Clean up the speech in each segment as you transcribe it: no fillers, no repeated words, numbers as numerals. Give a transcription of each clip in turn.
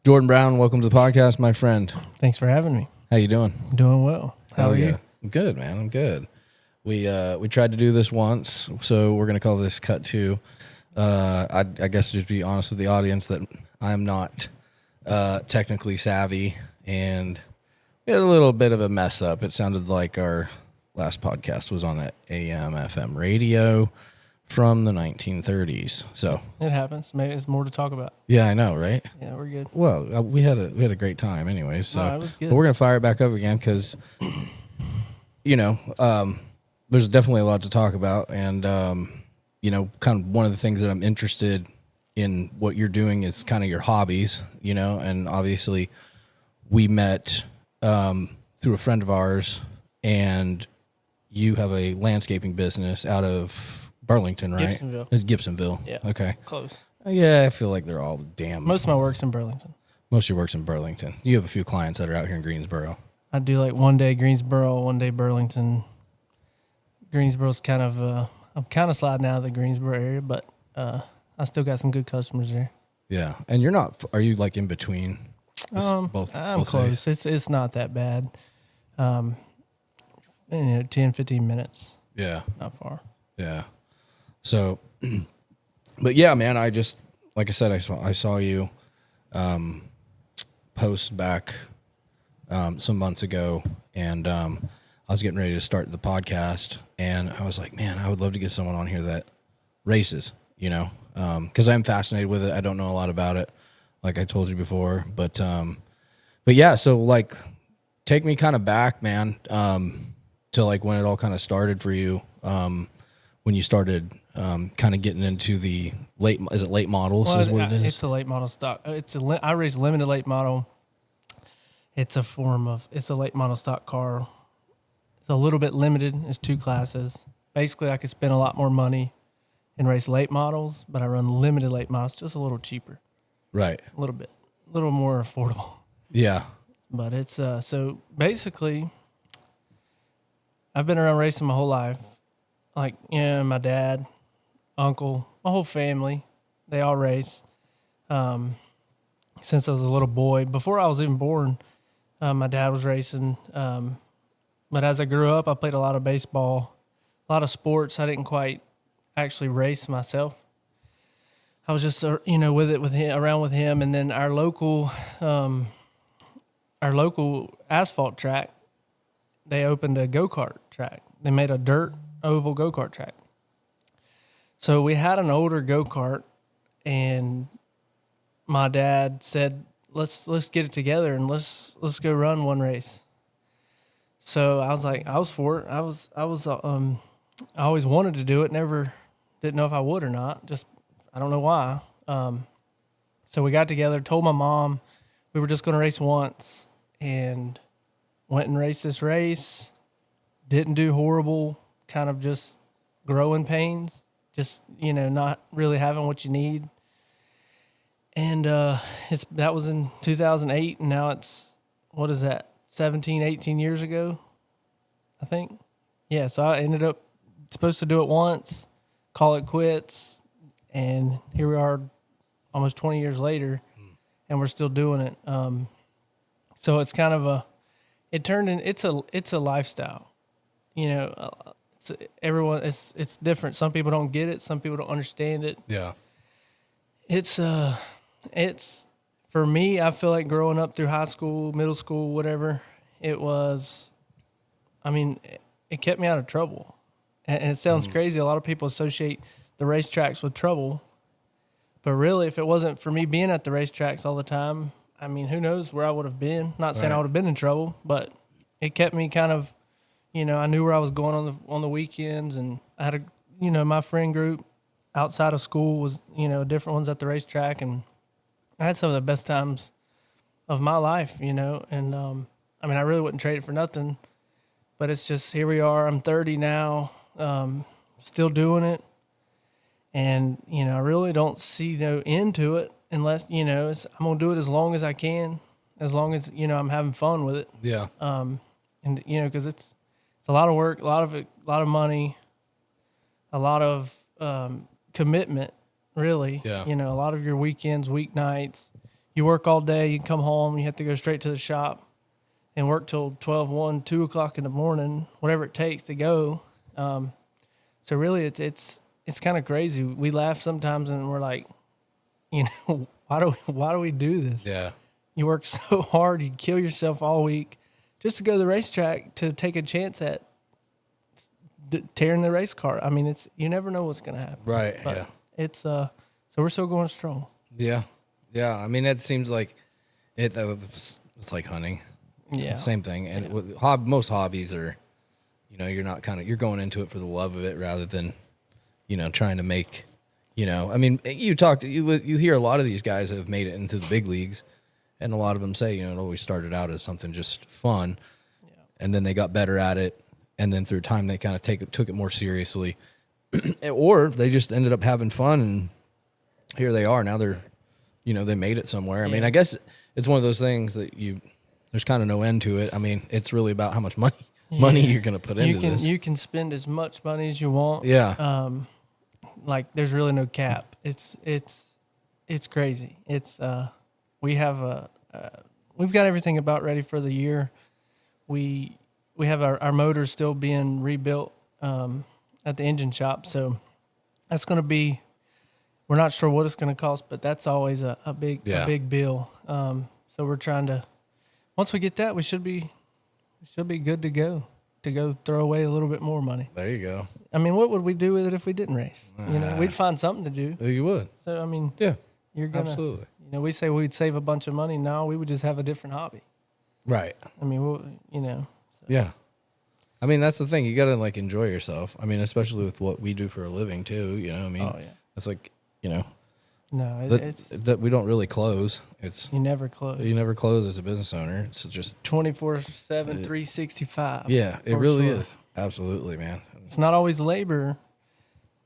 Jordan Brown, welcome to the podcast, my friend. Thanks for having me. How you doing? Doing well. How are you? I'm good, man. I'm good. We tried to do this once, so we're gonna call this cut two. I guess just be honest with the audience that I'm not technically savvy, and we had a little bit of a mess up. It sounded like our last podcast was on an AM/FM radio from the 1930s. So It happens. Maybe it's more to talk about. yeah, I know, right? Yeah, we're good. Well, we had a great time, anyways. So No, it was good. but we're gonna fire it back up again because, there's definitely a lot to talk about, and kind of one of the things that I'm interested in what you're doing is kind of your hobbies, and obviously we met through a friend of ours, and you have a landscaping business out of Burlington, right? Gibsonville. It's Gibsonville. Yeah. Okay. Close. Yeah, I feel like they're all damn. Most of my work's in Burlington. Most of your work's in Burlington. You have a few clients that are out here in Greensboro. I do like one day Greensboro, one day Burlington. Greensboro's kind of, I'm kind of sliding out of the Greensboro area, but I still got some good customers there. Yeah. And you're not, are you like in between both? I'm both close. cities? It's not that bad. 10, 15 minutes. Yeah. Not far. Yeah. So, but yeah, man, I just, like I said, I saw you post back some months ago, and I was getting ready to start the podcast, and I was like, man, I would love to get someone on here that races, because I'm fascinated with it. I don't know a lot about it, like I told you before, but yeah, so like, take me kind of back, man, to like when it all kind of started for you, when you started kind of getting into the late models, Well, is what it is? It's a late model stock. I race limited late model. It's a late model stock car. It's a little bit limited. It's 2 classes. Basically, I could spend a lot more money and race late models, but I run limited late models, just a little cheaper. Right. A little bit. A little more affordable. Yeah. But it's, so basically, I've been around racing my whole life. Like, my dad, uncle, my whole family, they all race. Since I was a little boy. Before I was even born, my dad was racing. But as I grew up, I played a lot of baseball, a lot of sports. I didn't quite actually race myself. I was just, with him, around with him. And then our local asphalt track, they opened a go-kart track. They made a dirt oval go-kart track. So we had an older go-kart, and my dad said, let's get it together and let's go run one race. So I was like, I was for it. I always wanted to do it, never didn't know if I would or not. Just, I don't know why. So we got together, told my mom we were just going to race once, and went and raced this race. Didn't do horrible, kind of just growing pains, just, not really having what you need. And that was in 2008, and now it's, what is that, 17, 18 years ago, I think? Yeah, so I ended up supposed to do it once, call it quits, and here we are almost 20 years later, and we're still doing it. So it's kind of it's a lifestyle. It's different. Some people don't get it. Some people don't understand it. Yeah. It's for me, I feel like growing up through high school, middle school, whatever, it kept me out of trouble. And it sounds crazy. A lot of people associate the racetracks with trouble. But really, if it wasn't for me being at the racetracks all the time, who knows where I would have been. Not saying I would have been in trouble, but it kept me kind of, I knew where I was going on the weekends, and I had my friend group outside of school was, different ones at the racetrack, and I had some of the best times of my life, and I really wouldn't trade it for nothing, but it's just, here we are, I'm 30 now, still doing it, and, I really don't see no end to it unless, I'm going to do it as long as I can, as long as, I'm having fun with it. Yeah. And, because it's a lot of work, a lot of money, a lot of commitment, really. Yeah. A lot of your weekends, weeknights, you work all day, you come home, you have to go straight to the shop and work till 12, 1, 2 o'clock in the morning, whatever it takes to go. So really, it's kind of crazy. We laugh sometimes, and we're like, why do we do this? Yeah. You work so hard, you kill yourself all week just to go to the racetrack to take a chance at tearing the race car. I mean, you never know what's going to happen. Right. But yeah. it's so we're still going strong. Yeah. Yeah. I mean, it seems like it's like hunting. It's Yeah. the same thing. And with most hobbies are, you're going into it for the love of it rather than, trying to make, I mean, you hear a lot of these guys that have made it into the big leagues, and a lot of them say, it always started out as something just fun, and then they got better at it, and then through time they kind of took it more seriously, or they just ended up having fun, and here they are now. They're, they made it somewhere. I mean, I guess it's one of those things that there's kind of no end to it. I mean, it's really about how much money you're going to put into this. You can spend as much money as you want. Yeah. Like there's really no cap. It's crazy. It's we've got everything about ready for the year. We have our motors still being rebuilt at the engine shop, so that's going to be. We're not sure what it's going to cost, but that's always a big bill. So we're trying to. Once we get that, we should be good to go throw away a little bit more money. There you go. I mean, what would we do with it if we didn't race? We'd find something to do. You would. So I mean, yeah, you're gonna absolutely. We say we'd save a bunch of money. No, we would just have a different hobby. Right. I mean, So. Yeah. I mean, that's the thing. You got to enjoy yourself. I mean, especially with what we do for a living too. I mean, oh yeah. It's like No, it's that we don't really close. It's you never close. You never close as a business owner. It's just 24/7, 365. Yeah, it really is. Absolutely, man. It's not always labor,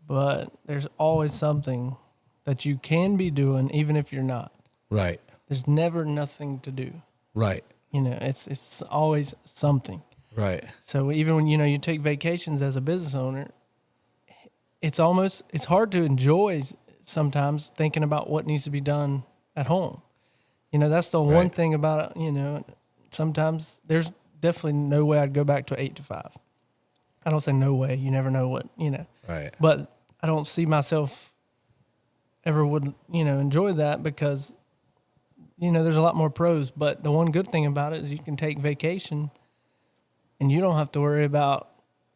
but there's always something that you can be doing, even if you're not. Right. There's never nothing to do. Right. It's always something. Right. So even when you take vacations as a business owner, it's hard to enjoy sometimes thinking about what needs to be done at home. That's the one thing about it. Sometimes there's definitely no way I'd go back to 8 to 5. I don't say no way. You never know what. Right. But I don't see myself ever would enjoy that because there's a lot more pros. But the one good thing about it is you can take vacation and you don't have to worry about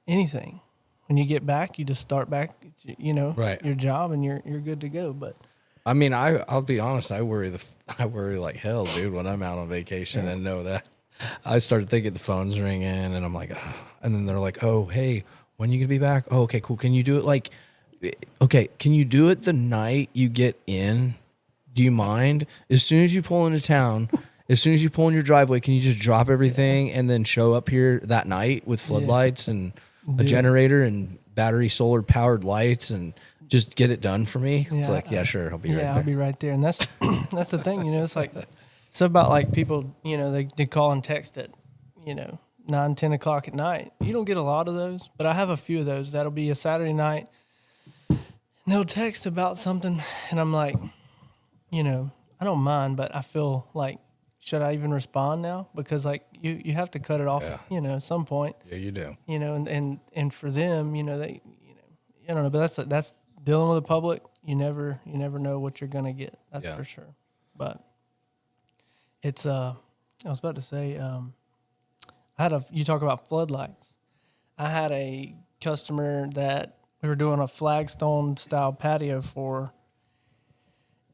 anything. When you get back, you just start back, your job, and you're good to go. But I mean, I'll be honest. I worry like hell, dude, when I'm out on vacation and know that. I started thinking the phone's ringing, and I'm like, oh. And then they're like, oh, hey, when you gonna be back? Oh, okay, cool. Can you do it can you do it the night you get in? Do you mind? As soon as you pull into town, as soon as you pull in your driveway, can you just drop everything and then show up here that night with floodlights and a generator and battery solar powered lights and just get it done for me? It's like, yeah, sure. I'll be right there. I'll be right there. And that's the thing, it's like, it's about like people, they call and text at, 9, 10 o'clock at night. You don't get a lot of those, but I have a few of those. That'll be a Saturday night. And they'll text about something. And I'm like, I don't mind, but I feel like, should I even respond now? Because like you have to cut it off, at some point. Yeah, you do. And for them, they, I don't know, but that's dealing with the public. You never know what you're gonna get. That's for sure. But it's I was about to say, you talk about floodlights. I had a customer that we were doing a flagstone style patio for,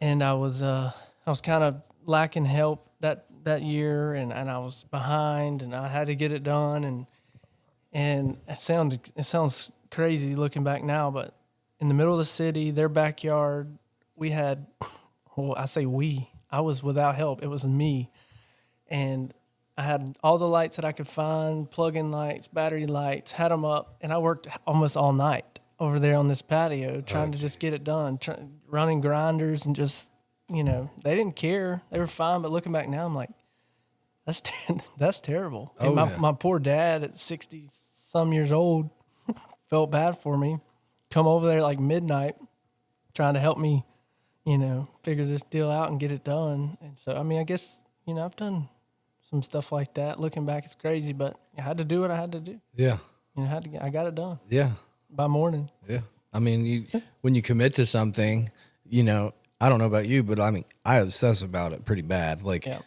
and I was kind of lacking help that year, and I was behind, and I had to get it done, and it sounds crazy looking back now, but in the middle of the city, their backyard, we had, I was without help. It was me, and I had all the lights that I could find, plug-in lights, battery lights, had them up, and I worked almost all night over there on this patio trying to just get it done, running grinders and just. They didn't care. They were fine. But looking back now, I'm like, that's terrible. And my poor dad at 60-some years old felt bad for me. Come over there like midnight trying to help me, figure this deal out and get it done. And so, I mean, I guess, I've done some stuff like that. Looking back, it's crazy, but I had to do what I had to do. Yeah. I got it done. Yeah. By morning. Yeah. I mean, when you commit to something, I don't know about you, but I mean, I obsess about it pretty bad. Like, Yeah.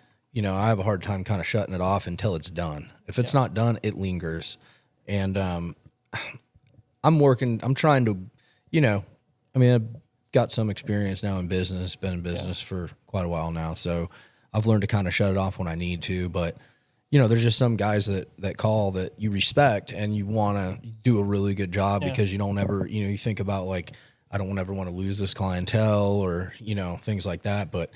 I have a hard time kind of shutting it off until it's done. If it's not done, it lingers. And I'm trying to, I've got some experience now in business, been in business for quite a while now. So I've learned to kind of shut it off when I need to. But, there's just some guys that call that you respect and you want to do a really good job because you don't ever, you think about like, I don't ever want to lose this clientele or, things like that. But,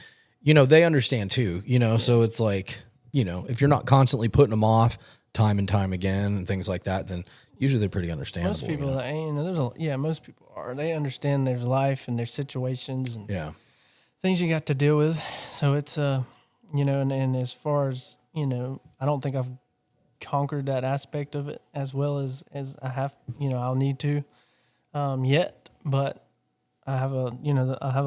they understand too, so it's like, if you're not constantly putting them off time and time again and things like that, then usually they're pretty understandable. Most people, most people are. They understand there's life and there's situations and things you got to deal with. So it's, and as far as, I don't think I've conquered that aspect of it as well as I have, I'll need to yet, but I have a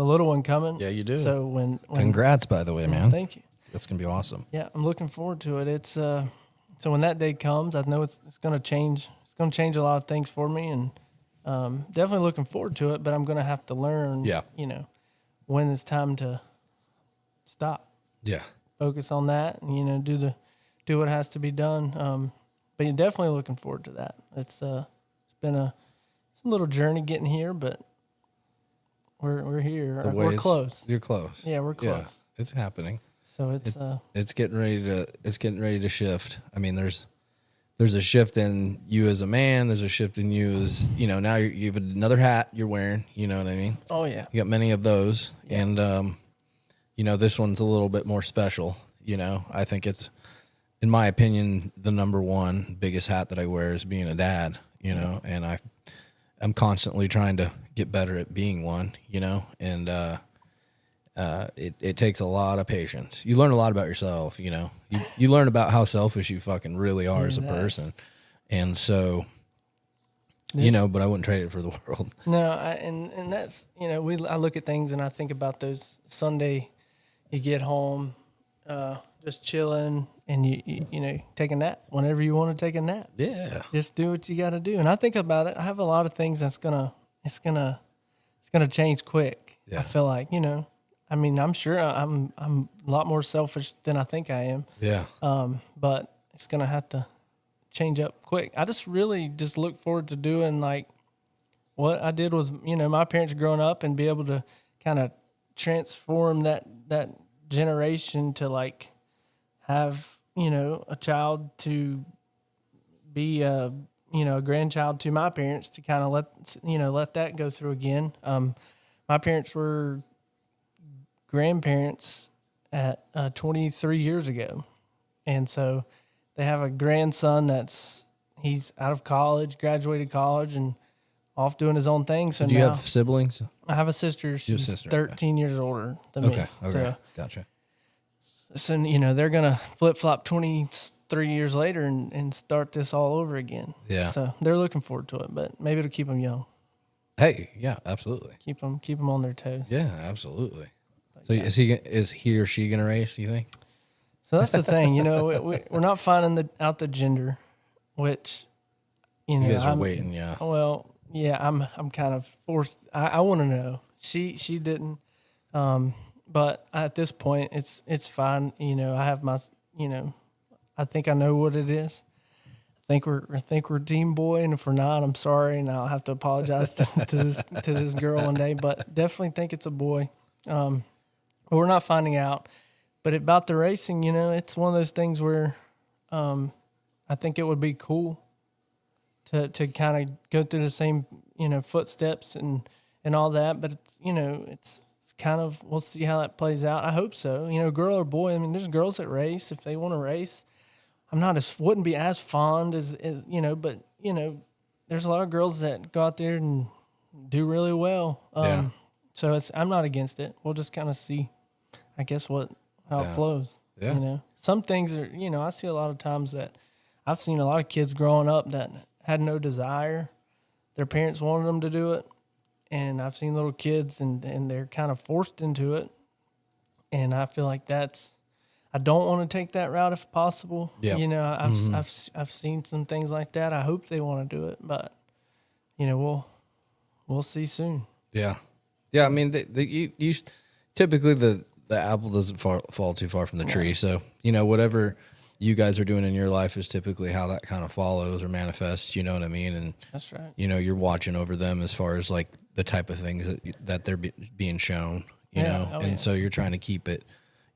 little one coming. Yeah, you do. So when congrats, by the way, man. Thank you. That's going to be awesome. Yeah, I'm looking forward to it. It's so when that day comes, I know it's going to change. It's going to change a lot of things for me, and definitely looking forward to it. But I'm going to have to learn. Yeah. When it's time to stop. Yeah. Focus on that, and do what has to be done. But you're definitely looking forward to that. It's been a little journey getting here, but we're here. We're close. You're close. Yeah, we're close. Yeah, it's happening. So it's getting ready to shift. I mean, there's a shift in you as a man. There's a shift in you as now you have another hat you're wearing. You know what I mean? Oh yeah. You got many of those, and this one's a little bit more special. I think it's, in my opinion, the number one biggest hat that I wear is being a dad. And I'm constantly trying to get better at being one. And it takes a lot of patience. You learn a lot about yourself. You learn about how selfish you fucking really are as a person, and so. But I wouldn't trade it for the world. No, and that's I look at things and I think about those Sunday, you get home, just chilling, and you take a nap whenever you want to take a nap. Yeah, just do what you got to do. And I think about it. I have a lot of things it's gonna change quick. Yeah. I feel like I mean, I'm sure I'm a lot more selfish than I think I am. Yeah. But it's gonna have to change up quick. I just really look forward to doing like what I did was, my parents growing up and be able to kind of transform that generation to like have, a child to be a grandchild to my parents to kind of let that go through again. My parents were grandparents at 23 years ago. And so they have a grandson he's out of college, graduated college, and off doing his own thing. So do you have siblings? I have a sister. She's 13 years older than me. Okay, so, gotcha. So, they're going to flip-flop 23 years later and start this all over again. Yeah. So they're looking forward to it, but maybe it'll keep them young. Hey, yeah, absolutely. Keep them on their toes. Yeah, absolutely. So is he or she going to race, you think? So that's the thing, we're not finding out the gender, which, you guys are waiting, yeah. Well, yeah, I'm kind of forced. I want to know. She didn't, but at this point, it's fine. I have my, I think I know what it is. I think we're team boy, and if we're not, I'm sorry, and I'll have to apologize to this girl one day. But definitely think it's a boy. But we're not finding out. But about the racing, it's one of those things where I think it would be cool to kind of go through the same, footsteps and all that. But, it's kind of, we'll see how that plays out. I hope so. Girl or boy, I mean, there's girls that race. If they want to race, wouldn't be as fond as but, there's a lot of girls that go out there and do really well. So I'm not against it. We'll just kind of see, I guess, how it flows. Yeah. Some things are, I see a lot of times that I've seen a lot of kids growing up that had no desire. Their parents wanted them to do it. and I've seen little kids, and they're kind of forced into it. And I feel like I don't want to take that route if possible. Yeah. You know, I've seen some things like that. I hope they want to do it, but you know, we'll see soon. Yeah. Yeah. I mean, you typically the apple doesn't fall too far from the tree. So, you know, whatever you guys are doing in your life is typically how that kind of follows or manifests, you know what I mean? And That's right. you know, you're watching over them as far as like the type of things that they're being shown, you know? Oh, and so you're trying to keep it,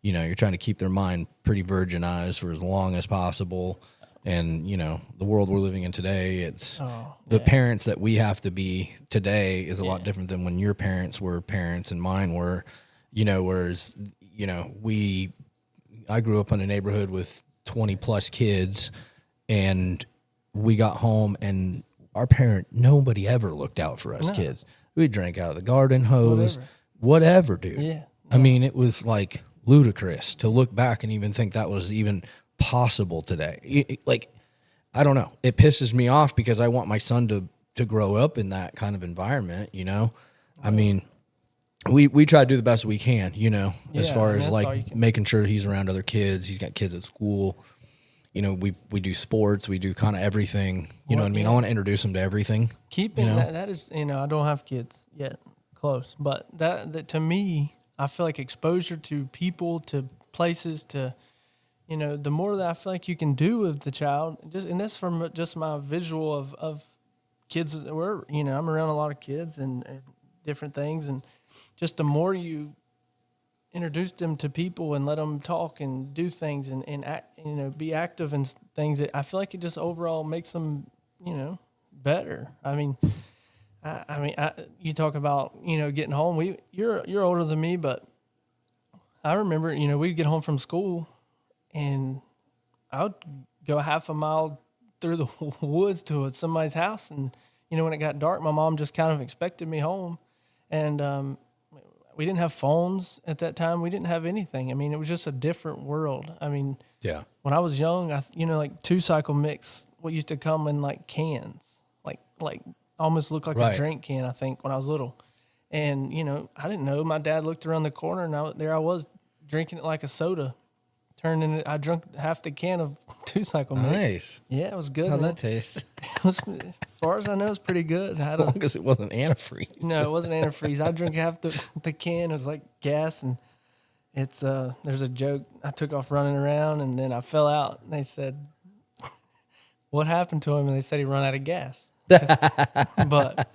you know, you're trying to keep their mind pretty virginized for as long as possible. And, you know, the world we're living in today, it's the parents that we have to be today is a lot different than when your parents were parents and mine were, you know, whereas, you know, I grew up in a neighborhood with 20 plus kids, and we got home and nobody ever looked out for us kids. We drank out of the garden hose, whatever, dude. Yeah. I mean, it was like ludicrous to look back and even think that was even possible today. Like, I don't know. It pisses me off because I want my son to grow up in that kind of environment, you know? I mean, we try to do the best we can, you know, as far as like making sure he's around other kids. He's got kids at school. You know, we do sports. We do kind of everything. You know what I mean? I want to introduce him to everything. Keeping that is, you know, I don't have kids yet, close. But that to me, I feel like exposure to people, to places, to, you know, the more that I feel like you can do with the child, and that's from just my visual of kids. You know, I'm around a lot of kids and different things, and just the more you introduce them to people and let them talk and do things and act, you know, be active in things, I feel like it just overall makes them, you know, better. I mean, you talk about, you know, getting home. You're older than me, but I remember, you know, we'd get home from school and I would go half a mile through the woods to somebody's house, and you know, when it got dark, my mom just kind of expected me home, and we didn't have phones at that time. We didn't have anything. I mean, it was just a different world. I mean, when I was young, you know, like 2-cycle mix, what used to come in like cans, like almost looked like a drink can, I think, when I was little. And, you know, I didn't know. My dad looked around the corner, and there I was drinking it like a soda. I drank half the can of 2-cycle mix. Nice. Yeah, it was good. How'd that taste? As far as I know, it's pretty good. As long as it wasn't antifreeze. No, it wasn't antifreeze. I drank half the can. It was like gas, and it's there's a joke. I took off running around, and then I fell out. And they said, "What happened to him?" And they said he ran out of gas. but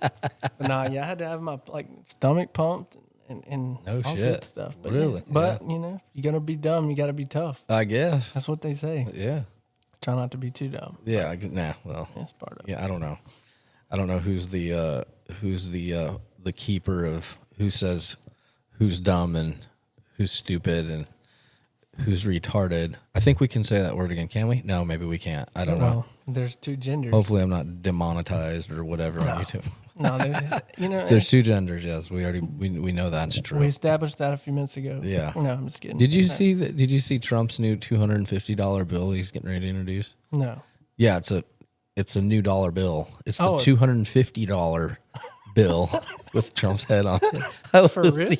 no, I had to have my stomach pumped and no all shit good stuff. But really, you know, you're gonna be dumb. You got to be tough. I guess that's what they say. Yeah. Try not to be too dumb. Yeah. Well. That's part of it. Yeah. I don't know. I don't know who's the keeper of who says who's dumb and who's stupid and who's retarded. I think we can say that word again, can we? No, maybe we can't. I don't know. There's 2 genders. Hopefully I'm not demonetized or whatever on YouTube. No, there's 2 genders, yes. We know that's true. We established that a few minutes ago. Yeah. No, I'm just kidding. Did you see Trump's new $250 bill he's getting ready to introduce? No. Yeah, it's a new dollar bill. It's the $250 bill with Trump's head on it. For real?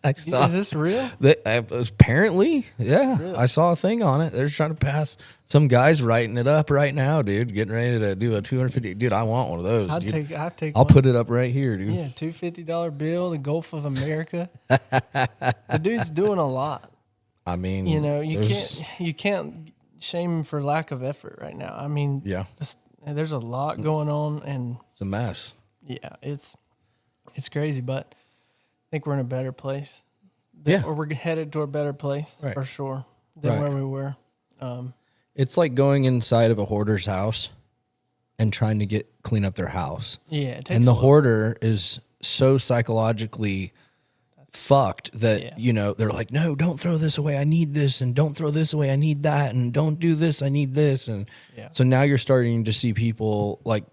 I saw. Is this real? Apparently, yeah. Really? I saw a thing on it. They're trying to pass. Some guys writing it up right now, dude. Getting ready to do a 250. Dude, I want one of those. I'll put it up right here, dude. Yeah, $250 bill. The Gulf of America. The dude's doing a lot. I mean, you know, you can't shame him for lack of effort right now. I mean, there's a lot going on, and it's a mess. Yeah, it's crazy, but I think we're in a better place. Or we're headed to a better place for sure than where we were. It's like going inside of a hoarder's house and trying to clean up their house. Yeah, it takes and the hoarder is so psychologically fucked that you know, they're like, no, don't throw this away. I need this, and don't throw this away. I need that, and don't do this. I need this, and so now you're starting to see people like.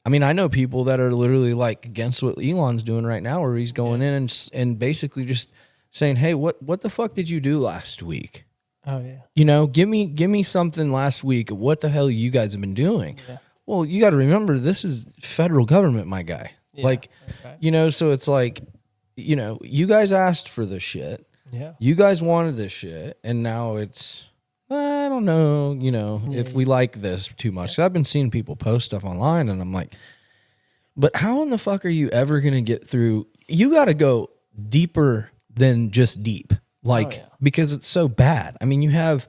I mean, I know people that are literally like against what Elon's doing right now, where he's going in and basically just saying, "Hey, what the fuck did you do last week? Oh yeah, you know, give me something last week. What the hell you guys have been doing? Yeah. Well, you got to remember, this is federal government, my guy. Yeah, like, that's right. you know, so it's like, you know, you guys asked for this shit. Yeah. You guys wanted this shit. And now it's, I don't know, you know, if we like this too much. 'Cause I've been seeing people post stuff online and I'm like, but how in the fuck are you ever going to get through? You got to go deeper than just deep. Like, because it's so bad. I mean, you have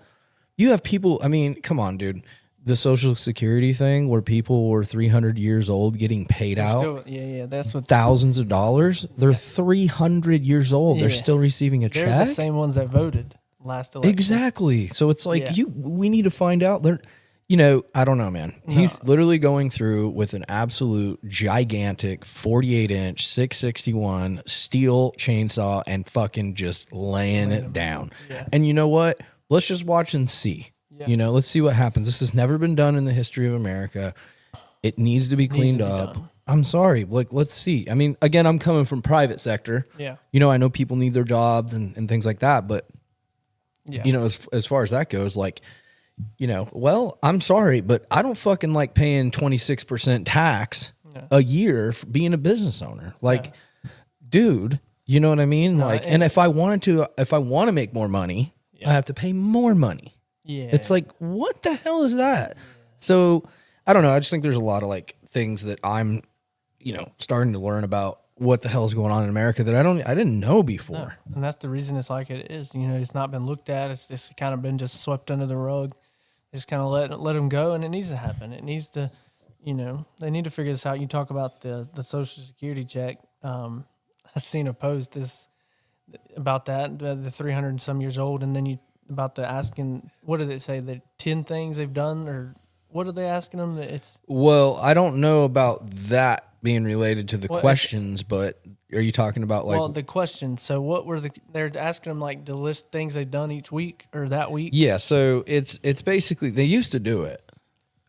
people, I mean, come on, dude. The Social Security thing where people were 300 years old getting paid out Still, that's what thousands of dollars. They're 300 years old. They're Yeah. still receiving a they're check. the same ones that voted last election. Exactly. So it's like Yeah. we need to find out there. You know, I don't know, man. He's literally going through with an absolute gigantic 48-inch 661 steel chainsaw and fucking just laying it down. Yeah. And you know what? Let's just watch and see. Yeah. You know, let's see what happens. This has never been done in the history of America. It needs to be cleaned up. I'm sorry. Like, let's see. I mean, again, I'm coming from private sector. Yeah. You know, I know people need their jobs and things like that, but Yeah. you know, as far as that goes, like, you know, well, I'm sorry, but I don't fucking like paying 26% tax a year for being a business owner. Like, dude, you know what I mean? Like, and if I want to make more money, I have to pay more money. Yeah. It's like, what the hell is that? So I don't know. I just think there's a lot of like things that I'm, you know, starting to learn about what the hell is going on in America that I didn't know before. No. And that's the reason it's like it is. You know, it's not been looked at. It's just kind of been just swept under the rug. Just kind of let them go, and it needs to happen. It needs to, you know, they need to figure this out. You talk about the Social Security check. I seen a post about that, the 300 and some years old, and then you about the asking, what did it say, the 10 things they've done, or what are they asking them? Well, I don't know about that being related to the questions, but are you talking about like? Well, the questions. So what were they're asking them like to list things they've done each week or that week? Yeah, so it's basically, they used to do it.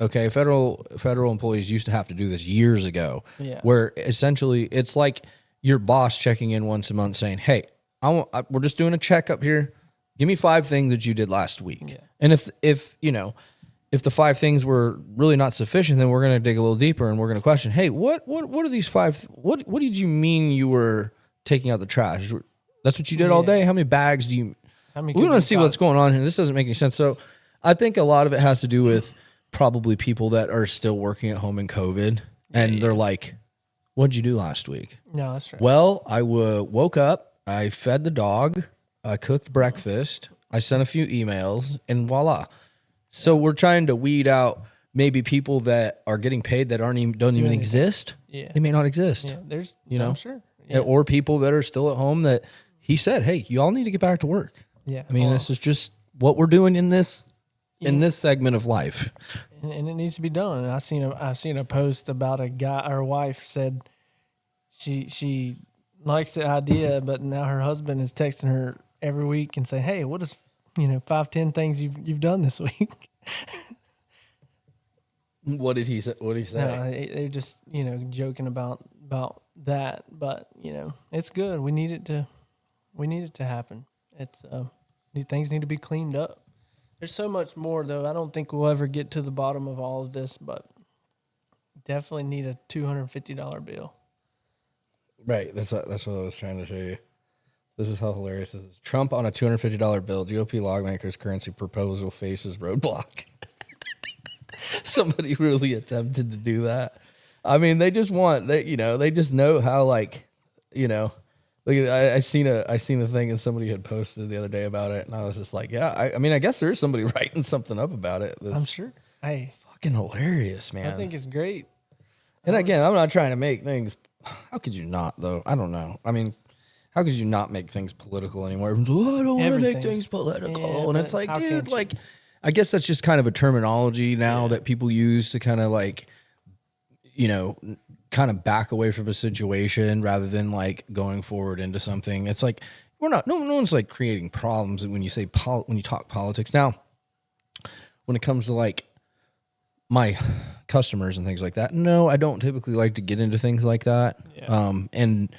Okay, federal employees used to have to do this years ago. Yeah. Where essentially it's like your boss checking in once a month saying, "Hey, we're just doing a checkup here. Give me 5 things that you did last week." Yeah. And if you know, if the 5 things were really not sufficient, then we're going to dig a little deeper and we're going to question, "Hey, what are these 5? What did you mean you were taking out the trash? That's what you did all day? How many bags do you?" We want to see what's going on here. This doesn't make any sense. So I think a lot of it has to do with probably people that are still working at home in COVID, and they're like, "What'd you do last week?" No, that's right. Well, I woke up, I fed the dog, I cooked breakfast, I sent a few emails, and voila. So we're trying to weed out maybe people that are getting paid that don't even exist. Yeah. They may not exist. Yeah, there's, you know, I'm sure. Yeah. Or people that are still at home that he said, "Hey, you all need to get back to work." Yeah. I mean, this is just what we're doing in this segment of life. And it needs to be done. And I seen a post about a guy, her wife said she likes the idea, but now her husband is texting her every week and say, "Hey, what is 5-10 things you've done this week?" What did he say? What did he say? No, they're just joking about that, but it's good. We need it to happen. It's these things need to be cleaned up. There's so much more though. I don't think we'll ever get to the bottom of all of this, but definitely need a $250 bill. Right. That's what I was trying to show you. This is how hilarious this is. Trump on a $250 bill. GOP lawmakers' currency proposal faces roadblock. Somebody really attempted to do that. I mean, they just they just know how, like, Like I seen a thing and somebody had posted the other day about it, and I was just like, yeah, I mean, I guess there is somebody writing something up about it. I'm sure. Hey, fucking hilarious, man. I think it's great. And again, I'm not trying to make things. How could you not, though? I don't know. I mean, how could you not make things political anymore? Everyone's like, "Oh, I don't want to make things political," and it's like, dude, like, I guess that's just kind of a terminology now that people use to kind of like, kind of back away from a situation rather than like going forward into something. It's like no one's like creating problems when you say when you talk politics. Now, when it comes to like my customers and things like that, no, I don't typically like to get into things like that. Yeah. And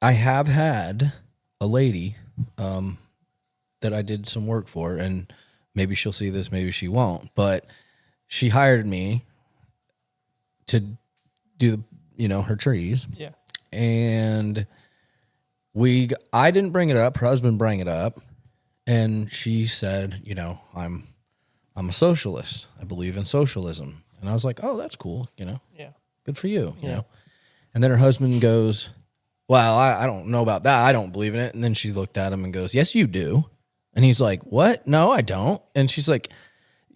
I have had a lady that I did some work for, and maybe she'll see this, maybe she won't, but she hired me to do her trees. Yeah. And I didn't bring it up. Her husband bring it up. And she said, I'm a socialist. I believe in socialism. And I was like, oh, that's cool. Yeah. Good for you. Yeah. And then her husband goes, well, I don't know about that. I don't believe in it. And then she looked at him and goes, yes, you do. And he's like, what? No, I don't. And she's like,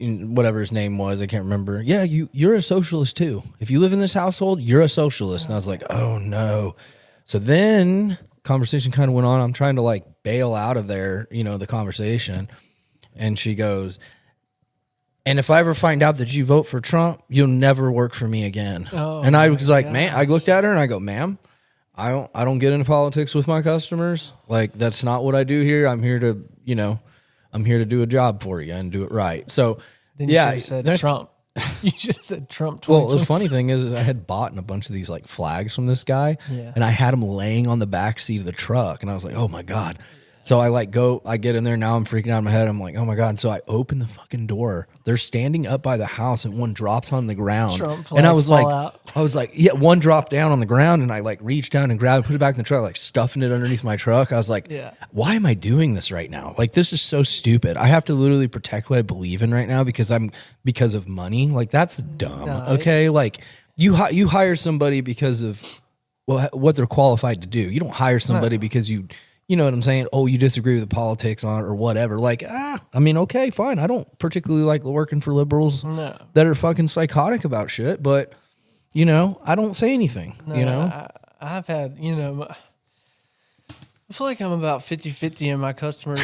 whatever his name was, I can't remember. Yeah, you're a socialist too. If you live in this household, you're a socialist. And I was like, oh no. So then conversation kind of went on. I'm trying to like bail out of there, the conversation. And she goes, and if I ever find out that you vote for Trump, you'll never work for me again. Oh, and I was like, man, I looked at her and I go, ma'am, I don't get into politics with my customers. Like, that's not what I do here. I'm here to, I'm here to do a job for you and do it right. So, then you should have said Trump. You should have said Trump. Well, the funny thing is I had bought a bunch of these like flags from this guy, and I had them laying on the back seat of the truck, and I was like, oh my God. So I get in there. Now I'm freaking out in my head. I'm like, oh my God. So I open the fucking door. They're standing up by the house and one drops on the ground. And I was like, yeah, one dropped down on the ground and I like reached down and grabbed, put it back in the truck, like stuffing it underneath my truck. I was like, why am I doing this right now? Like, this is so stupid. I have to literally protect what I believe in right now because of money. Like, that's dumb. No, okay. Like you hire somebody because of what they're qualified to do. You don't hire somebody because you know what I'm saying? Oh, you disagree with the politics on it or whatever. Like, okay, fine. I don't particularly like working for liberals that are fucking psychotic about shit, but, I don't say anything, I've had, I feel like I'm about 50-50 in my customers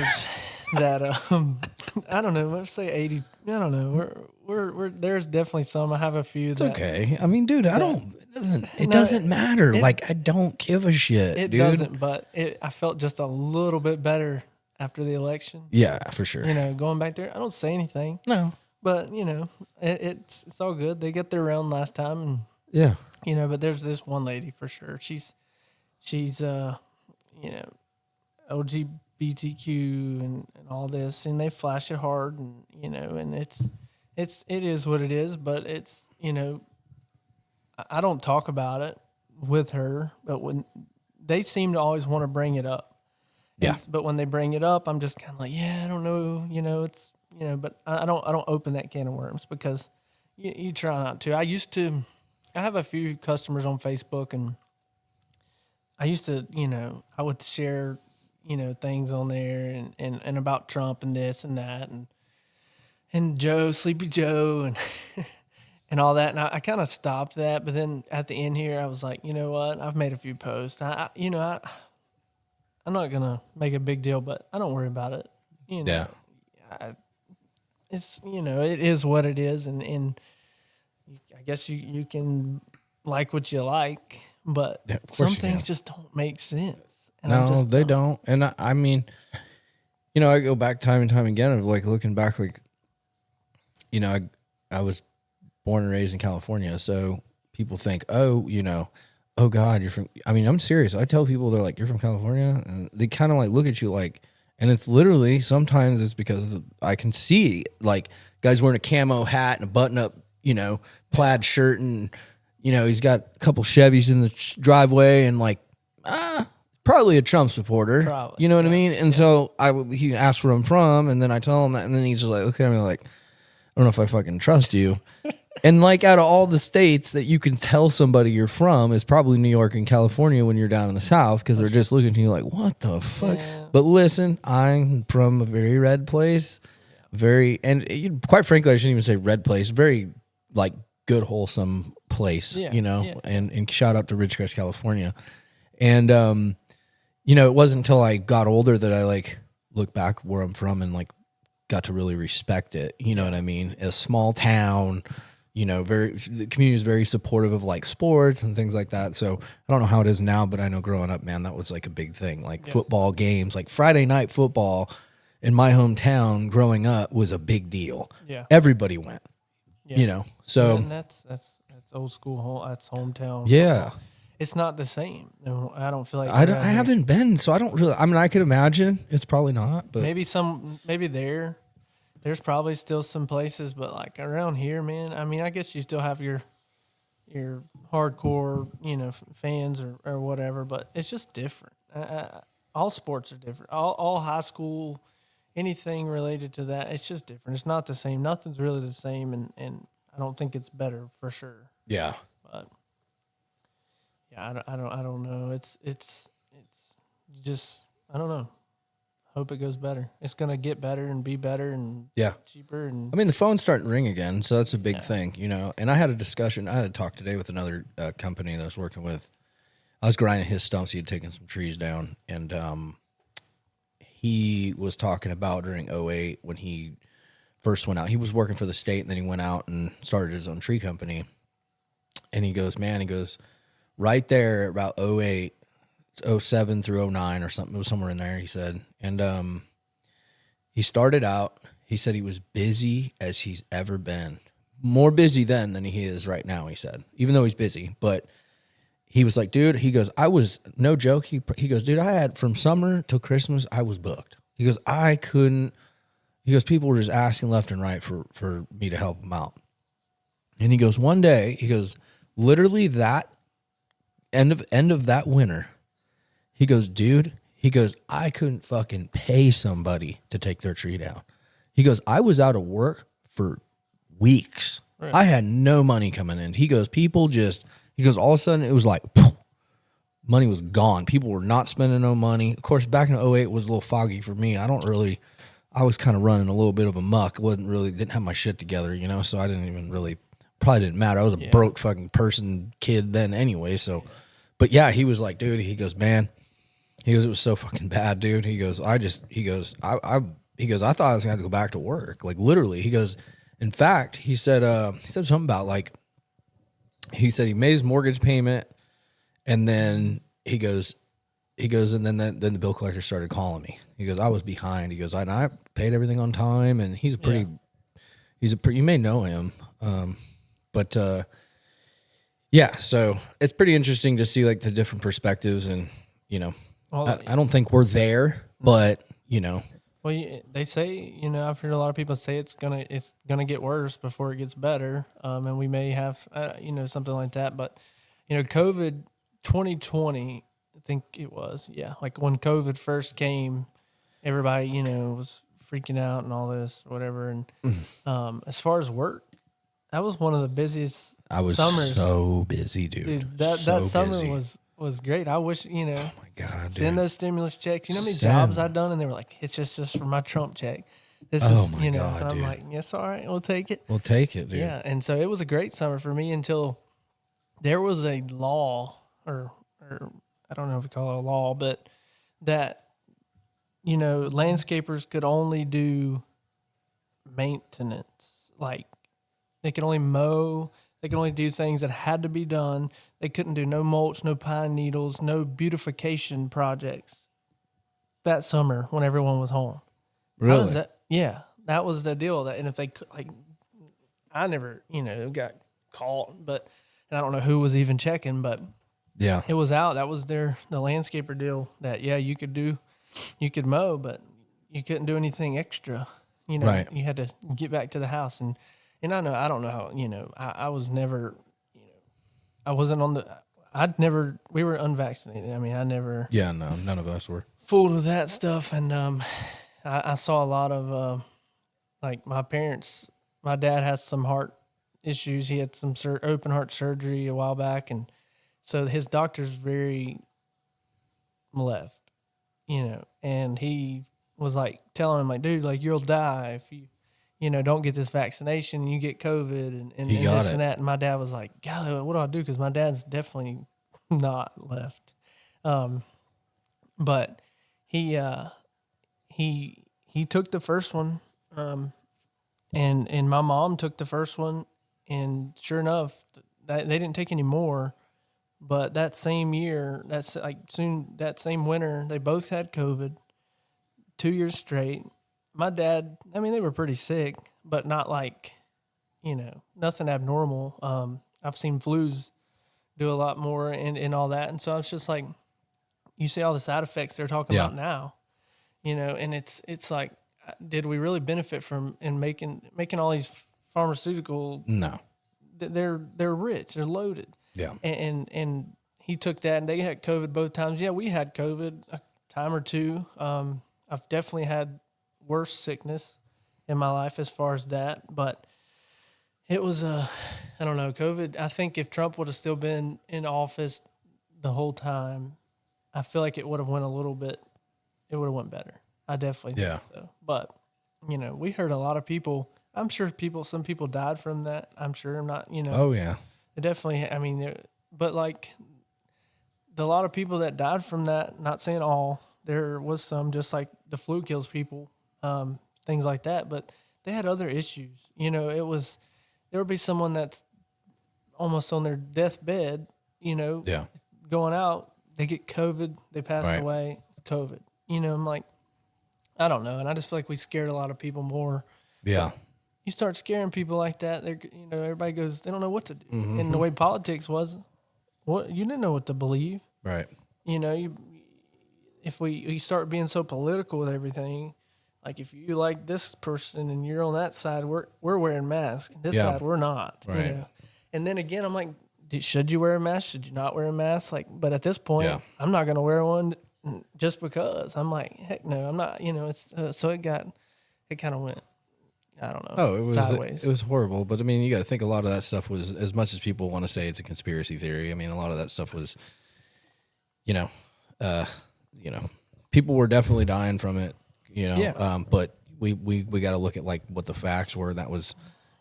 that, I don't know, let's say 80. I don't know. We're there's definitely some. I have a few. It's okay. I mean, dude, it doesn't matter. I don't give a shit. It dude. Doesn't, but I felt just a little bit better after the election. Yeah, for sure. Going back there, I don't say anything. No. But, it's all good. They got their round last time. And, yeah. But there's this one lady for sure. She's LGBTQ and all this, and they flash it hard, and, and it is what it is, but it's, I don't talk about it with her, but when they seem to always want to bring it up. Yeah. But when they bring it up, I'm just kind of like, yeah, I don't know, it's, but I don't open that can of worms because you try not to. I have a few customers on Facebook, and I used to, I would share, things on there and about Trump and this and that and Joe, Sleepy Joe, and and all that. And I kind of stopped that, but then at the end here, I was like, you know what? I've made a few posts. I'm not gonna make a big deal, but I don't worry about it. Yeah. It's it is what it is, and I guess you can like what you like, but some things just don't make sense. And no, they don't. And I mean, I go back time and time again of like looking back, like, I was born and raised in California, so people think, oh God, you're from. I mean, I'm serious. I tell people, they're like, you're from California, and they kind of like look at you like, and it's literally sometimes it's because I can see like guys wearing a camo hat and a button up, plaid shirt, and he's got a couple Chevys in the driveway, and like probably a Trump supporter. Probably. You know what I mean? And so he asked where I'm from, and then I tell him that, and then he's just like, look at me like, I don't know if I fucking trust you. And like out of all the states that you can tell somebody you're from is probably New York and California when you're down in the South, because they're just looking at you like, what the fuck? Yeah. But listen, I'm from a very red place, quite frankly, I shouldn't even say red place, very like good, wholesome place, and shout out to Ridgecrest, California. And, it wasn't until I got older that I like looked back where I'm from and like got to really respect it. You know what I mean? A small town, the community is very supportive of like sports and things like that. So I don't know how it is now, but I know growing up, man, that was like a big thing. Like football games, like Friday night football in my hometown growing up was a big deal. Yeah. Everybody went, so. And that's old school. That's hometown. Yeah. Football. It's not the same. No, I don't feel like I haven't been, so I don't really. I mean, I could imagine it's probably not, but maybe there's probably still some places, but like around here, man. I mean, I guess you still have your your hardcore, fans or whatever, but it's just different. All sports are different. All high school, anything related to that, it's just different. It's not the same. Nothing's really the same, and I don't think it's better for sure. Yeah. But yeah, I don't know. It's just I don't know. Hope it goes better. It's gonna get better and be better and cheaper. And I mean, the phone's starting to ring again, so that's a big Yeah. thing, And I had a talk today with another company that I was working with. I was grinding his stumps. He had taken some trees down, and he was talking about during '08 when he first went out. He was working for the state, and then he went out and started his own tree company. And he goes, right there about '08, 07 through '09 or something. It was somewhere in there, he said. And he started out, he said he was busy as he's ever been. More busy then than he is right now, he said. Even though he's busy. But he was like, dude, he goes, I was, no joke, he goes, dude, I had from summer till Christmas, I was booked. He goes, I couldn't, he goes, people were just asking left and right for me to help them out. And he goes, one day, he goes, literally that end of that winter, he goes, dude, he goes, I couldn't fucking pay somebody to take their tree down. He goes, I was out of work for weeks. Right. I had no money coming in. He goes, he goes, all of a sudden it was like, money was gone. People were not spending no money. Of course, back in '08 it was a little foggy for me. I was kind of running a little bit of a muck. Didn't have my shit together, so I didn't even really, probably didn't matter. I was a broke fucking kid then anyway. So, but yeah, he was like, dude, he goes, man, he goes, it was so fucking bad, dude. He goes, I thought I was gonna have to go back to work. Like literally, he goes, in fact, he said something about like, he said he made his mortgage payment and then he goes, and then the bill collector started calling me. He goes, I was behind. He goes, I paid everything on time, and you may know him. But so it's pretty interesting to see like the different perspectives and, I don't think we're there, but Well, they say, I've heard a lot of people say it's gonna get worse before it gets better, and we may have, something like that. But, COVID 2020, I think it was, like when COVID first came, everybody, was freaking out and all this, whatever. And as far as work, that was one of the busiest. I was summers. So busy, dude. That summer was great. I wish, oh my God, send those stimulus checks. You know how many jobs I've done, and they were like, it's just for my Trump check. This oh is, my God, and I'm dude. like, yes, all right, we'll take it. We'll take it, dude. Yeah, and so it was a great summer for me until there was a law, or I don't know if you call it a law, but that, landscapers could only do maintenance. Like, they could only mow. They could only do things that had to be done. They couldn't do no mulch, no pine needles, no beautification projects that summer when everyone was home. Really? That was the deal. And if they could, like, I never, got caught, and I don't know who was even checking, but yeah, it was out. That was the landscaper deal that, you could mow, but you couldn't do anything extra. Right. You had to get back to the house. And I don't know how, I was never, I wasn't on we were unvaccinated. I mean, I never. Yeah, no, none of us were. Fooled with that stuff. And I saw a lot of, like my dad has some heart issues. He had some open heart surgery a while back. And so his doctor's very left, and he was like telling him like, dude, like you'll die if you, don't get this vaccination, you get COVID and this and that. And my dad was like, golly, what do I do? Because my dad's definitely not left. But he took the first one, and my mom took the first one, and sure enough, they didn't take any more. But that same year, that same winter, they both had COVID 2 years straight. My dad, I mean, they were pretty sick, but not like, nothing abnormal. I've seen flus do a lot more and all that. And so I was just like, you see all the side effects they're talking about now, and it's like, did we really benefit from making all these pharmaceutical they're rich, they're loaded. Yeah. And he took that, and they had COVID both times. Yeah, we had COVID a time or two. I've definitely had worse sickness in my life as far as that, but it was I don't know, COVID. I think if Trump would have still been in office the whole time, I feel like it would have went a little bit. It would have went better. I definitely think so. But we heard a lot of people. I'm sure some people died from that. I'm sure. I'm not. Oh yeah. It definitely. I mean, but like a lot of people that died from that. Not saying all. There was some, just like the flu kills people, things like that. But they had other issues. There would be someone that's almost on their deathbed. Going out, they get COVID, they pass away. It's COVID. I'm like, I don't know, and I just feel like we scared a lot of people more. Yeah. But you start scaring people like that, they're everybody goes, they don't know what to do. Mm-hmm. And the way politics was, you didn't know what to believe. Right. If we start being so political with everything, like if you like this person and you're on that side, we're wearing masks. This side we're not. Right. And then again, I'm like, should you wear a mask? Should you not wear a mask? Like, but at this point, I'm not going to wear one just because. I'm like, heck no, I'm not. It's so it kind of went. I don't know. Oh, it was sideways. It was horrible. But I mean, you got to think a lot of that stuff was, as much as people want to say it's a conspiracy theory. I mean, a lot of that stuff was, people were definitely dying from it. But we got to look at like what the facts were. That was,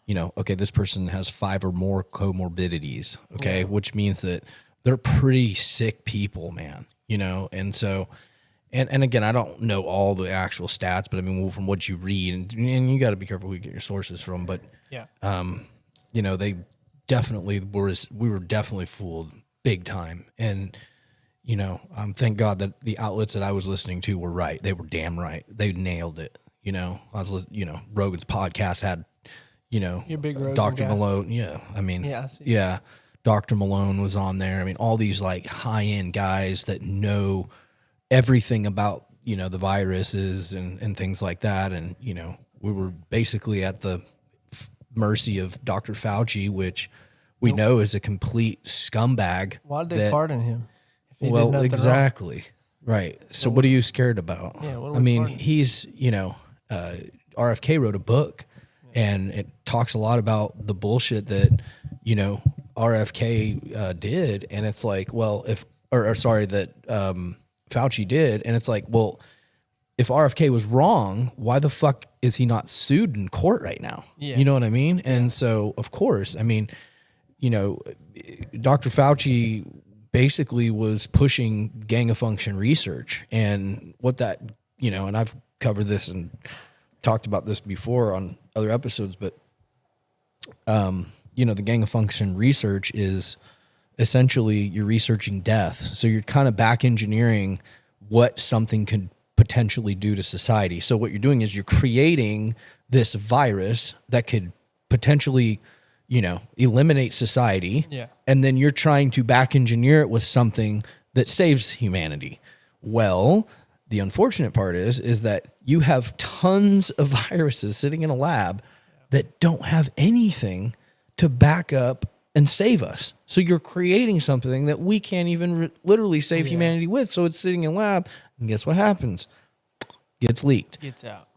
okay, this person has 5 or more comorbidities. Okay, which means that they're pretty sick people, man. And so. And again, I don't know all the actual stats, but I mean, from what you read, and you got to be careful who you get your sources from. But they definitely we were definitely fooled big time. And thank God that the outlets that I was listening to were right. They were damn right. They nailed it. I was Rogan's podcast had your big Rogan Dr. guy. Malone. Yeah, I mean, I see. Yeah, Dr. Malone was on there. I mean, all these like high end guys that know everything about the viruses and things like that, and we were basically at the mercy of Dr. Fauci, which we know is a complete scumbag. Why did they pardon him? If he Well, did nothing exactly wrong? Right. So what are you scared about? Yeah, I mean, he's RFK wrote a book, and it talks a lot about the bullshit that RFK did, and it's like, well, that Fauci did, and it's like, well, if RFK was wrong, why the fuck is he not sued in court right now? Yeah. You know what I mean? And so, of course, I mean, Dr. Fauci basically was pushing gang-of-function research, and what that, and I've covered this and talked about this before on other episodes, but, the gang-of-function research is essentially you're researching death. So you're kind of back engineering what something could potentially do to society. So what you're doing is you're creating this virus that could potentially, eliminate society. Yeah. And then you're trying to back engineer it with something that saves humanity. Well, the unfortunate part is that you have tons of viruses sitting in a lab that don't have anything to back up and save us. So you're creating something that we can't even literally save humanity with. So it's sitting in a lab, and guess what happens? Gets leaked. Gets out.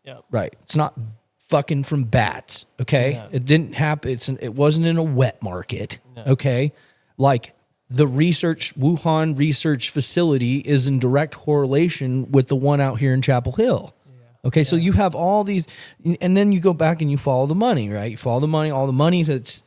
Yep. Right. It's not fucking from bats. Okay. No. It didn't happen. It wasn't in a wet market. No. Okay. Like the Wuhan research facility is in direct correlation with the one out here in Chapel Hill. Okay, so you have all these, and then you go back and you follow the money, right? You follow the money, all the money that's,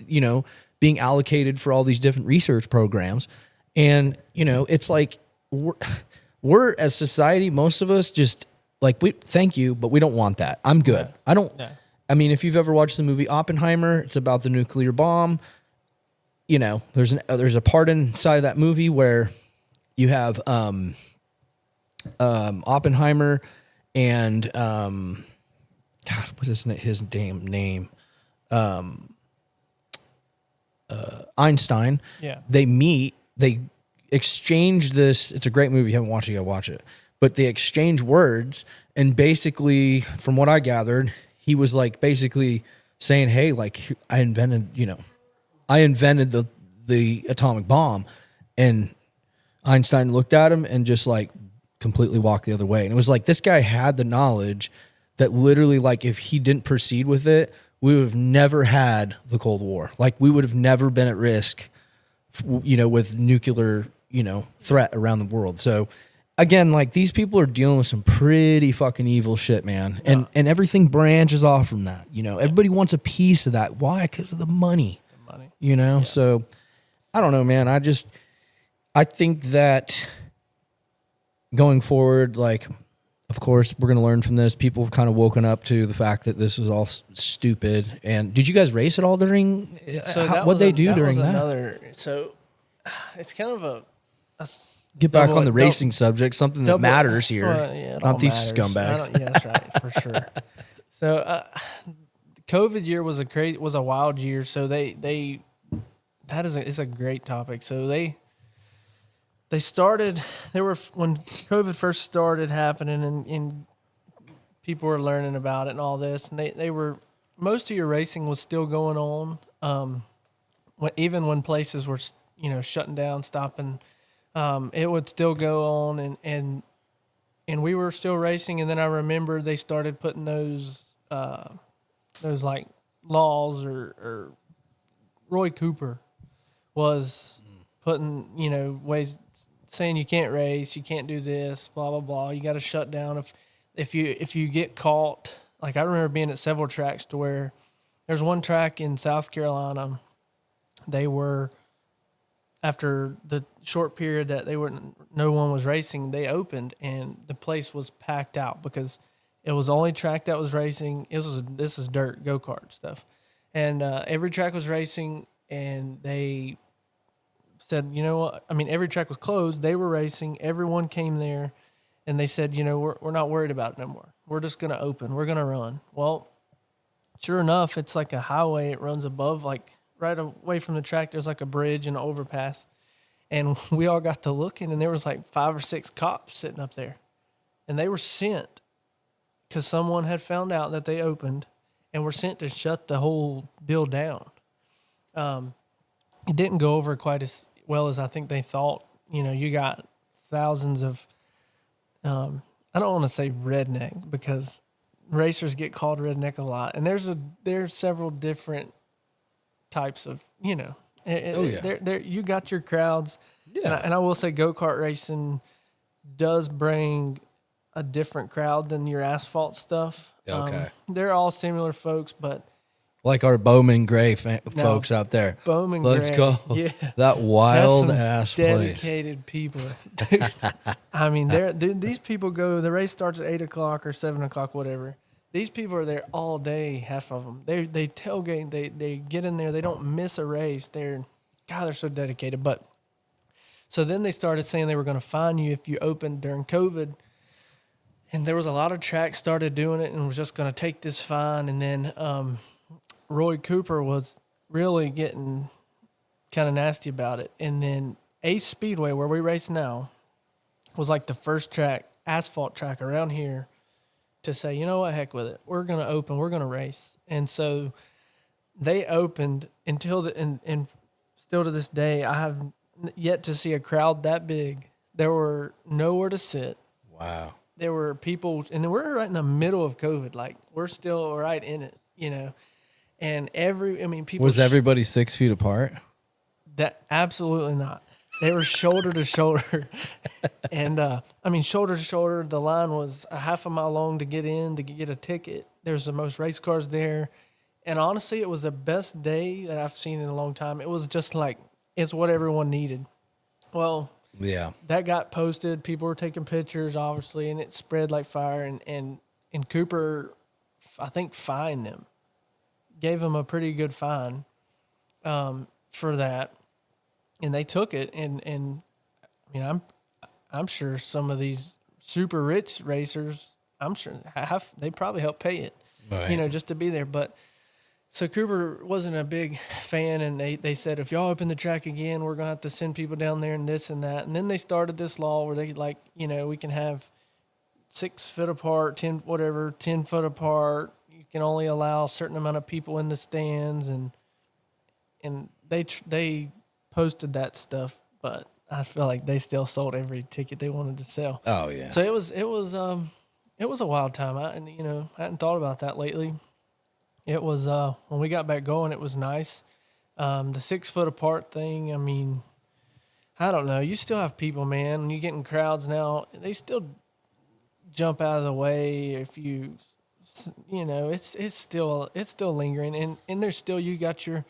being allocated for all these different research programs. And, it's like we're as society, most of us just like, thank you, but we don't want that. I'm good. I don't, I mean, if you've ever watched the movie Oppenheimer, it's about the nuclear bomb. There's a part inside of that movie where you have Oppenheimer and God, what's his damn name? Einstein. Yeah. They meet. They exchange this. It's a great movie. If you haven't watched it, you gotta watch it. But they exchange words, and basically, from what I gathered, he was like basically saying, "Hey, like I invented, I invented the atomic bomb. And Einstein looked at him and just like completely walked the other way. And it was like, this guy had the knowledge that literally, like, if he didn't proceed with it, we would have never had the Cold War. Like, we would have never been at risk, with nuclear, threat around the world. So again, like, these people are dealing with some pretty fucking evil shit, man. Yeah. And everything branches off from that. Everybody wants a piece of that. Why? Because of the money. Yeah. So I don't know, man. I think that going forward, like, of course, we're going to learn from this. People have kind of woken up to the fact that this was all stupid. And did you guys race at all during? What they do during that? So it's kind of a get back on the racing subject, something that matters here, not these matters. scumbags. Yeah, that's right, for sure. So the COVID year was a wild year. So it's a great topic. So they started, when COVID first started happening and people were learning about it and all this, and most of your racing was still going on. Even when places were, shutting down, stopping, it would still go on and we were still racing. And then I remember they started putting those like laws or Roy Cooper was putting, ways saying you can't race, you can't do this, blah, blah, blah. You got to shut down. If you get caught, like I remember being at several tracks to where there's one track in South Carolina, they were, after the short period that no one was racing, they opened and the place was packed out because it was the only track that was racing. This is dirt, go-kart stuff. And every track was racing and they said, every track was closed. They were racing. Everyone came there, and they said, we're not worried about it no more. We're just going to open. We're going to run. Well, sure enough, it's like a highway. It runs above, like right away from the track. There's like a bridge and an overpass. And we all got to looking, and there was like 5 or 6 cops sitting up there. And they were sent because someone had found out that they opened and were sent to shut the whole deal down. It didn't go over quite as well as I think they thought. You got thousands of, I don't want to say redneck because racers get called redneck a lot. And there's several different types of, you got your crowds. Yeah. And I will say go-kart racing does bring a different crowd than your asphalt stuff. Okay. They're all similar folks, but like our Bowman Gray folks out there. Bowman Let's Gray. go. Yeah. That wild ass place. Dedicated people. I mean, these people go, the race starts at 8 o'clock or 7 o'clock, whatever. These people are there all day, half of them. They tailgate, they get in there, they don't miss a race. They're so dedicated. But so then they started saying they were going to fine you if you opened during COVID. And there was a lot of tracks started doing it and was just going to take this fine. And then Roy Cooper was really getting kind of nasty about it. And then Ace Speedway, where we race now, was like the first asphalt track around here to say, you know what, heck with it. We're going to open, we're going to race. And so they opened and still to this day, I have yet to see a crowd that big. There were nowhere to sit. Wow. There were people, and we're right in the middle of COVID. Like, we're still right in it, And people. Was everybody 6 feet apart? That absolutely not. They were shoulder to shoulder, and shoulder to shoulder. The line was a half a mile long to get in to get a ticket. There's the most race cars there, and honestly, it was the best day that I've seen in a long time. It was just like it's what everyone needed. Well, yeah, that got posted. People were taking pictures, obviously, and it spread like fire. And Cooper, I think, fined them. Gave them a pretty good fine for that, and they took it. And I'm sure some of these super rich racers, I'm sure they probably helped pay it, right. Just to be there. But so Cooper wasn't a big fan, and they said if y'all open the track again, we're gonna have to send people down there and this and that. And then they started this law where they we can have 6 foot apart, 10 foot apart. You can only allow a certain amount of people in the stands, and and they posted that stuff, but I feel like they still sold every ticket they wanted to sell. Oh yeah. So it was a wild time. I hadn't thought about that lately. It was when we got back going, it was nice. The 6 foot apart thing, I mean, I don't know. You still have people, man. When you get in crowds now, they still jump out of the way if it's still lingering, and there's still, you got your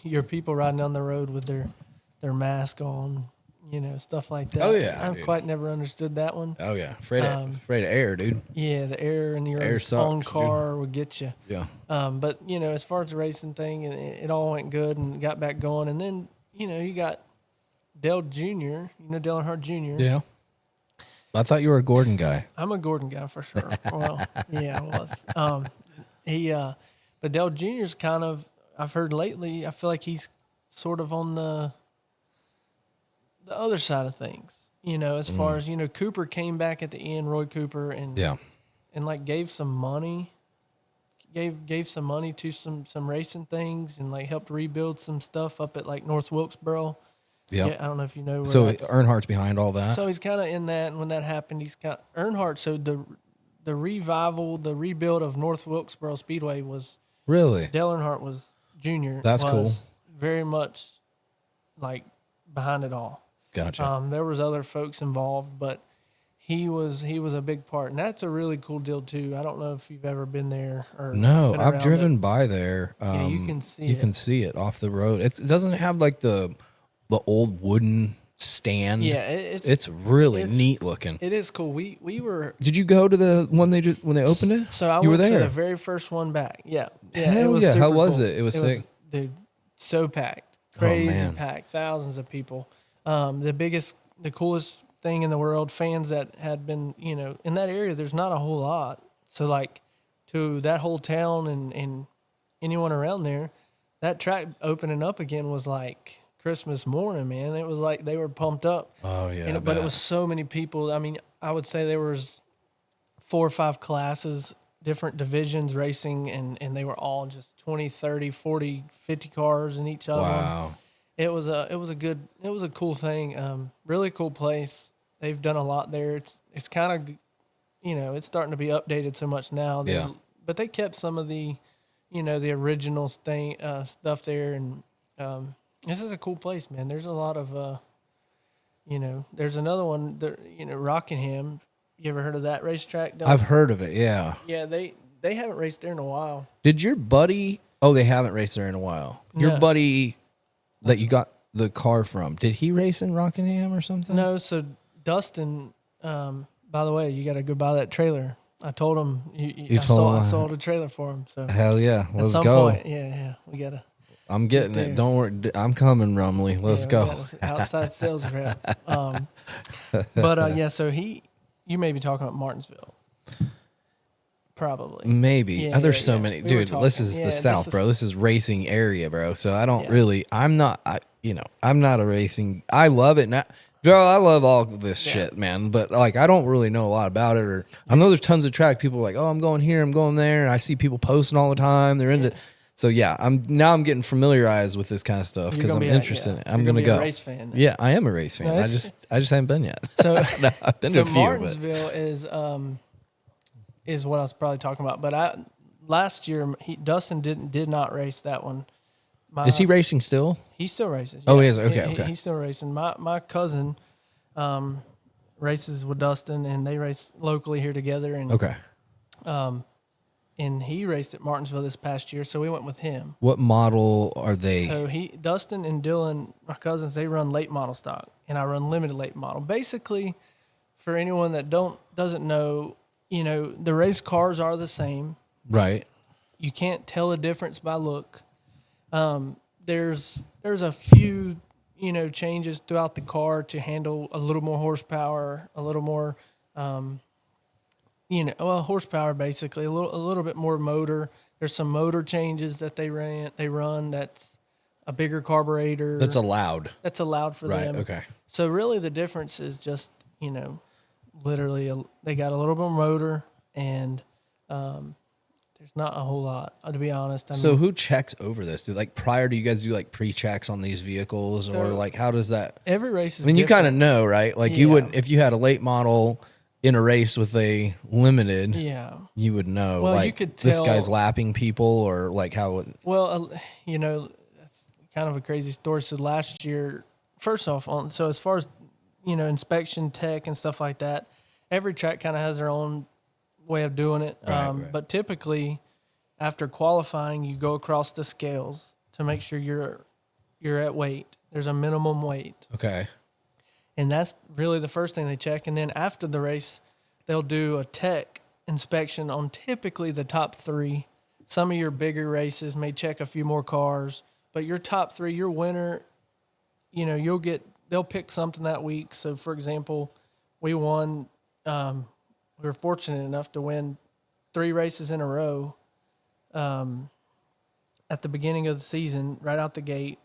your people riding down the road with their mask on, stuff like that. Oh, yeah, I've dude. quite never understood that one. Oh yeah. Afraid of air, dude. Yeah, the air in your Air own sucks, car would get you. Yeah. But as far as the racing thing, it all went good and got back going. And then you got Dale Jr. Dale Earnhardt Jr. Yeah. I thought you were a Gordon guy. I'm a Gordon guy for sure. Well, yeah, I was. But Dale Jr.'s kind of, I've heard lately, I feel like he's sort of on the other side of things. As far as Cooper came back at the end, Roy Cooper, and Yeah. and like gave some money some money to some racing things, and like helped rebuild some stuff up at like North Wilkesboro. Yeah. Yeah, I don't know if you know where So that's. Earnhardt's behind all that. So he's kind of in that, and when that happened, he's got Earnhardt. So the rebuild of North Wilkesboro Speedway was Really? Dale Earnhardt was Jr. That's was cool. Very much like behind it all. Gotcha. There was other folks involved, but he was a big part, and that's a really cool deal too. I don't know if you've ever been there or No, been I've around driven it. by there. Yeah, you can see You it. can see it off the road. It doesn't have like the old wooden stand. Yeah, it's really neat looking. It is cool. We were. Did you go to the one when they opened it? So I you were went there. to the very first one back. Yeah. Hell yeah! super How was cool. it? It was sick. Dude, so packed, man. packed, thousands of people. The coolest thing in the world. Fans that had been, in that area. There's not a whole lot. So like, to that whole town and anyone around there, that track opening up again was like Christmas morning, man. It was like they were pumped up. Oh yeah, But it was so many people. I mean, I would say there was 4 or 5 classes, different divisions racing, and they were all just 20, 30, 40, 50 cars in each of them. Wow. It was a cool thing. Really cool place. They've done a lot there. It's kind of, it's starting to be updated so much now. Yeah. But they kept some of the, the original stuff there, and this is a cool place, man. There's a lot of, there's another one there, Rockingham. You ever heard of that racetrack? I've heard of it. Yeah. Yeah, they haven't raced there in a while. Did your buddy? Oh, they haven't raced there in a while. Your No. buddy that you got the car from, did he race in Rockingham or something? No, so Dustin, by the way, you got to go buy that trailer. I told him I sold a trailer for him. So Hell yeah, at let's some go. point, we gotta. I'm getting there. it. Don't worry. I'm coming, Rumley. Let's we go. got an outside sales rep. So you may be talking about Martinsville, probably. Maybe. Yeah, There's so yeah. many. We were Dude, this talking. is Yeah, the this South, is- bro. This is racing area, bro. So I don't Yeah. really, I'm not a racing, I love it. Now, bro, I love all of this Yeah. shit, man. But like, I don't really know a lot about it. Or I know there's tons of track. People are like, oh, I'm going here, I'm going there. And I see people posting all the time. They're into, so yeah, I'm getting familiarized with this kind of stuff You're because gonna I'm be interested in it. I'm You're going to be go. a race fan. Then. Yeah, I am a race fan. No, I it's- just haven't been yet. So No, I've been to a few, but Martinsville is what I was probably talking about. But last year Dustin did not race that one. Is he racing still? He still races. Oh, yeah. he is? Okay, okay. He's still racing. My cousin races with Dustin, and they race locally here together. And Okay. and he raced at Martinsville this past year, so we went with him. What model are they? So Dustin and Dylan, my cousins, they run late model stock, and I run limited late model. Basically, for anyone that doesn't know, the race cars are the same. Right. You can't tell a difference by look. There's a few changes throughout the car to handle a little more horsepower, a little more horsepower basically, a little bit more motor. There's some motor changes that they run that's a bigger carburetor. That's allowed. That's allowed for Right. them. Okay. So really the difference is just, literally they got a little more motor, and there's not a whole lot, to be honest. I So mean, who checks over this? Do like prior, do you guys do like pre-checks on these vehicles, or So- like how does that? every race is I mean, you different. kind of know, right? Like you Yeah. would, if you had a late model in a race with a limited, Yeah. you would know. Well, like you could this tell- guy's lapping people, or like how would. Well, you know, that's kind of a crazy story. So last year, first off, so as far as, you know, inspection tech and stuff like that, every track kind of has their own way of doing it. Right. But typically, after qualifying, you go across the scales to make sure you're at weight. There's a minimum weight. Okay. And that's really the first thing they check. And then after the race, they'll do a tech inspection on typically the top 3. Some of your bigger races may check a few more cars, but your top 3, your winner, you know, they'll pick something that week. So, for example, we won, we were fortunate enough to win 3 races in a row at the beginning of the season, right out the gate.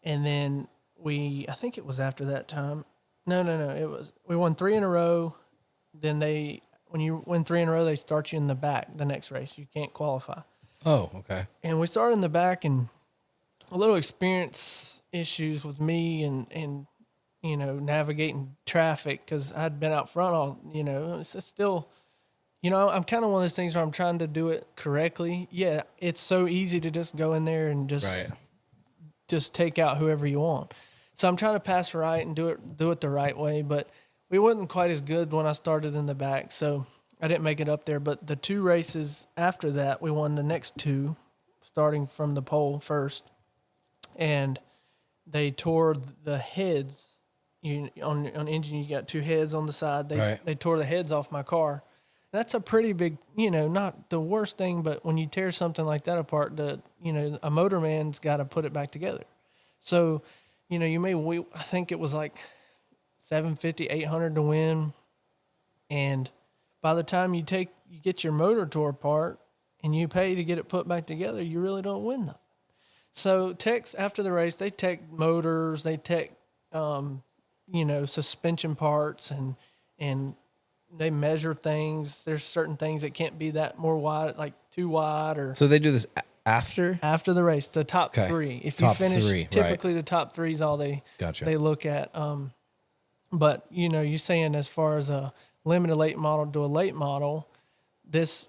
And then I think it was after that time. No. We won 3 in a row. Then when you win 3 in a row, they start you in the back the next race. You can't qualify. Oh, okay. And we started in the back, and a little experience issues with me and you know, navigating traffic because I'd been out front all, you know, it's still, you know, I'm kind of one of those things where I'm trying to do it correctly. Yeah, it's so easy to just go in there and just take out whoever you want. So I'm trying to pass right and do it the right way, but we wasn't quite as good when I started in the back, so I didn't make it up there. But the 2 races after that, we won the next 2, starting from the pole first, and they tore the heads. On engine, you got 2 heads on the side. They tore the heads off my car. That's a pretty big, you know, not the worst thing, but when you tear something like that apart, a motorman's got to put it back together. So, you know, I think it was like $750, $800 to win, and by the time you get your motor tore apart and you pay to get it put back together, you really don't win nothing. So techs after the race, they tech motors, they tech, you know, suspension parts, and they measure things. There's certain things that can't be that more wide, like too wide, or So they do this after the race. The top 3. If Top you finish, 3, right. typically the top 3 is all they look at. But you know, you're saying as far as a limited late model to a late model, this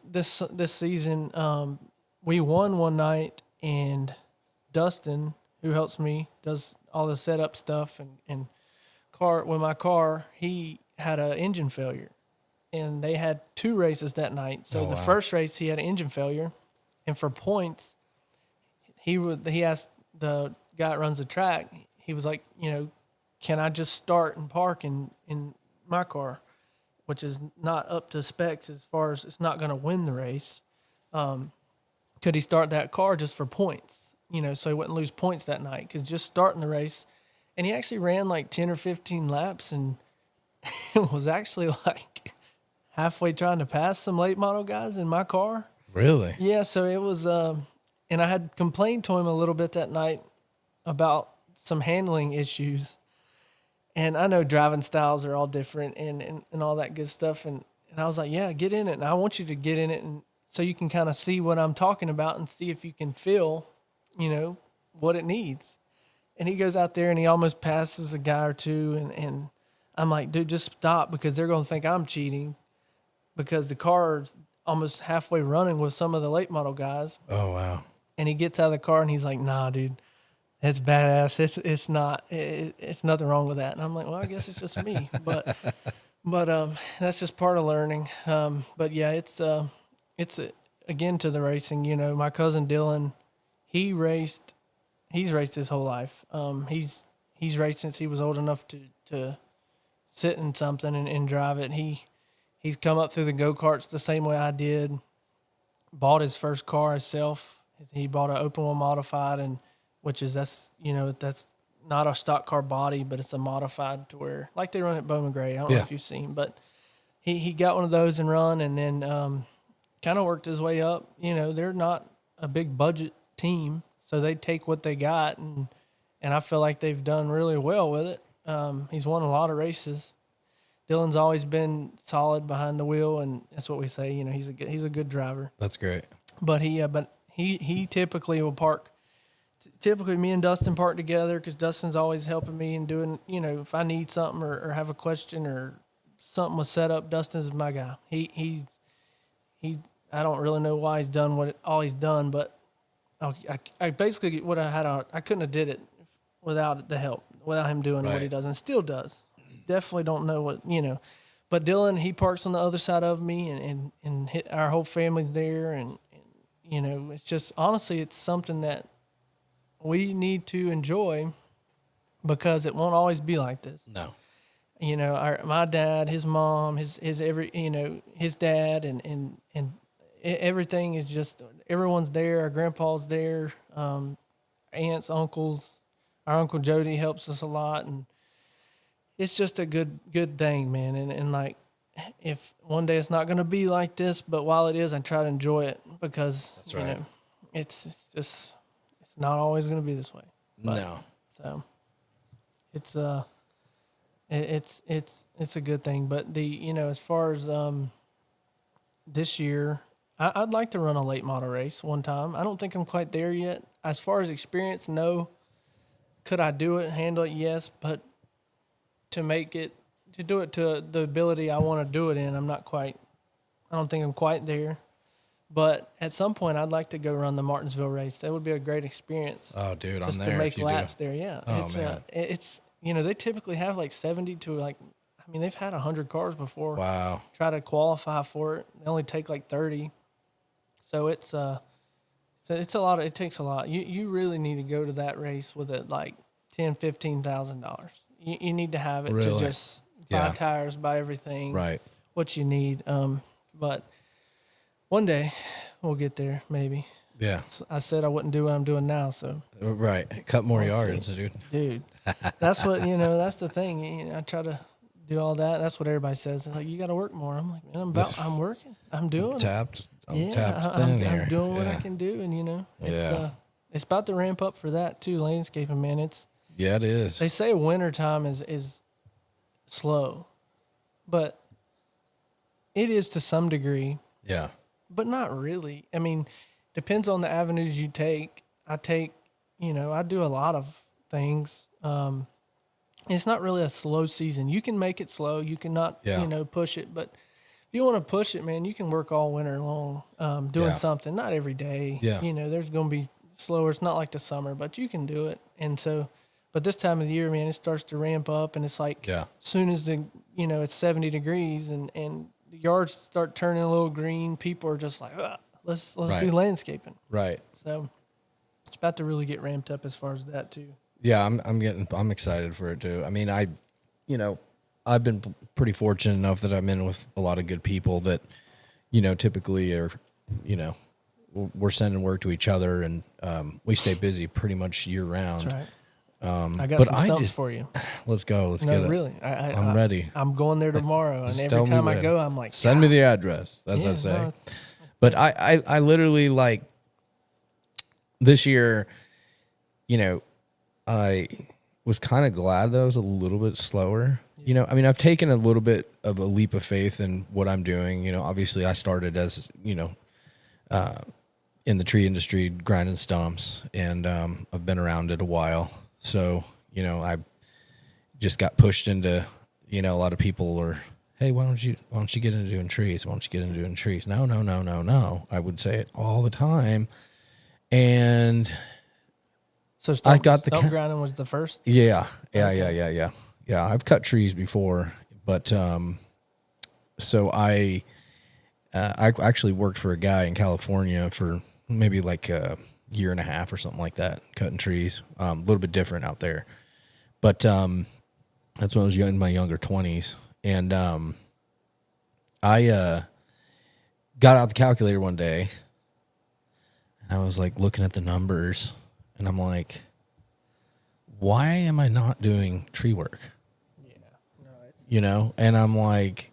season, we won one night, and Dustin, who helps me, does all the setup stuff and with my car, he had an engine failure, and they had 2 races that night. So the first race he had an engine failure, and for points, he asked the guy that runs the track. He was like, you know, can I just start and park in my car, which is not up to specs as far as it's not going to win the race. Could he start that car just for points? You know, so he wouldn't lose points that night, because just starting the race. And he actually ran like 10 or 15 laps and was actually like halfway trying to pass some late model guys in my car. Really? Yeah, so it was, and I had complained to him a little bit that night about some handling issues. And I know driving styles are all different and all that good stuff. And I was like, yeah, get in it. And I want you to get in it, and so you can kind of see what I'm talking about and see if you can feel, you know, what it needs. And he goes out there and he almost passes a guy or 2. And I'm like, dude, just stop, because they're going to think I'm cheating, because the car's almost halfway running with some of the late model guys. Oh, wow. And he gets out of the car and he's like, nah, dude, it's badass. It's not, it's nothing wrong with that. And I'm like, well, I guess it's just me, but that's just part of learning. But yeah, it's again, to the racing, you know, my cousin Dylan, he's raced his whole life. He's raced since he was old enough to sit in something and drive it. He's come up through the go-karts the same way I did, bought his first car himself. He bought an open wheel modified, and that's not a stock car body, but it's a modified to where, like they run at Bowman Gray. I don't know if you've seen, but he got one of those and run, and then kind of worked his way up. You know, they're not a big budget team, so they take what they got, and I feel like they've done really well with it. He's won a lot of races. Dylan's always been solid behind the wheel, and that's what we say. You know, he's a good driver. That's great. But he typically will park. Typically, me and Dustin park together because Dustin's always helping me and doing, if I need something or have a question or something was set up, Dustin's my guy. He I don't really know why he's done all he's done, but I basically I couldn't have did it without the help, without him doing what he does and still does. Definitely don't know but Dylan, he parks on the other side of me and our whole family's there and it's just honestly it's something that we need to enjoy because it won't always be like this. No. My dad, his mom, his dad and everything is just everyone's there. Our grandpa's there, aunts, uncles. Our Uncle Jody helps us a lot, and it's just a good thing, man. And like, if one day it's not going to be like this, but while it is, I try to enjoy it because That's right. It's not always going to be this way. But, No. So it's a good thing. But as far as this year, I'd like to run a late model race one time. I don't think I'm quite there yet. As far as experience, no. Could I do it, handle it? Yes. But to do it to the ability I want to do it in, I don't think I'm quite there. But at some point, I'd like to go run the Martinsville race. That would be a great experience. Oh, dude, just I'm there. To make if you laps do. there, yeah. Oh, man. It's they typically have like 70 to they've had 100 cars before. Wow. Try to qualify for it. They only take like 30. So it's a lot. It takes a lot. You really need to go to that race with it like $10,000-$15,000. You need to have it Really? to just buy tires, buy everything, Right. what you need. But one day we'll get there, maybe. Yeah. I said I wouldn't do what I'm doing now, so. Right. Cut more yards, dude. Dude, that's what, that's the thing. I try to do all that. That's what everybody says. They're like, you got to work more. I'm like, man, I'm working. I'm doing it. Tapped. I'm I'm doing what I can do. And, it's about to ramp up for that too, landscaping, man. It is. They say wintertime is slow, but it is to some degree. Yeah. But not really. I mean, depends on the avenues you take. I do a lot of things. It's not really a slow season. You can make it slow. You cannot, push it. But if you want to push it, man, you can work all winter long doing something. Not every day. Yeah. There's going to be slower. It's not like the summer, but you can do it. And so, but this time of the year, man, it starts to ramp up, and it's like as soon as it's 70 degrees and the yards start turning a little green, people are just like, let's do landscaping. Right. So it's about to really get ramped up as far as that too. Yeah, I'm excited for it too. I mean, I've been pretty fortunate enough that I'm in with a lot of good people that, typically are, we're sending work to each other, and we stay busy pretty much year round. That's right. I got some stuff for you. Let's go. Let's get it. Really. I'm ready. I'm going there tomorrow, and Just every time I go, I'm like, send me the address. That's what I say. No, but I literally like this year, I was kind of glad that I was a little bit slower. I mean, I've taken a little bit of a leap of faith in what I'm doing. Obviously I started as, in the tree industry, grinding stumps, and I've been around it a while. So, I just got pushed into, a lot of people are, hey, why don't you get into doing trees? Why don't you get into doing trees? No. I would say it all the time. And so I got the stump grinding was the first? Yeah. I've cut trees before, but so I actually worked for a guy in California for maybe like a year and a half or something like that, cutting trees. A little bit different out there, but that's when I was in my younger 20s, and I got out the calculator one day, and I was like looking at the numbers, and I'm like, why am I not doing tree work? And I'm like,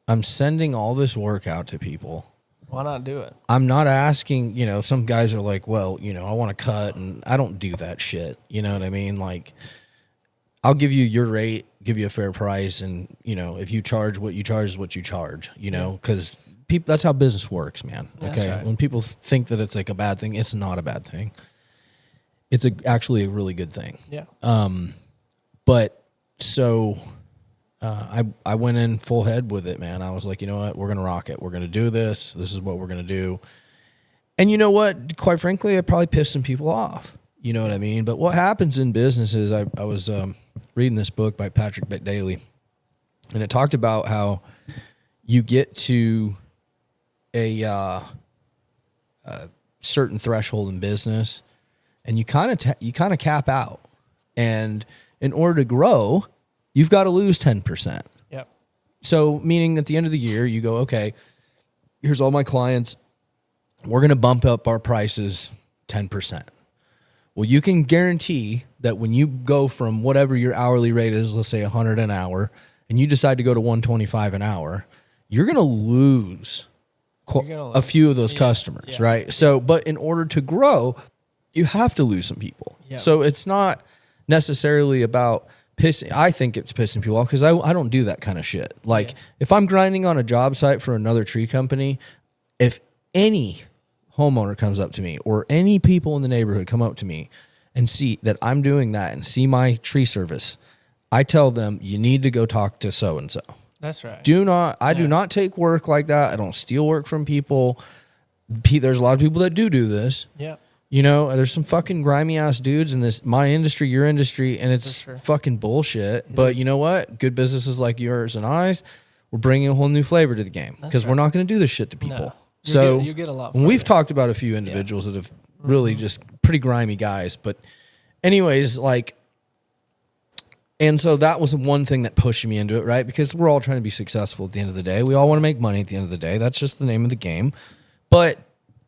I'm sending all this work out to people. Why not do it? I'm not asking, some guys are like, well, I want to cut, and I don't do that shit. You know what I mean? Like, I'll give you your rate, give you a fair price, and, if you charge what you charge is what you charge, because people. That's how business works, man. That's Okay, right. when people think that it's like a bad thing, it's not a bad thing. It's actually a really good thing. Yeah. But so I went in full head with it, man. I was like, you know what? We're going to rock it. We're going to do this. This is what we're going to do. And you know what? Quite frankly, I probably pissed some people off. You know what I mean? But what happens in business is I was reading this book by Patrick Bet-Daly, and it talked about how you get to a certain threshold in business, and you kind of cap out. And in order to grow, you've got to lose 10%. Yep. So meaning at the end of the year, you go, okay, here's all my clients. We're going to bump up our prices 10%. Well, you can guarantee that when you go from whatever your hourly rate is, let's say 100 an hour, and you decide to go to 125 an hour, you're going to lose a few of those customers, right? So, but in order to grow, you have to lose some people. Yep. So it's not necessarily about pissing. I think it's pissing people off because I don't do that kind of shit. Like if I'm grinding on a job site for another tree company, if any homeowner comes up to me or any people in the neighborhood come up to me and see that I'm doing that and see my tree service, I tell them, you need to go talk to so-and-so. That's right. I do not take work like that. I don't steal work from people. There's a lot of people that do this. Yep. You know, there's some fucking grimy ass dudes in this, my industry, your industry, and it's fucking bullshit. But you know what? Good businesses like yours and ours, we're bringing a whole new flavor to the game because we're not going to do this shit to people. No. You get a lot. We've talked about a few individuals that have really just pretty grimy guys. But anyways, like, and so that was one thing that pushed me into it, right? Because we're all trying to be successful at the end of the day. We all want to make money at the end of the day. That's just the name of the game. But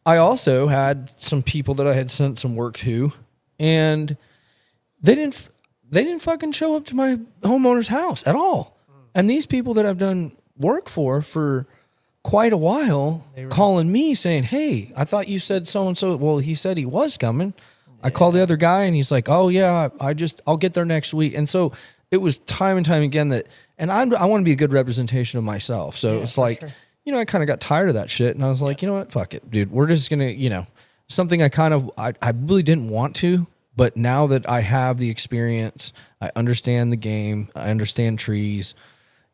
I also had some people that I had sent some work to, and they didn't fucking show up to my homeowner's house at all. And these people that I've done work for quite a while, calling me saying, "Hey, I thought you said so and so." Well, he said he was coming. I called the other guy, and he's like, "Oh yeah, I'll get there next week." And so it was time and time again that, and I want to be a good representation of myself. So it's like. Sure. You know, I kind of got tired of that shit, and I was like, you know what, fuck it, dude. We're just gonna, you know, something I really didn't want to, but now that I have the experience, I understand the game, I understand trees.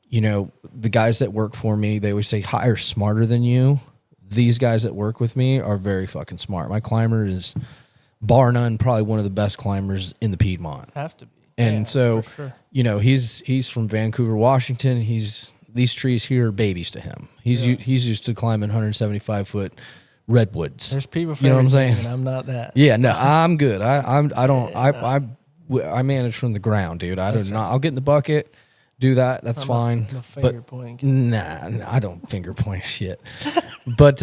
You know, the guys that work for me, they always say hire smarter than you. These guys that work with me are very fucking smart. My climber is, bar none, probably one of the best climbers in the Piedmont. Have to be. And so, you know, he's from Vancouver, Washington. These trees here are babies to him. He's used to climbing 175-foot redwoods. There's people for you know what I'm saying? And I'm not that. Yeah, no, I'm good. I manage from the ground, dude. I'll get in the bucket, do that. That's fine. Finger pointing. Nah, I don't finger point shit. But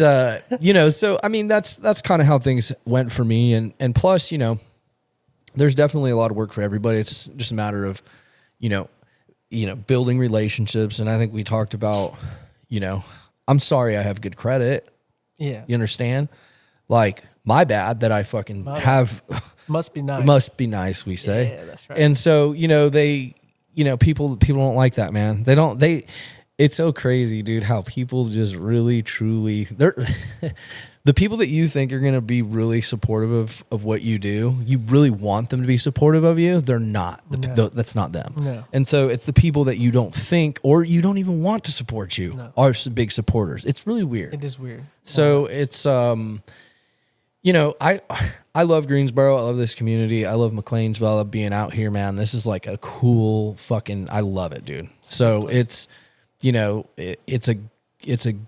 you know, so I mean, that's kind of how things went for me. And plus, you know, there's definitely a lot of work for everybody. It's just a matter of, you know, building relationships. And I think we talked about, you know, I'm sorry I have good credit. Yeah. You understand? Like, my bad that I fucking have. Must be nice. Must be nice, we say. Yeah, that's right. And so, you know, people don't like that, man. It's so crazy, dude, how people just really, truly, the people that you think are going to be really supportive of what you do, you really want them to be supportive of you. They're not. That's not them. No. And so it's the people that you don't think or you don't even want to support you are big supporters. It's really weird. It is weird. So it's, you know, I love Greensboro. I love this community. I love McLeansville. I love being out here, man. This is like a cool fucking, I love it, dude. So it's, you know, it's a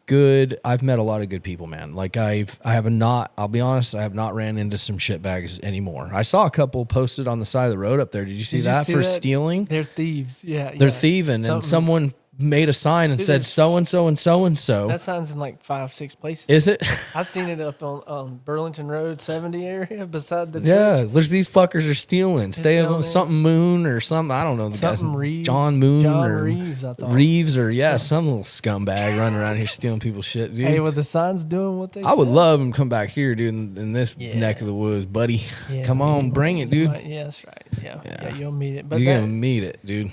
good, I've met a lot of good people, man. Like I'll be honest, I have not ran into some shitbags anymore. I saw a couple posted on the side of the road up there. Did you see that for stealing? They're thieves. Yeah. They're thieving. And someone made a sign and said so-and-so and so-and-so. That sign's in like 5-6 places. Is it? I've seen it up on Burlington Road 70 area beside the church. Yeah, these fuckers are stealing. Stay up something Moon or something. I don't know the something guy's Reeves. John Moon or Reeves, I thought. Reeves or some little scumbag running around here stealing people's shit, dude. Hey, with the signs doing what they I would love them to come back here, dude, in this neck of the woods, buddy. Yeah, come on, bring it, dude. Yeah, that's right. Yeah, you'll meet it. But you're gonna meet it, dude.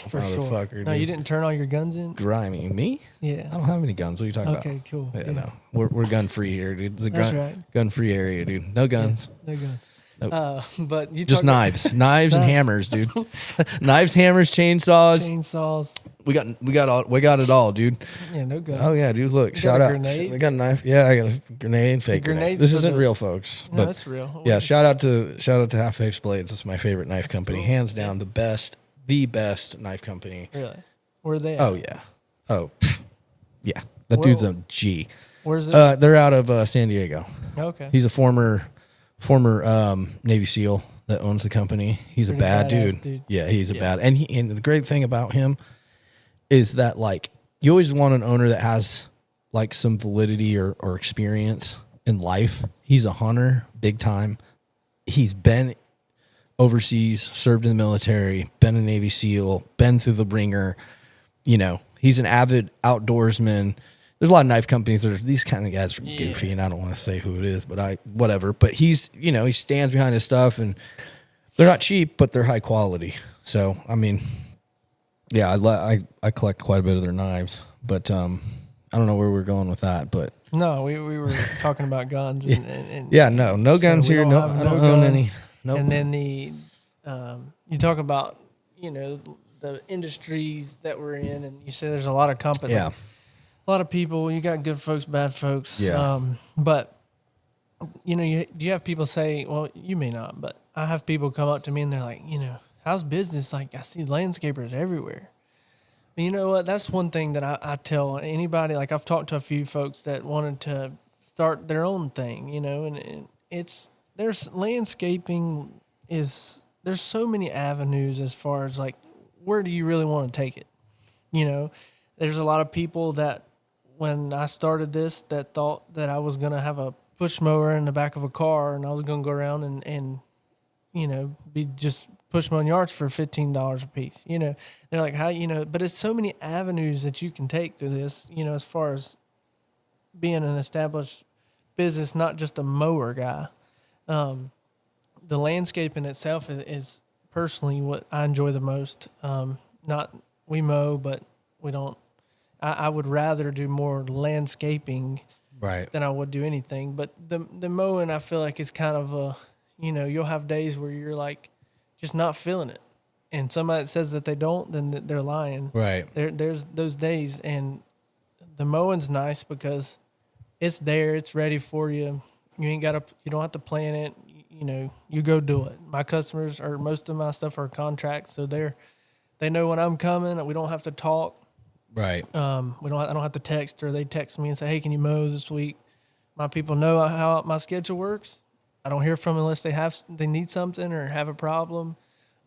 For sure. Motherfucker, No, you dude. didn't turn all your guns in? Grimy. Me? I Yeah. don't have any guns. What are you talking about? Okay, cool. Yeah, no. We're gun free here, dude. It's a That's right. gun free area, dude. No guns. No guns. Nope. But you Just talk about knives. Knives and Knives. hammers, dude. Knives, hammers, chainsaws. chainsaws. We got it all, dude. Yeah, no guns. Oh yeah, dude. Look, You shout got a out. grenade? I got a knife. Yeah, I got a grenade. Fake grenade. grenade's This for isn't the- real, folks. No, But that's real. yeah, shout out to Half Face Blades. It's my favorite knife company, cool. hands down. The best knife company. Really? Where are they at? Oh yeah. Oh yeah. That dude's a G. Where's it? They're out of San Diego. Okay. He's a former Navy SEAL that owns the company. He's Pretty a bad badass dude. Yeah, he's a bad. And the great thing about him is that like you always want an owner that has like some validity or experience in life. He's a hunter, big time. He's been overseas, served in the military, been a Navy SEAL, been through the ringer. You know, he's an avid outdoorsman. There's a lot of knife companies that are, these kind of guys are goofy, and I don't want to say who it is, but whatever. But he's, you know, he stands behind his stuff, and they're not cheap, but they're high quality. So, I mean, yeah, I collect quite a bit of their knives, but I don't know where we're going with that, but No, we were talking about guns. And yeah, no so guns we here. don't No, have I no don't own guns. any. Nope. And then you talk about, you know, the industries that we're in, and you say there's a lot of company. Yeah. A lot of people. You got good folks, bad folks. Yeah. But you know, you have people say, well, you may not, but I have people come up to me and they're like, you know, how's business? Like, I see landscapers everywhere. And you know what? That's one thing that I tell anybody. Like, I've talked to a few folks that wanted to start their own thing, you know, and there's landscaping there's so many avenues as far as like, where do you really want to take it? You know, there's a lot of people that when I started this that thought that I was going to have a push mower in the back of a car and I was going to go around and you know, be just push mowing yards for $15 a piece. You know, they're like, how, you know, but it's so many avenues that you can take through this, you know, as far as being an established business, not just a mower guy. The landscaping itself is personally what I enjoy the most. Not we mow, but we don't. I would rather do more landscaping Right. than I would do anything. But the mowing, I feel like is kind of a, you know, you'll have days where you're like just not feeling it, and somebody that says that they don't, then they're lying. Right. There's those days, and the mowing's nice because it's there, it's ready for you. You don't have to plan it. You know, you go do it. My customers or most of my stuff are contracts, so they know when I'm coming. We don't have to talk. Right. I don't have to text, or they text me and say, hey, can you mow this week? My people know how my schedule works. I don't hear from them unless they need something or have a problem.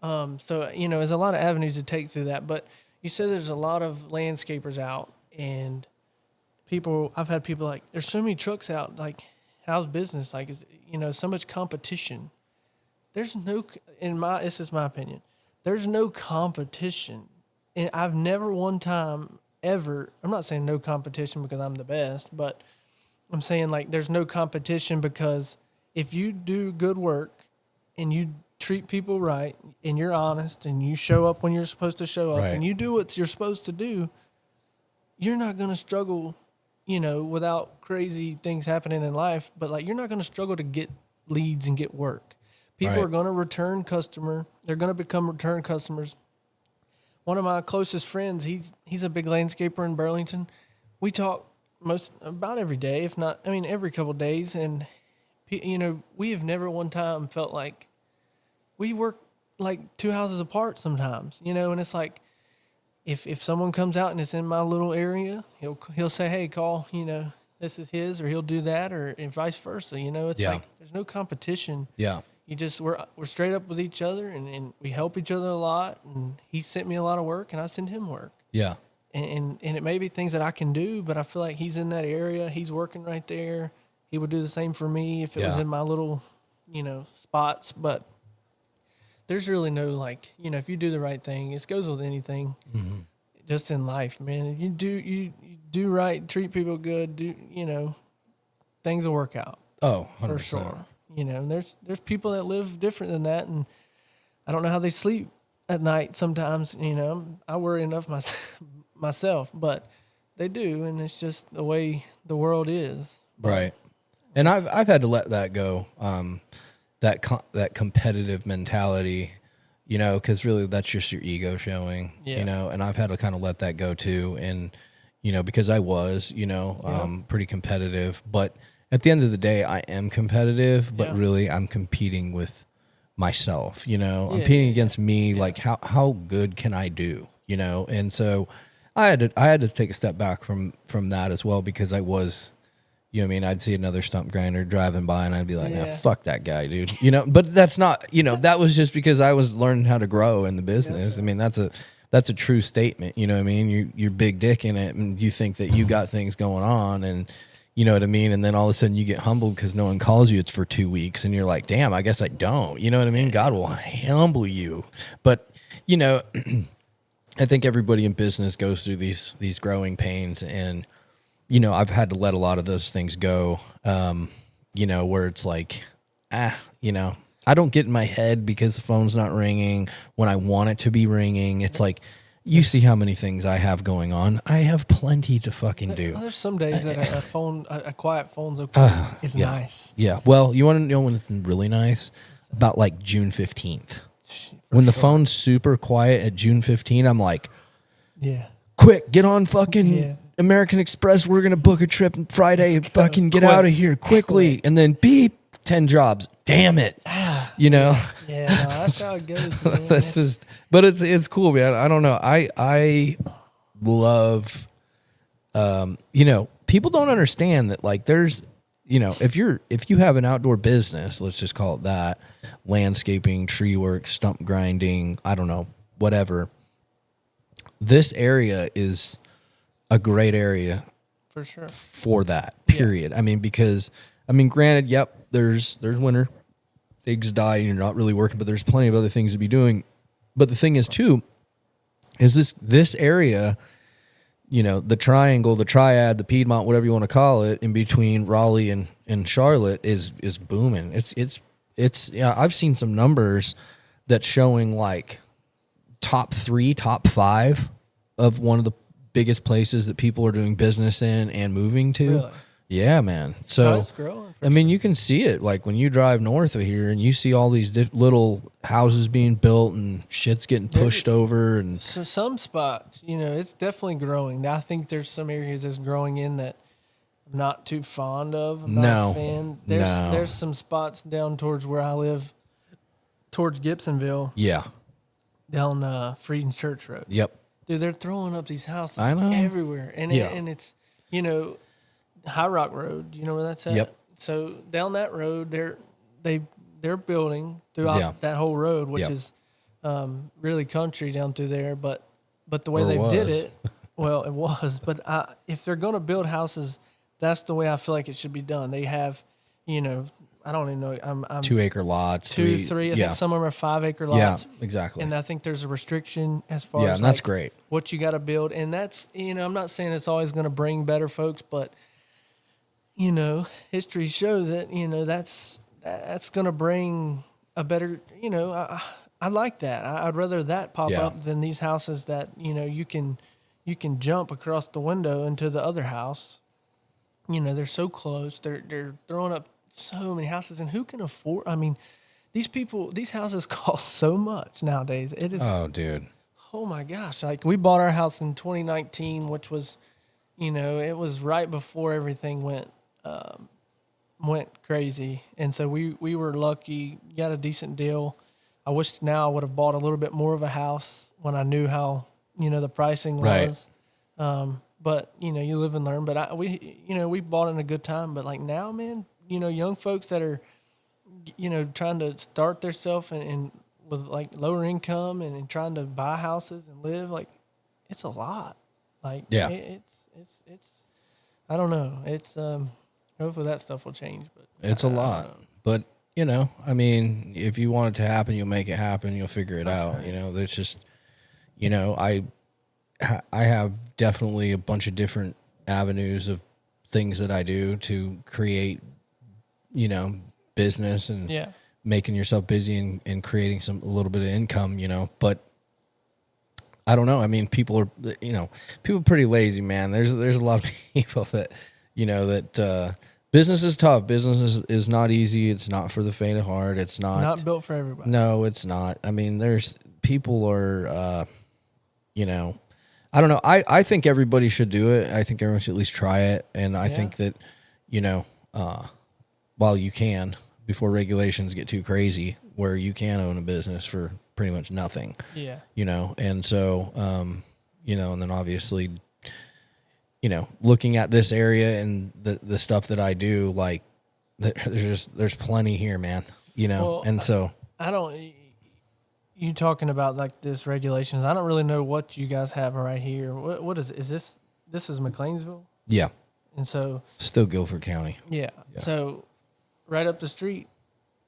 So, you know, there's a lot of avenues to take through that. But you said there's a lot of landscapers out, and I've had people like, there's so many trucks out, like, how's business? Like, you know, so much competition. This is my opinion, there's no competition. And I've never one time ever, I'm not saying no competition because I'm the best, but I'm saying like there's no competition because if you do good work and you treat people right and you're honest and you show up when you're supposed to show up Right. and you do what you're supposed to do, you're not going to struggle, you know, without crazy things happening in life. But like, you're not going to struggle to get leads and get work. People Right. are going to return customer. They're going to become return customers. One of my closest friends, he's a big landscaper in Burlington. We talk about every day, if not, I mean, every couple of days. And, you know, we have never one time felt like we work like two houses apart sometimes, you know, and it's like, if someone comes out and it's in my little area, he'll say, hey, call, you know, this is his, or he'll do that, and vice versa. You know, it's like there's no competition. Yeah. You just we're straight up with each other, and we help each other a lot. And he sent me a lot of work, and I send him work. Yeah. And it may be things that I can do, but I feel like he's in that area. He's working right there. He would do the same for me if it was in my little, you know, spots. But there's really no, like, you know, if you do the right thing, it goes with anything. Mm-hmm. Just in life, man. You do right, treat people good. You know, things will work out. Oh, 100%. For sure. You know, and there's people that live different than that, and I don't know how they sleep at night sometimes. I worry enough myself, but they do, and it's just the way the world is. Right. And I've had to let that go. That competitive mentality, because really that's just your ego showing, Yeah. and I've had to kind of let that go too. And, because I was, pretty competitive, but at the end of the day, I am competitive, but Yeah. really I'm competing with myself, I'm Yeah, competing yeah, against me. Like how good can I do, And so I had to take a step back from that as well, because I was, I'd see another stump grinder driving by and I'd be like, nah, Yeah. fuck that guy, dude. But that's not, that was just because I was learning how to grow in the business. right. I mean, that's a true statement. You know what I mean? You're big dick in it and you think that you got things going on, and you know what I mean? And then all of a sudden you get humbled because no one calls you. It's for 2 weeks and you're like, damn, I guess I don't. You know what I mean? God will humble you. But, I think everybody in business goes through these growing pains, and I've had to let a lot of those things go, where it's like, I don't get in my head because the phone's not ringing when I want it to be ringing. It's like, you see how many things I have going on. I have plenty to fucking do. There's some days that a quiet phone's okay. It's yeah. nice. Yeah. Well, you want to know when it's really nice? About like June 15th. For When the sure. phone's super quiet at June 15th, I'm like, Yeah. quick, get on fucking Yeah. American Express. We're going to book a trip Friday. Let's go. Fucking get Quick. out of here quickly. And then beep, 10 jobs. Damn it. Yeah, no, that's how it goes, man. That's just, but it's cool, man. I don't know. I love, people don't understand that, like, there's, if you have an outdoor business, let's just call it that, landscaping, tree work, stump grinding, I don't know, whatever. This area is a great area For sure. for that, period. I mean, because, granted, yep, there's winter, things die, and you're not really working, but there's plenty of other things to be doing. But the thing is, too, is this area, the triangle, the triad, the Piedmont, whatever you want to call it, in between Raleigh and Charlotte is booming. It's I've seen some numbers that's showing like top 3, top 5 of one of the biggest places that people are doing business in and moving to. Really? Yeah, man. So It's growing. you can see it like when you drive north of here and you see all these little houses being built and shit's getting pushed over. And So some spots, it's definitely growing. I think there's some areas that's growing in that I'm not too fond of. I'm not a fan. There's some spots down towards where I live, towards Gibsonville, yeah, down Freedom Church Road. yep, Dude, they're throwing up these houses I know. everywhere. And, Yeah. and it's, High Rock Road, you know where that's at? Yep. So down that road, they're building throughout that whole road, which Yep. is really country down through there. But the way Or they did was. it, well, it was. But if they're going to build houses, that's the way I feel like it should be done. They have, I don't even know. I'm 2 acre lots, 2, 3. I yeah, think some of them are 5 acre yeah, lots. exactly. And I think there's a restriction as far Yeah, as and that's like, great. what you got to build. And that's, I'm not saying it's always going to bring better folks, but, history shows it, that's going to bring a better, I like that. I'd rather that pop Yeah. up than these houses that, you can jump across the window into the other house. They're so close. They're throwing up so many houses, and who can afford? These houses cost so much nowadays. It is. Oh, dude. Oh my gosh! Like, we bought our house in 2019, which was, it was right before everything went crazy, and so we were lucky, got a decent deal. I wish now I would have bought a little bit more of a house when I knew how the pricing was. Right. But you live and learn. But we bought in a good time. But like now, man, young folks that are trying to start themselves and with like lower income and trying to buy houses and live, like, it's a lot. Like, Yeah. it's I don't know. It's hopefully that stuff will change. But It's a I don't lot. know. But, if you want it to happen, you'll make it happen. You'll figure it out. right. There's just, I have definitely a bunch of different avenues of things that I do to create, business and Yeah. making yourself busy and creating a little bit of income, but I don't know. I mean, people are, people are pretty lazy, man. There's a lot of people that, business is tough. Business is not easy. It's not for the faint of heart. It's Not built for everybody. No, it's not. I mean, there's people are, I don't know. I think everybody should do it. I think everyone should at least try it. And I think that, while you can, before regulations get too crazy, where you can own a business for pretty much nothing. Yeah. And so, and then obviously, looking at this area and the stuff that I do, like there's plenty here, man, Well, and so I don't, you talking about like this regulations. I don't really know what you guys have right here. What is it? This is McLeansville? yeah, And so, still Guilford County. yeah. So right up the street,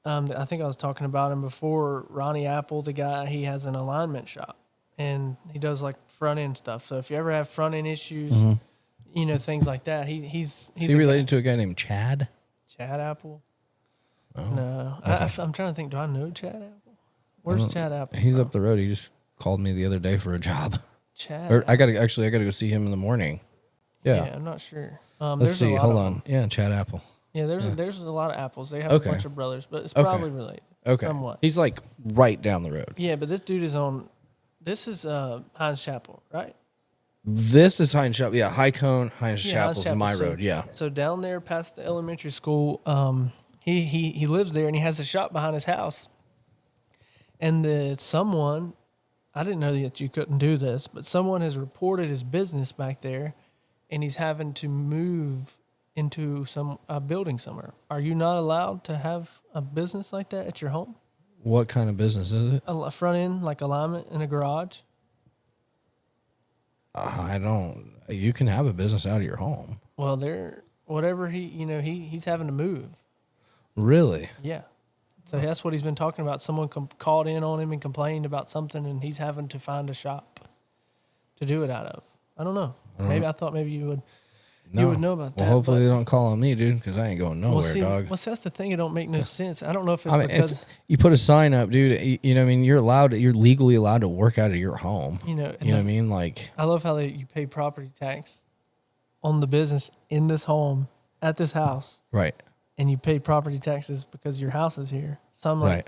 I think I was talking about him before, Ronnie Apple, the guy, he has an alignment shop and he does like front end stuff. So if you ever have front end issues, things like that, he's Is he related to a guy named Chad? Chad Apple? Oh, No. okay. I'm trying to think, do I know Chad Apple? Where's Chad Apple? He's from? up the road. He just called me the other day for a job. Chad. Or I gotta go see him in the morning. Yeah. I'm not sure. Let's there's see. a lot Hold of on. them. Yeah, Chad Apple. Yeah, there's a lot of Apples. They have Okay. a bunch of brothers, but it's Okay. probably related. Okay. Somewhat. He's like right down the road. Yeah, but this dude is on. This is Heinz Chapel, right? This is Heinz Chapel. Yeah, High Cone, Heinz Yeah, Chapel's Heinz my Chapel. road. Yeah. So down there past the elementary school, he lives there and he has a shop behind his house. And someone, I didn't know that you couldn't do this, but someone has reported his business back there, and he's having to move into a building somewhere. Are you not allowed to have a business like that at your home? What kind of business is it? A front end, like alignment in a garage? I don't. You can have a business out of your home. Well, whatever he's having to move. Really? Yeah. So that's what he's been talking about. Someone called in on him and complained about something, and he's having to find a shop to do it out of. I don't know. I thought maybe you would know about that. Well, hopefully they don't call on me, dude, because I ain't going nowhere, dog. Well, that's the thing. It don't make no sense. I don't know if it's I mean, because you put a sign up, dude. I mean, you're legally allowed to work out of your home. you know. You know what I mean? Like, I love how you pay property tax on the business in this home at this house, right, and you pay property taxes because your house is here. So I'm like, right.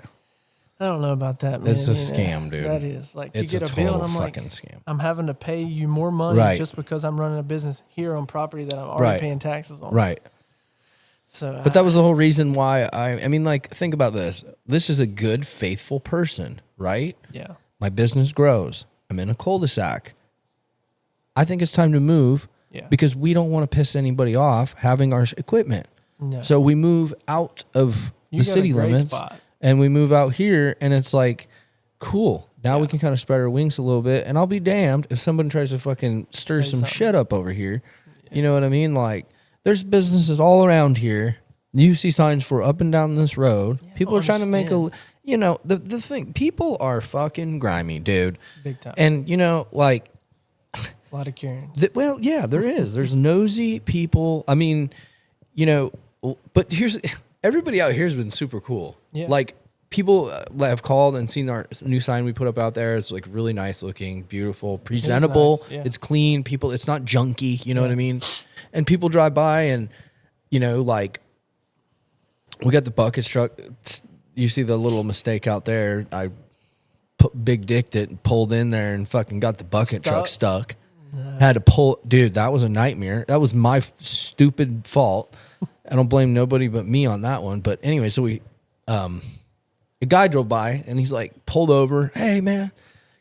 I don't know about that, man. It's a scam, dude. That is like It's you get a a bill, and total I'm like, fucking scam. I'm having to pay you more money Right. just because I'm running a business here on property that I'm already Right. paying taxes on. Right. So, But that was the whole reason why I mean, like, think about this. This is a good, faithful person, right? yeah, My business grows. I'm in a cul-de-sac. I think it's time to move yeah. because we don't want to piss anybody off having our equipment. No. So we move out of You the got city a great limits spot. and we move out here, and it's like, cool. Now we Yeah. can kind of spread our wings a little bit, and I'll be damned if someone tries to fucking stir Say some something. shit up over here. You know what I mean? Like, there's businesses all around here. You see signs for up and down this road. Yeah, People are trying to make understand. the thing. People are fucking grimy, dude. Big time. And like, A lot of Karens. well, yeah, there is. There's nosy people. I mean, but everybody out here has been super cool. Yeah. Like, people have called and seen our new sign we put up out there. It's like really nice looking, beautiful, presentable. nice, yeah. It's clean. It's not junky. You know what I mean? And people drive by and, like, we got the bucket truck. You see the little mistake out there. I big dicked it and pulled in there and fucking got the bucket truck stuck. Had to pull. Dude, that was a nightmare. That was my stupid fault. I don't blame nobody but me on that one. But anyway, so a guy drove by and he's like pulled over. Hey man,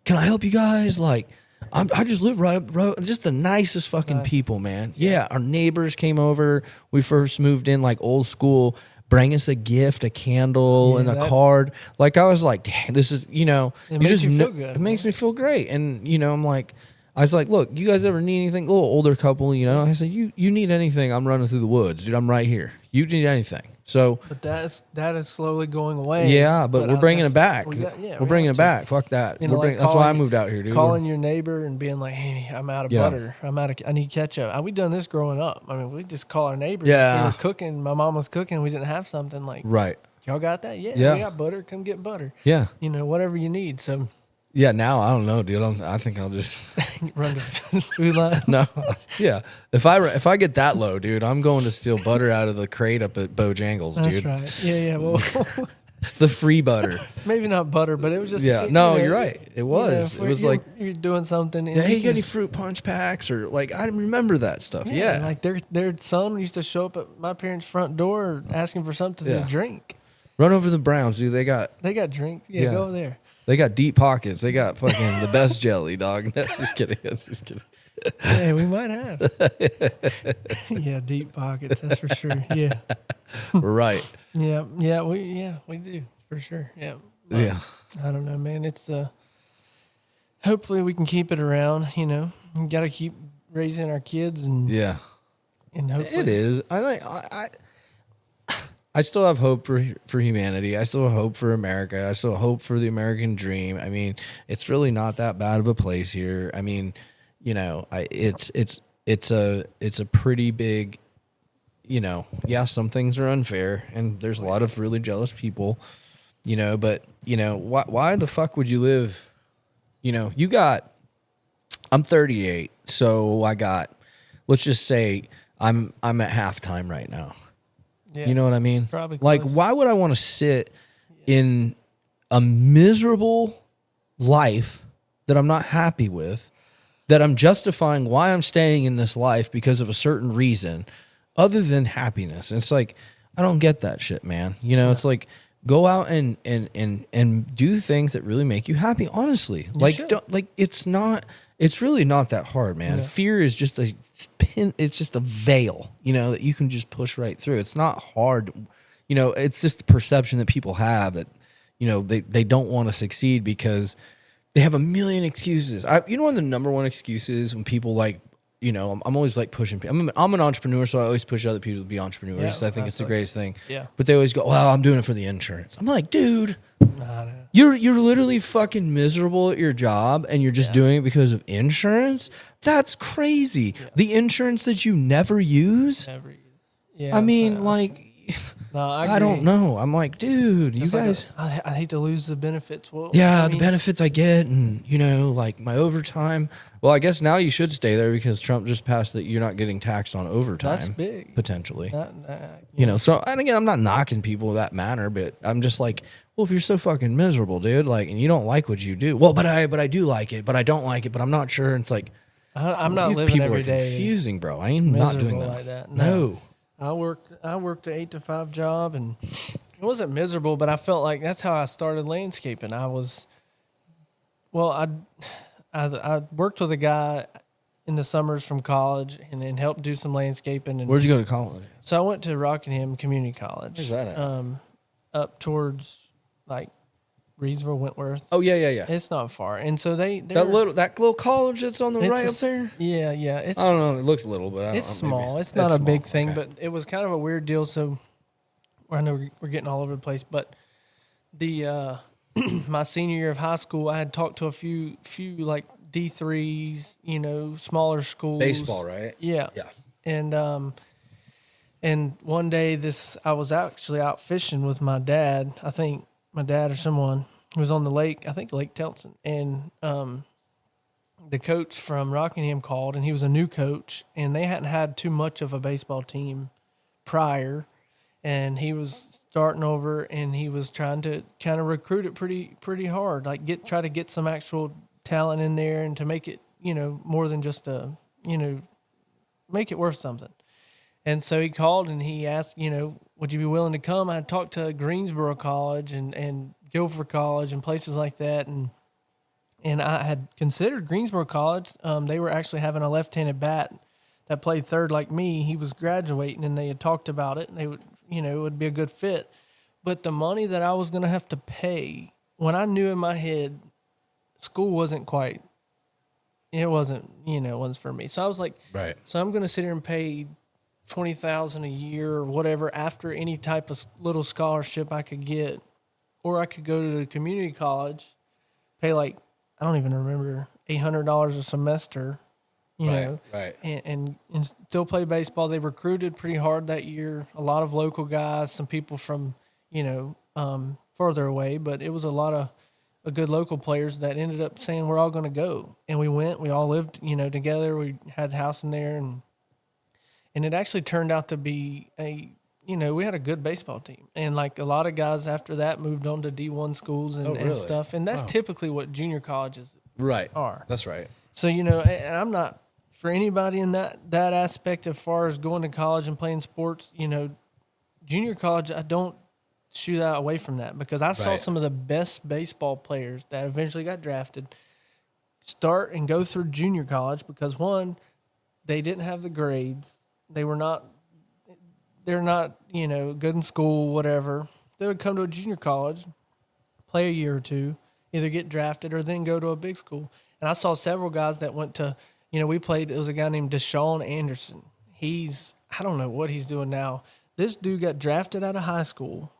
can I help you guys? Like, I just live right up the road. Just the nicest fucking people, man. Yeah, our neighbors came over. We first moved in like old school. Bring us a gift, a candle, and a card. Like, I was like, damn, this is, It makes you feel good. It makes me feel great. And, I'm like, I was like, look, you guys ever need anything? A little older couple, I said, you need anything, I'm running through the woods, dude. I'm right here. You need anything. So, But that is slowly going away. yeah, but we're bringing it back. We're bringing it back. Fuck that. Like That's why I moved out here, dude. Calling your neighbor and being like, "Hey, I'm out of butter. I need ketchup." We done this growing up. I mean, we just call our neighbors. Yeah. We were cooking. My mom was cooking. We didn't have something like, Right. y'all got that? Yeah, Yeah. we got butter. Come get butter. Yeah. Whatever you need. So Yeah, now I don't know, dude. I think I'll just Run to the food line. no. Yeah, if I get that low, dude, I'm going to steal butter out of the crate up at Bojangles, That's dude. right. Yeah. Well, The free butter. maybe not butter, but it was just. Yeah, no, you're right. It was. It was like, you're doing something. And hey, you got any fruit punch packs or like I remember that stuff. Yeah. Like their son used to show up at my parents' front door asking for something to drink. Run over the Browns, dude. They got drinks. Yeah, Yeah. go over there. They got deep pockets. They got fucking the best jelly, dog. Just kidding. Just kidding. Yeah, we might have. Yeah, deep pockets. That's for sure. Yeah. Right. Yeah, we do for sure. Yeah. Yeah. I don't know, man. It's hopefully we can keep it around. You know, we got to keep raising our kids and Yeah. and hopefully It is. I still have hope for humanity. I still have hope for America. I still have hope for the American dream. I mean, it's really not that bad of a place here. I mean, you know, it's a pretty big, you know, yeah, some things are unfair and there's a lot of really jealous people, you know, but you know, why the fuck would you live, you know, I'm 38, so let's just say I'm at halftime right now. yeah, You know what I mean? Probably like, close. why would I want to sit in a miserable life that I'm not happy with, that I'm justifying why I'm staying in this life because of a certain reason other than happiness? And it's like, I don't get that shit, man. You know, it's like, go out and do things that really make you happy, honestly. It's really not that hard, man. Yeah. Fear is just a pin, it's just a veil, you know, that you can just push right through. It's not hard. You know, it's just the perception that people have that, you know, they don't want to succeed because they have a million excuses. You know, one of the number one excuses when people like, you know, I'm always like pushing people. I'm an entrepreneur, so I always push other people to be entrepreneurs. Yeah, I think it's the greatest thing. Yeah. But they always go, well, I'm doing it for the insurance. I'm like, dude, I know. you're literally fucking miserable at your job and you're just doing it because of insurance? That's crazy. Yeah. The insurance that you never use? Never. Yeah. I mean, like, no, I don't know. I'm like, dude, you guys. I hate to lose the benefits. Well, yeah, the benefits I get and, you know, like my overtime. Well, I guess now you should stay there because Trump just passed that you're not getting taxed on overtime. That's big. Potentially. You know, so, and again, I'm not knocking people that manner, but I'm just like, well, if you're so fucking miserable, dude, like, and you don't like what you do, well, but I do like it, but I don't like it, but I'm not sure. And it's like, I'm not living every day. People are confusing, bro. I am not doing that. Like that. No. I worked an 8 to 5 job, and it wasn't miserable, but I felt like that's how I started landscaping. I worked with a guy in the summers from college and then helped do some landscaping. And where'd you go to college? So I went to Rockingham Community College. Where's that at? Up towards like Reedsville, Wentworth. Oh yeah. It's not far, and so that little college that's on the right up there. Yeah. I don't know. It looks little, but it's small. It's not a big thing, but it was kind of a weird deal. So I know we're getting all over the place, but the my senior year of high school, I had talked to a few like D3s, you know, smaller schools. Baseball, right? Yeah. And one day I was actually out fishing with my dad. I think my dad or someone was on the lake, I think Lake Telson, and the coach from Rockingham called, and he was a new coach, and they hadn't had too much of a baseball team prior, and he was starting over, and he was trying to kind of recruit it pretty hard, like try to get some actual talent in there, and to make it, you know, more than just make it worth something. And so he called and he asked, you know, would you be willing to come? I had talked to Greensboro College and Guilford College and places like that. And I had considered Greensboro College. They were actually having a left-handed bat that played third like me. He was graduating and they had talked about it and they would, you know, it would be a good fit. But the money that I was going to have to pay, when I knew in my head, school wasn't quite, it wasn't for me. So I was like, right. So I'm going to sit here and pay $20,000 a year or whatever after any type of little scholarship I could get, or I could go to the community college, pay like, I don't even remember, $800 a semester, you know, right. And still play baseball. They recruited pretty hard that year. A lot of local guys, some people from, you know, further away, but it was a a good local players that ended up saying we're all going to go, and we went. We all lived, together. We had a house in there, and it actually turned out to be we had a good baseball team, and like a lot of guys after that moved on to D1 schools and, really? and stuff, and that's typically what junior colleges Right. are. That's right. So and I'm not for anybody in that aspect as far as going to college and playing sports. Junior college, I don't shoot that away from that because I saw some of the best baseball players that eventually got drafted start and go through junior college because one, they didn't have the grades. They're not, good in school, whatever. They would come to a junior college, play a year or two, either get drafted or then go to a big school. And I saw several guys that went to, we played, it was a guy named Deshaun Anderson. I don't know what he's doing now. This dude got drafted out of high school,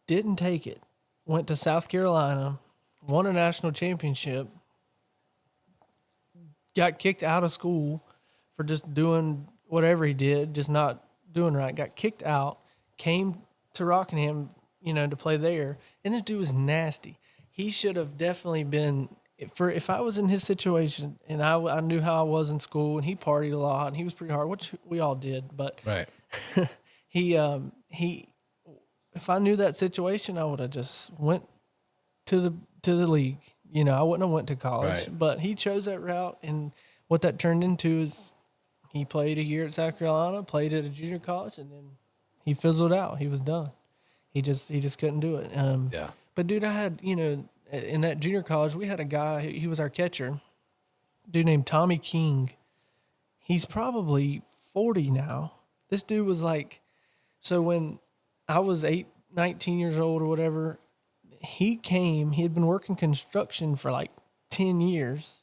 didn't take it, went to South Carolina, won a national championship, got kicked out of school for just doing whatever he did, just not doing right, got kicked out, came to Rockingham, to play there. And this dude was nasty. He should have definitely been, if I was in his situation and I knew how I was in school and he partied a lot and he was pretty hard, which we all did, but Right. if I knew that situation, I would have just went to the league. I wouldn't have went to college, Right. but he chose that route. And what that turned into is he played a year at South Carolina, played at a junior college, and then he fizzled out. He was done. He just couldn't do it. Yeah. But dude, I had, in that junior college, we had a guy, he was our catcher, dude named Tommy King. He's probably 40 now. This dude was like, so when I was 19 years old or whatever, he had been working construction for like 10 years.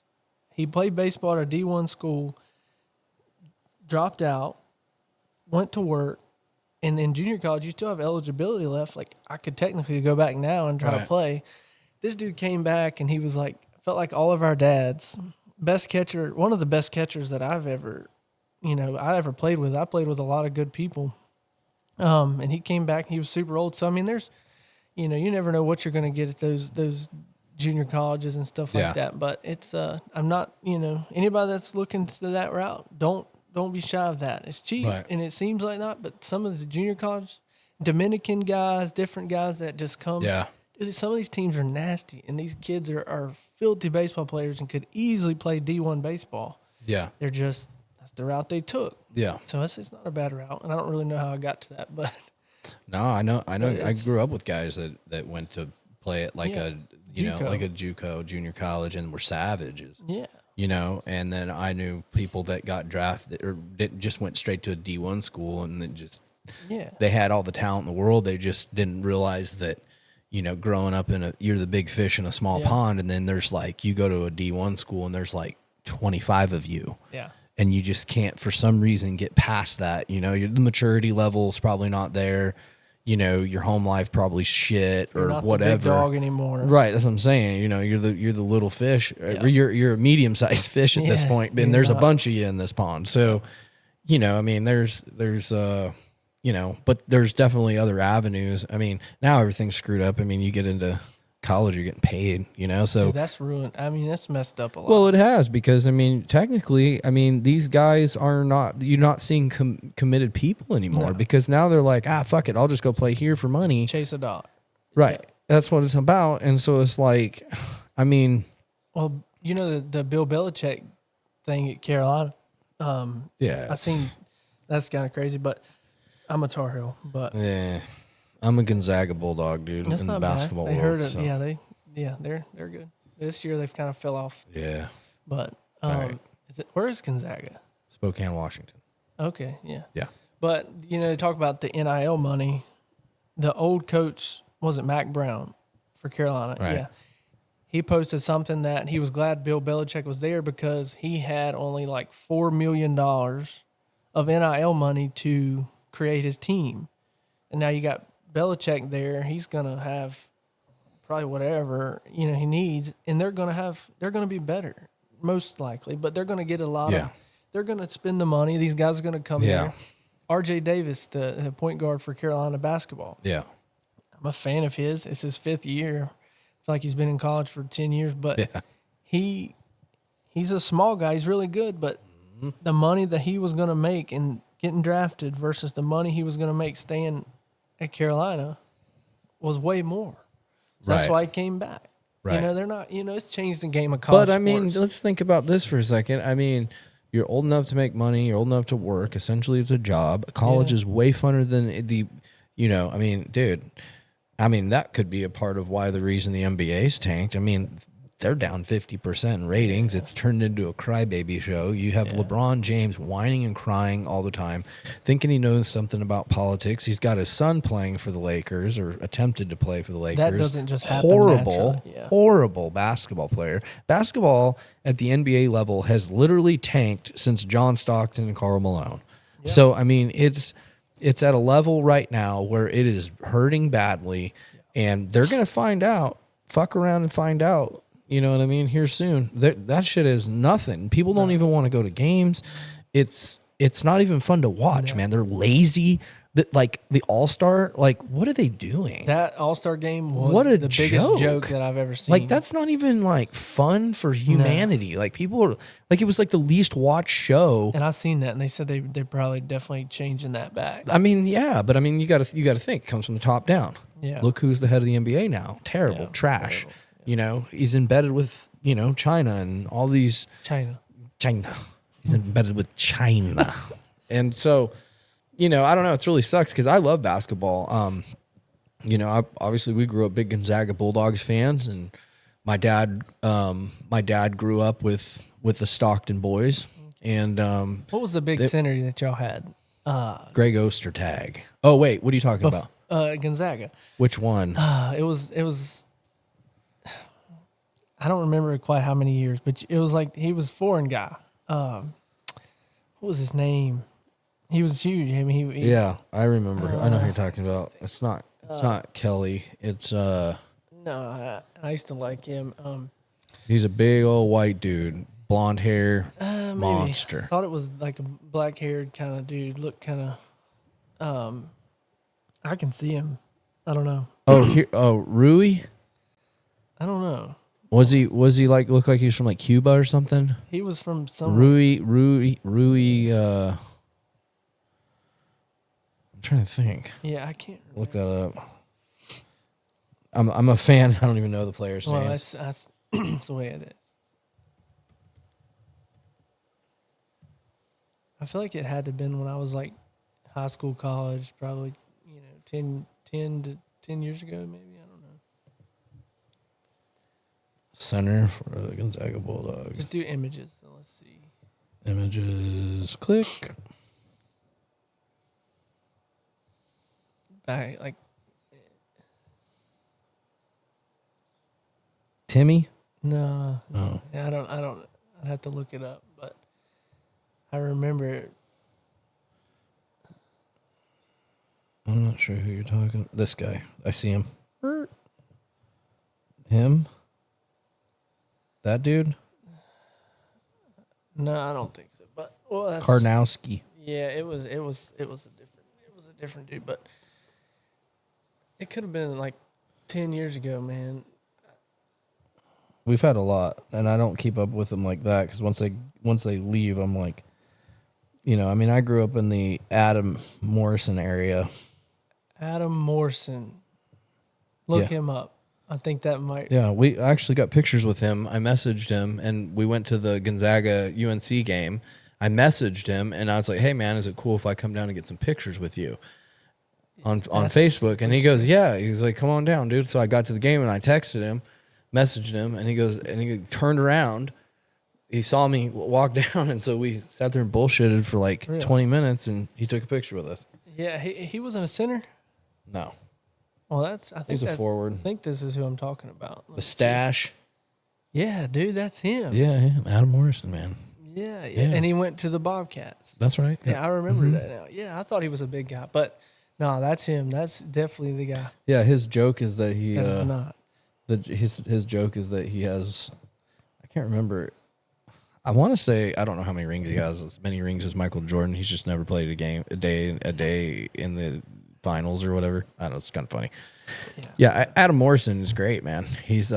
He played baseball at a D1 school, dropped out, went to work, and in junior college, you still have eligibility left. Like, I could technically go back now and try to play. This dude came back, and he was like, felt like all of our dads. Best catcher, one of the best catchers that I've ever, I ever played with. I played with a lot of good people. And he came back, and he was super old. So, I mean, there's, you never know what you're going to get at those junior colleges and stuff like that. But it's, I'm not, anybody that's looking to that route, don't be shy of that. It's cheap, and it seems like that, but some of the junior college, Dominican guys, different guys that just come. Yeah. Some of these teams are nasty, and these kids are filthy baseball players and could easily play D1 baseball. Yeah. That's the route they took. Yeah. So it's not a bad route, and I don't really know how I got to that, but. No, I know. I grew up with guys that went to play at like a JUCO, junior college, and were savages. Yeah. And then I knew people that got drafted or just went straight to a D1 school and then they had all the talent in the world. They just didn't realize that, growing up you're the big fish in a small pond. And then there's like, you go to a D1 school and there's like 25 of you. Yeah. And you just can't, for some reason, get past that. The maturity level is probably not there. Your home life probably shit or you're not whatever. The big dog anymore. Right, that's what I'm saying. You're the little fish. Yeah. You're a medium sized fish at this point, and there's a bunch of you in this pond. So, I mean, there's but there's definitely other avenues. I mean, now everything's screwed up. I mean, you get into college, you're getting paid. So dude, that's ruined. I mean, that's messed up a lot. Well, it has because technically, these guys you're not seeing committed people anymore because now they're like, fuck it, I'll just go play here for money, chase a dog. Right. Yeah. That's what it's about. And so it's like, well, the Bill Belichick thing at Carolina. I seen that's kind of crazy, but I'm a Tar Heel, but yeah, I'm a Gonzaga Bulldog, dude. That's in not the basketball bad. They world, heard it. so. Yeah, they're good. This year they've kind of fell off. Yeah, but right. Where is Gonzaga? Spokane, Washington. Okay, yeah, yeah. But talk about the NIL money. The old coach was it Mac Brown for Carolina? Right. Yeah. He posted something that he was glad Bill Belichick was there because he had only like $4 million of NIL money to create his team. And now you got Belichick there. He's going to have probably whatever, he needs. And they're going to be better, most likely. But they're going to get a lot of, they're going to spend the money. These guys are going to come here. R.J. Davis, the point guard for Carolina basketball. Yeah. I'm a fan of his. It's his 5th year. feel like he's been in college for 10 years, but Yeah. he's a small guy. He's really good, but the money that he was going to make and getting drafted versus the money he was going to make staying at Carolina was way more. So that's Right. why he came back. Right. They're not, it's changed the game of college But I mean, sports. let's think about this for a second. I mean, you're old enough to make money. You're old enough to work. Essentially, it's a job. College is way funner than the, I mean, dude, that could be a part of why the reason the NBA's tanked. I mean, they're down 50% in ratings. It's turned into a crybaby show. You have LeBron James whining and crying all the time, thinking he knows something about politics. He's got his son playing for the Lakers, or attempted to play for the Lakers. That doesn't just happen naturally. Yeah. Horrible basketball player. Basketball at the NBA level has literally tanked since John Stockton and Karl Malone. Yeah. So, I mean, it's at a level right now where it is hurting badly, and they're going to find out, fuck around and find out. You know what I mean? Here soon. That shit is nothing. People don't even want to go to games. It's not even fun to watch, man. They're lazy. Like the All-Star, like, what are they doing? That All-Star game was the biggest joke that I've ever seen. Like, that's not even like fun for humanity. No. Like, people are like, it was like the least watched show. And I seen that, and they said they're probably definitely changing that back. I mean, yeah, but I mean, you got to think. It comes from the top down. Yeah. Look who's the head of the NBA now. Terrible, trash. Terrible. He's embedded with, China and all these. China. He's embedded with China. And so, I don't know. It really sucks because I love basketball. Obviously we grew up big Gonzaga Bulldogs fans, and my dad grew up with the Stockton boys. And what was the big center that y'all had? Greg Ostertag. Oh, wait. What are you talking about? Gonzaga. Which one? It was. I don't remember quite how many years, but it was like he was a foreign guy. What was his name? He was huge. I mean, yeah, I remember. I know who you're talking about. It's not Kelly. It's No, I used to like him. He's a big old white dude, blonde hair, monster. I thought it was like a black-haired kind of dude. Looked kind of. I can see him. I don't know. Rui. I don't know. Was he like look like he was from like Cuba or something? He was from somewhere. Rui. I'm trying to think. Yeah, I can't remember. Look that up. I'm a fan. I don't even know the players' names. Well, that's the way it is. I feel like it had to have been when I was like high school, college, probably 10 years ago, maybe. I don't know. Center for the Gonzaga Bulldogs. Just do images. So let's see. Images. Click. Like Timmy? No. Oh. I don't. I'd have to look it up, but I remember it. I'm not sure who you're talking about. This guy. I see him. Him? That dude? No, I don't think so. But that's Karnowski. Yeah, it was a different dude, but it could have been like 10 years ago, man. We've had a lot, and I don't keep up with them like that because once they leave, I'm like, I grew up in the Adam Morrison area. Adam Morrison. Look him up. I think that might. Yeah, we actually got pictures with him. I messaged him, and we went to the Gonzaga UNC game. I messaged him, and I was like, "Hey, man, is it cool if I come down and get some pictures with you on Facebook?" And he goes, "Yeah." He was like, "Come on down, dude." So I got to the game, and I texted him, messaged him, and he turned around. He saw me walk down, and so we sat there and bullshitted for like 20 minutes, and he took a picture with us. Yeah, he wasn't a center? No. Well, I think he's a forward. I think this is who I'm talking about. The stash. See. Yeah, dude, that's him. Yeah, him. Adam Morrison, man. Yeah. And he went to the Bobcats. That's right. Yeah, I remember that now. Yeah, I thought he was a big guy, but no, that's him. That's definitely the guy. Yeah, his joke is that he. That is not. His joke is that he has. I can't remember. I want to say I don't know how many rings he has. As many rings as Michael Jordan. He's just never played a day in the finals or whatever. I don't know. It's kind of funny. Yeah. Adam Morrison is great, man. He's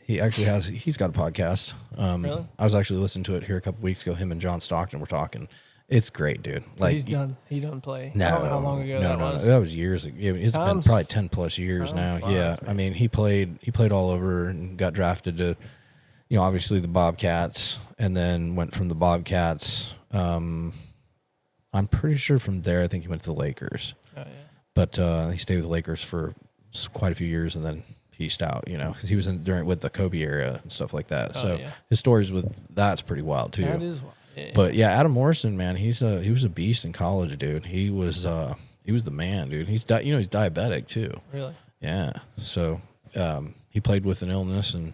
he actually he's got a podcast. Really? I was actually listening to it here a couple weeks ago. Him and John Stockton were talking. It's great, dude. So he doesn't play. No, I don't know how long ago that was. No, that was years ago. It's been probably 10 plus years now. Flies, yeah. man. I mean, he played all over and got drafted to, obviously the Bobcats, and then went from the Bobcats. I'm pretty sure from there, I think he went to the Lakers. Oh, yeah. But he stayed with the Lakers for quite a few years and then pieced out, because he was with the Kobe era and stuff like that. So his stories with that's pretty wild too. That is wild. Yeah. But yeah, Adam Morrison, man, he was a beast in college, dude. He was the man, dude. He's he's diabetic too. Really? Yeah. So he played with an illness and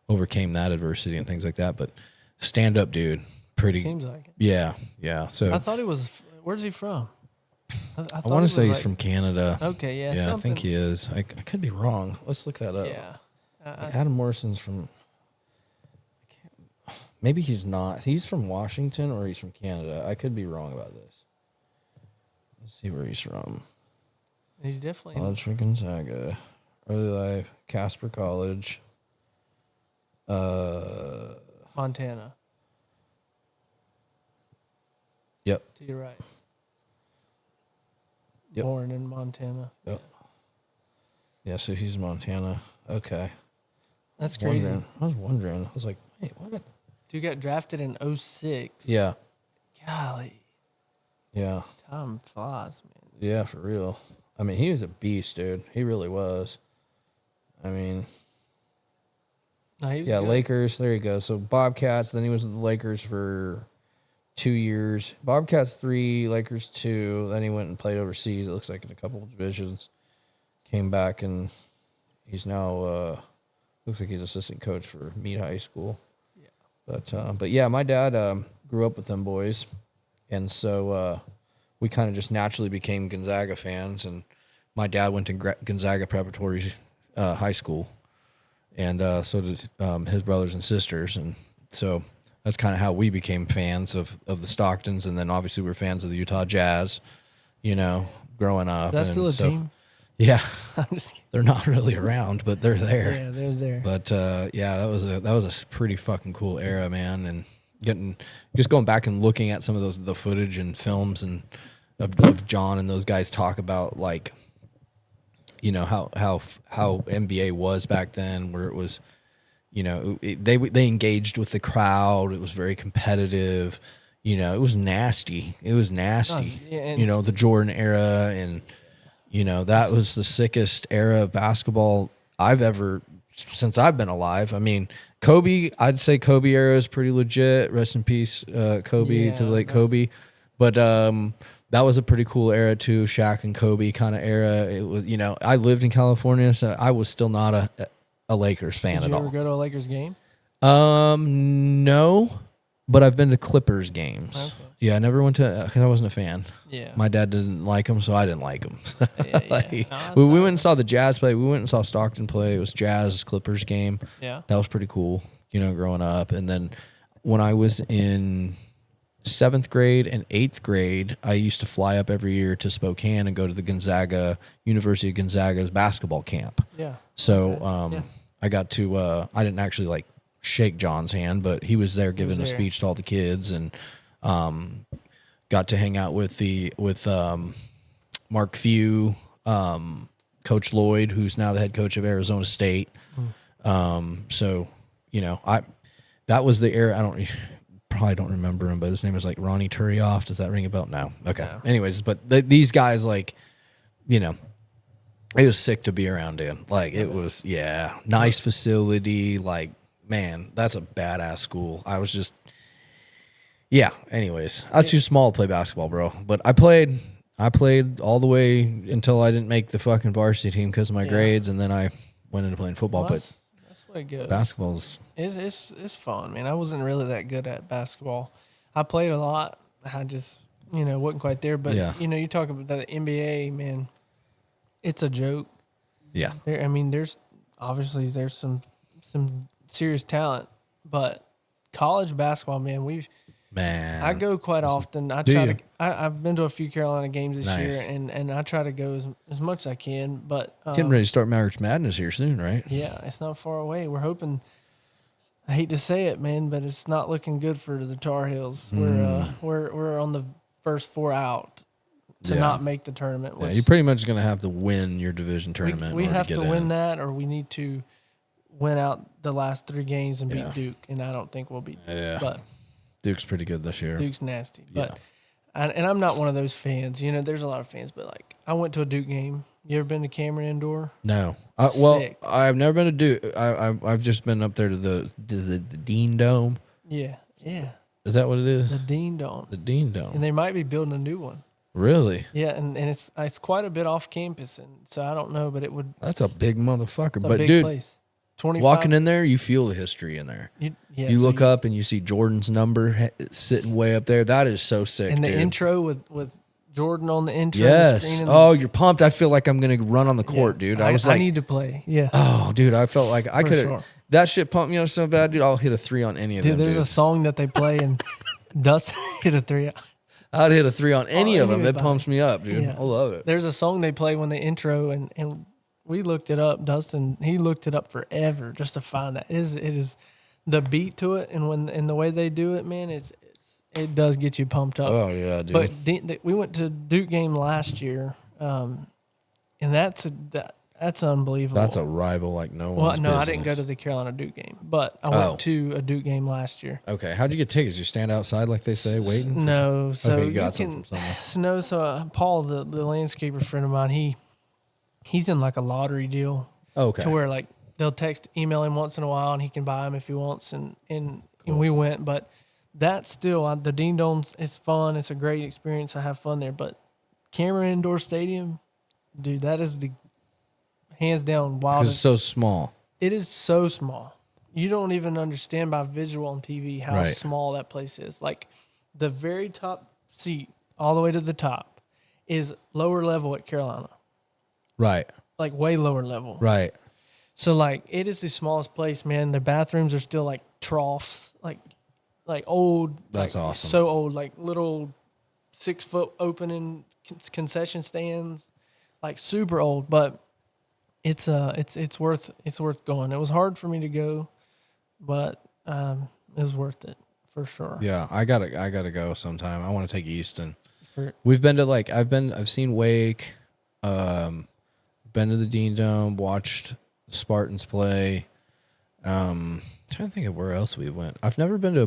overcame that adversity and things like that. But stand up, dude. Pretty. Seems like it. Yeah, yeah. So I thought he was. Where's he from? I want to say he's from Canada. Okay, yeah. Yeah, I think he is. I could be wrong. Let's look that up. Yeah. Adam Morrison's from. Maybe he's not. He's from Washington or he's from Canada. I could be wrong about this. Let's see where he's from. He's definitely. College for Gonzaga. Early life. Casper College. Montana. Yep. To your right. Yep. Born in Montana. Yep. Yeah, so he's in Montana. Okay. That's crazy. I was wondering. I was like, wait, what? Dude got drafted in 06. Yeah. Golly. Yeah. Time flies, man. Yeah, for real. I mean, he was a beast, dude. He really was. I mean, No, he was yeah, good. Lakers. There you go. So Bobcats. Then he was with the Lakers for 2 years. Bobcats 3, Lakers 2. Then he went and played overseas. It looks like in a couple of divisions. Came back and he's now looks like he's assistant coach for Meade High School. Yeah. But yeah, my dad grew up with them boys, and so we kind of just naturally became Gonzaga fans. And my dad went to Gonzaga Preparatory High School, and so did his brothers and sisters, and so that's kind of how we became fans of the Stocktons. And then obviously we're fans of the Utah Jazz, growing up. That's still a team? Yeah. I'm just kidding. They're not really around, but they're there. Yeah, they're there. But yeah, that was a pretty fucking cool era, man. And going back and looking at some of the footage and films and of John and those guys talk about, like, how NBA was back then, where it was, they engaged with the crowd. It was very competitive. It was nasty. The Jordan era, and that was the sickest era of basketball since I've been alive. I mean, Kobe, I'd say Kobe era is pretty legit. Rest in peace, Kobe, to the late Kobe. But that was a pretty cool era too, Shaq and Kobe kind of era. It was, I lived in California, so I was still not a Lakers fan at all. Did you ever go to a Lakers game? No, but I've been to Clippers games. Okay. Yeah, I never went to, because I wasn't a fan. Yeah. My dad didn't like them, so I didn't like them. Yeah. We went and saw the Jazz play. We went and saw Stockton play. It was Jazz Clippers game. Yeah. That was pretty cool, growing up. And then when I was in 7th grade and 8th grade, I used to fly up every year to Spokane and go to the University of Gonzaga's basketball camp. Yeah. So I got to, I didn't actually like shake John's hand, but he was there giving a speech to all the kids, and got to hang out with Mark Few, Coach Lloyd, who's now the head coach of Arizona State. So, that was the era. I probably don't remember him, but his name was like Ronnie Turioff. Does that ring a bell? No. Okay. No. Anyways, but these guys, like, it was sick to be around in. Like, it was, nice facility. Like, man, that's a badass school. I was just, anyways, I was too small to play basketball, bro. But I played all the way until I didn't make the fucking varsity team because of my grades, and then I went into playing football. Well, but that's what it goes. Basketball's it's fun, man. I wasn't really that good at basketball. I played a lot. I just wasn't quite there. But you talk about the NBA, man. It's a joke. Yeah. There's obviously some serious talent, but college basketball, man, Man, I go quite often. I've been to a few Carolina games this year, and I try to go as much as I can. But getting ready to start March Madness here soon, right? Yeah, it's not far away. We're hoping. I hate to say it, man, but it's not looking good for the Tar Heels. We're on the first 4 out to not make the tournament. Yeah, you're pretty much going to have to win your division tournament. We have to win in. that, or we need to win out the last 3 games and beat Duke, and I don't think we'll beat Duke. Yeah. But Duke's pretty good this year. Duke's nasty. But and I'm not one of those fans. You know, there's a lot of fans, but like I went to a Duke game. You ever been to Cameron Indoor? No. I've never been to Duke. I've just been up there to the Dean Dome. Yeah. Is that what it is? The Dean Dome. The Dean Dome. And they might be building a new one. Really? Yeah, and it's quite a bit off campus, and so I don't know, but it would. That's a big motherfucker. It's a but big dude, place. 25, walking in there, you feel the history in there. You look up and you see Jordan's number sitting way up there. That is so sick. And the dude. intro with Jordan on the intro. Yes. The screen You're pumped. I feel like I'm gonna run on the court, dude. I need to play. Yeah. Oh, dude, I felt like I could have. Sure. That shit pumped me up so bad, dude. I'll hit a 3 on any of them. Dude, there's a song that they play and Dustin hit a 3. I'd hit a 3 on any of them. It pumps me up, dude. Yeah. I love it. There's a song they play when they intro, and we looked it up. Dustin, he looked it up forever just to find that. It is the beat to it, and the way they do it, man, it does get you pumped up. Oh yeah, dude. But we went to Duke game last year, and that's unbelievable. That's a rival like no one's Well, no, business. I didn't go to the Carolina Duke game, but I went to a Duke game last year. Okay, how'd you get tickets? You stand outside like they say, waiting? No, so you got some from somewhere. So Paul, the landscaper friend of mine, he's in like a lottery deal. Okay. To where like they'll email him once in a while, and he can buy them if he wants, and we went, but that's still the Dean Dome's. It's fun. It's a great experience. I have fun there, but Cameron Indoor Stadium, dude, that is the hands down wildest. Because it's so small. It is so small. You don't even understand by visual on TV how small that place is. Like the very top seat, all the way to the top, is lower level at Carolina. Right. Like way lower level. Right. So like it is the smallest place, man. The bathrooms are still like troughs, like old. That's like, awesome. So old, like little 6-foot opening concession stands, like super old. But it's worth going. It was hard for me to go, but it was worth it for sure. Yeah, I gotta go sometime. I want to take Easton. We've been to I've seen Wake, been to the Dean Dome, watched Spartans play. Trying to think of where else we went. I've never been to a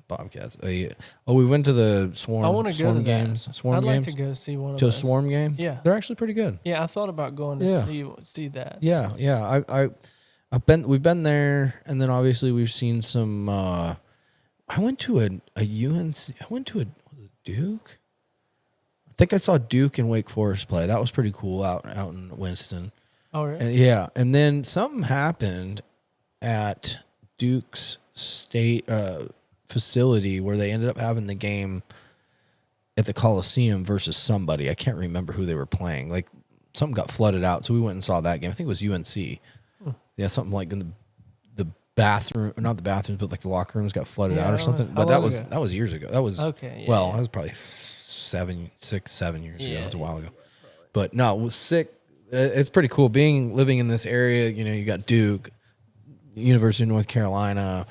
Bobcats. We went to the Swarm. I want to go to games. that. Swarm I'd games. like to go see one of to those. a Swarm game. Yeah, they're actually pretty good. Yeah, I thought about going to see that. Yeah. We've been there, and then obviously we've seen some. I went to a UNC. I went to a Duke. I think I saw Duke and Wake Forest play. That was pretty cool out in Winston. Oh, really? And and then something happened at Duke's state facility where they ended up having the game at the Coliseum versus somebody. I can't remember who they were playing. Like something got flooded out, so we went and saw that game. I think it was UNC. Yeah, something like in the bathroom, not the bathrooms, but like the locker rooms got flooded out or something. But that was years ago. That was okay. Yeah, that was probably 7 years ago. That was a while ago. But no, it was sick. It's pretty cool living in this area. You know, you got Duke, University of North Carolina,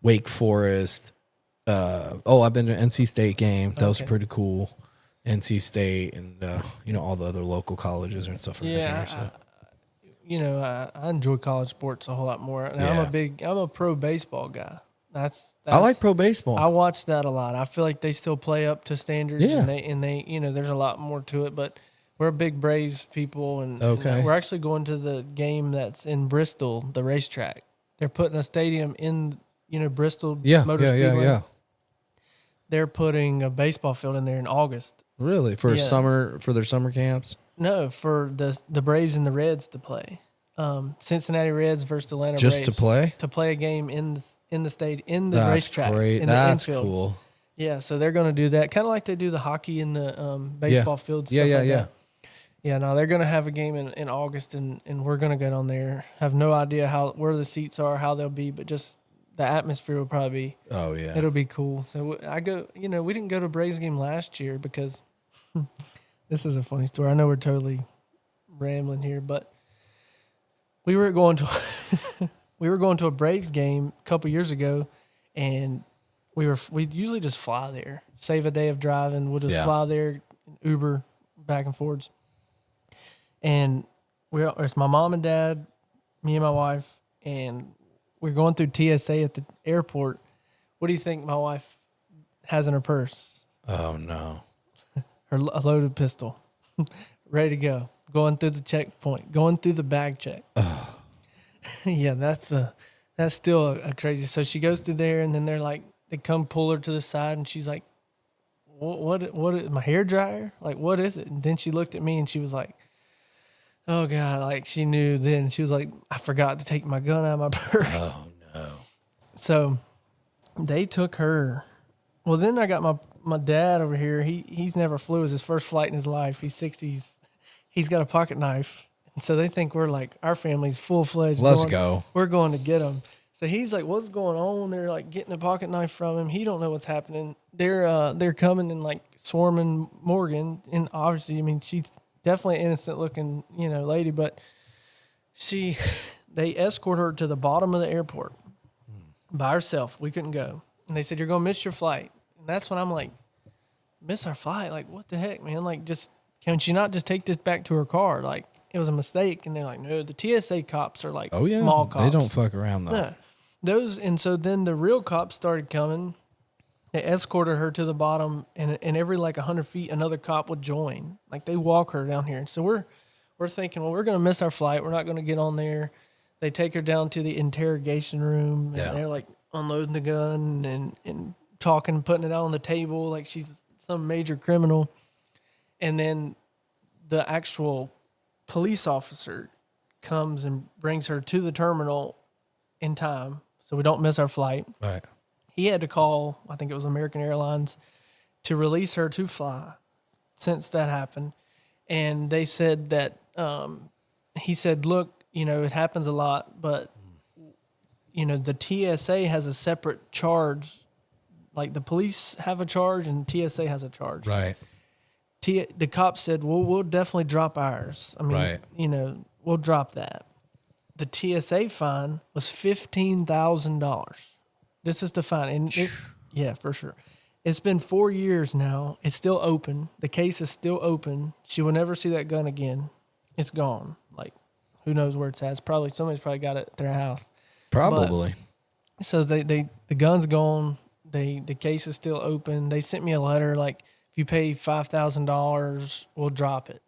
Wake Forest. I've been to an NC State game. That was pretty cool. NC State and all the other local colleges and stuff. Yeah, I enjoy college sports a whole lot more. And I'm a pro baseball guy. That's I like pro baseball. I watch that a lot. I feel like they still play up to standards. Yeah. and they there's a lot more to it, but we're big Braves people, and we're actually going to the game that's in Bristol, the racetrack. They're putting a stadium in, Bristol Motor Speedway. Yeah. They're putting a baseball field in there in August. Really? For their summer camps? No, for the Braves and the Reds to play. Cincinnati Reds versus Atlanta Braves. Just to play? To play a game in the state, in the That's racetrack. Great. That's cool. Yeah, so they're going to do that, kind of like they do the hockey in the baseball fields. Yeah. Yeah, no, they're going to have a game in August, and we're going to get on there. Have no idea where the seats are, how they'll be, but just the atmosphere will probably Oh yeah. it'll be cool. So I go, you know, we didn't go to a Braves game last year because this is a funny story. I know we're totally rambling here, but we were going to a Braves game a couple years ago, and we usually just fly there, save a day of driving. We'll just fly there, Uber back and forwards. And it's my mom and dad, me and my wife, and we're going through TSA at the airport. What do you think my wife has in her purse? Oh no. A loaded pistol, ready to go. Going through the checkpoint, going through the bag check. Yeah, that's still a crazy. So she goes through there, and then they come pull her to the side, and she's like, "What is my hair dryer? Like, what is it?" And then she looked at me, and she was like, "Oh God!" Like she knew then. She was like, "I forgot to take my gun out of my purse." Oh no. So they took her. Well, then I got my dad over here. He's never flew. It was his first flight in his life. He's 60s. He's got a pocket knife. And so they think we're like, our family's full-fledged. Let's go. We're going to get him. So he's like, what's going on? They're like getting a pocket knife from him. He don't know what's happening. They're coming and like swarming Morgan. And obviously, I mean, she's definitely an innocent looking, you know, lady, but they escort her to the bottom of the airport by herself. We couldn't go. And they said, you're going to miss your flight. And that's when I'm like, miss our flight? Like, what the heck, man? Like, can she not just take this back to her car? Like, it was a mistake. And they're like, no, the TSA cops are like, Oh yeah. mall cops. They don't fuck around though. No. And so then the real cops started coming. They escorted her to the bottom, and every like 100 feet, another cop would join. Like, they walk her down here. So we're thinking, well, we're going to miss our flight. We're not going to get on there. They take her down to the interrogation room, and they're like unloading the gun and talking, putting it out on the table like she's some major criminal. And then the actual police officer comes and brings her to the terminal in time so we don't miss our flight. Right. He had to call, I think it was American Airlines, to release her to fly since that happened. And they said that, he said, look, you know, it happens a lot, but, you know, the TSA has a separate charge. Like, the police have a charge and TSA has a charge. Right. The cop said, well, we'll definitely drop ours. I mean, you know, we'll drop that. The TSA fine was $15,000. This is the fine. And yeah, for sure. It's been 4 years now. It's still open. The case is still open. She will never see that gun again. It's gone. Like, who knows where it's at? Somebody's probably got it at their house. Probably. But, so the gun's gone. The case is still open. They sent me a letter like, if you pay $5,000, we'll drop it.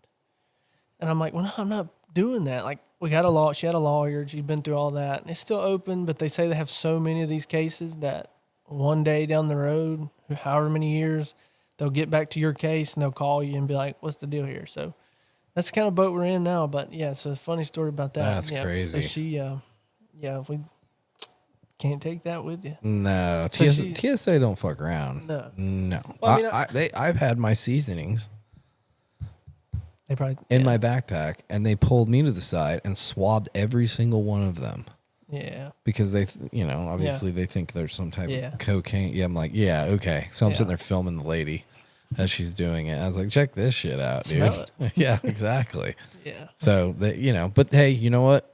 And I'm like, well, no, I'm not doing that. Like, she had a lawyer. She'd been through all that. And it's still open, but they say they have so many of these cases that one day down the road, however many years, they'll get back to your case and they'll call you and be like, what's the deal here? So that's the kind of boat we're in now. But yeah, so it's a funny story about that. That's crazy. So she, we can't take that with you. No, So TSA don't fuck around. No. Well, I mean, I've had my seasonings they probably in my backpack, and they pulled me to the side and swabbed every single one of them. Yeah. Because they, obviously they think there's some type of cocaine. Yeah, I'm like, yeah, okay. So I'm sitting there filming the lady as she's doing it. I was like, check this shit out, dude. Smell it. Yeah, exactly. Yeah. So but hey, you know what?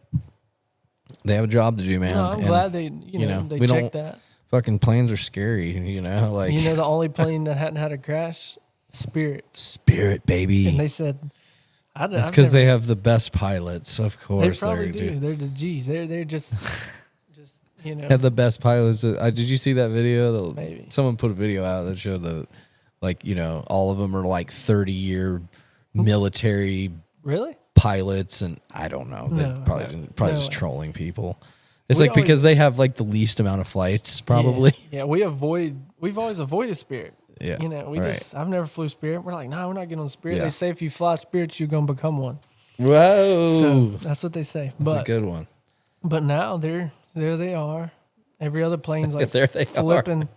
They have a job to do, man. No, I'm glad they we checked that. Fucking planes are scary, like. You know, the only plane that hadn't had a crash, Spirit, baby. And they said, it's because they have the best pilots, of course. They probably do. They're the G's. They're just Have the best pilots. Did you see that video? Maybe. Someone put a video out that showed all of them are like 30-year military really pilots, and I don't know. They probably just trolling people. It's because they have like the least amount of flights, probably. Yeah, we've always avoided Spirit. Yeah. I've never flew Spirit. We're like, no, we're not getting on Spirit. Yeah. They say if you fly Spirit, you're going to become one. Whoa. So that's what they say. That's a good one. But now there they are. Every other plane's like there they flipping.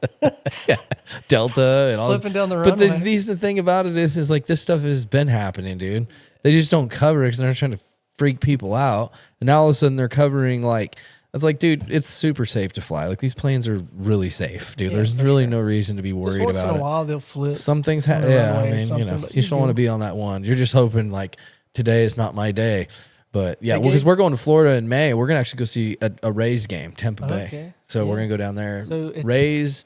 Delta and all flipping down the runway. But the thing about it is like this stuff has been happening, dude. They just don't cover it because they're trying to freak people out. And now all of a sudden they're covering like It's like, dude, it's super safe to fly. Like these planes are really safe, dude. Yeah, There's for really sure. no reason to be Just worried once about in a it. while they'll flip. Some things, on the yeah. I runway or mean, you something, know, but you just don't you're want to good. be on that one. You're just hoping like today is not my day. But yeah, They well, because gave- we're going to Florida in May. We're gonna actually go see a Rays game, Tampa Bay. Okay. So we're Yeah. gonna go down there. So it's- Rays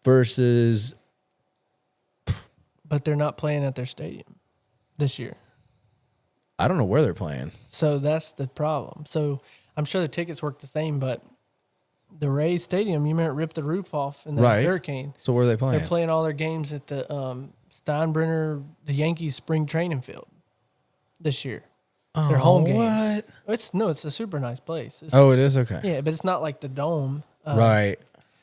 versus. But they're not playing at their stadium this year. I don't know where they're playing. So that's the problem. So I'm sure the tickets work the same, but the Rays Stadium, you might rip the roof off in the Right. hurricane. So where are they playing? They're playing all their games at the Steinbrenner, the Yankees spring training field this year. Their home games. It's a super nice place. It's, Oh, it is okay. yeah, but it's not like the Dome. Right.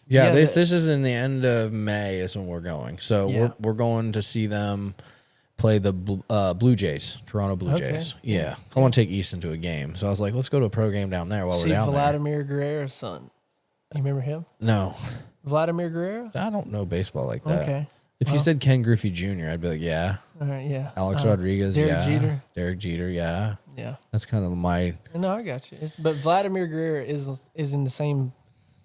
Yeah, yeah, this is in the end of May is when we're going. So Yeah. we're going to see them play the Blue Jays, Toronto Blue Okay. Jays. Yeah. I want to take Easton to a game. So I was like, let's go to a pro game down there while See we're down Vladimir Guerrero's son. You remember him? there. No, Vladimir Guerrero? I don't know baseball like that. Okay. If you said Ken Griffey Jr., I'd be like, yeah. All right, yeah. Alex Rodriguez, Derek yeah. Jeter. Derek Jeter, yeah. Yeah. That's kind of my. No, I got you. But Vladimir Guerrero is in the same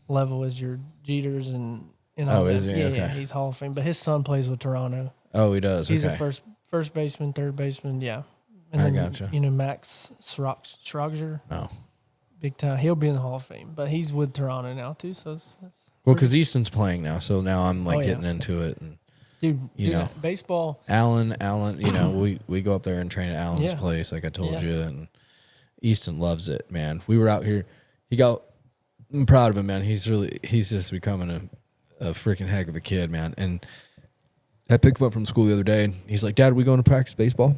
level as your Jeters and all Oh, that. is he? Yeah, Okay. yeah, he's Hall of Fame. But his son plays with Toronto. Oh, he does. He's okay. a first baseman, third baseman, yeah. And I then, gotcha. You know, Max Schrogger, Oh. big time. He'll be in the Hall of Fame, but he's with Toronto now too. So it's Well, because Easton's playing now, so now I'm like Oh, yeah. getting into it. And dude, know. baseball. Alan, you know, we go up there and train at Alan's Yeah. place, like I told Yeah. you, and Easton loves it, man. We were out here. I'm proud of him, man. He's just becoming a freaking heck of a kid, man. And I picked him up from school the other day, and he's like, "Dad, are we going to practice baseball?"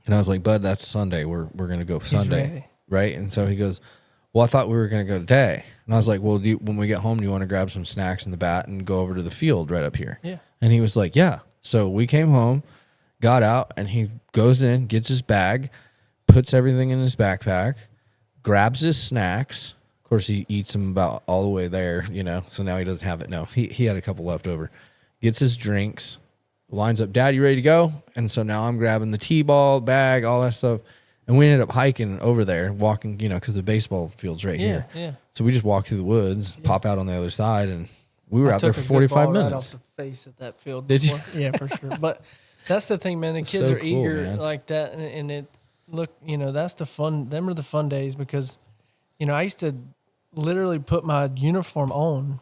And I was like, "Bud, that's Sunday. We're gonna go Sunday, ready. right?" And so he goes, "Well, I thought we were gonna go today." And I was like, "Well, when we get home, do you want to grab some snacks in the bat and go over to the field right up here?" Yeah. And he was like, "Yeah." So we came home, got out, and he goes in, gets his bag, puts everything in his backpack, grabs his snacks. Of course, he eats them about all the way there, you know, so now he doesn't have it. No, he had a couple left over. Gets his drinks, lines up, "Dad, you ready to go?" And so now I'm grabbing the T-ball, bag, all that stuff. And we ended up hiking over there, walking, you know, because the baseball field's right here. Yeah. So we just walked through the woods, pop out on the other side, and we were out there for took a good 45 ball minutes. right off the face at that field. Did you? before. Yeah, for sure. But that's the thing, man. The kids So are cool, eager man. like that, and it's you know, that's the fun. Them are the fun days because, you know, I used to literally put my uniform on.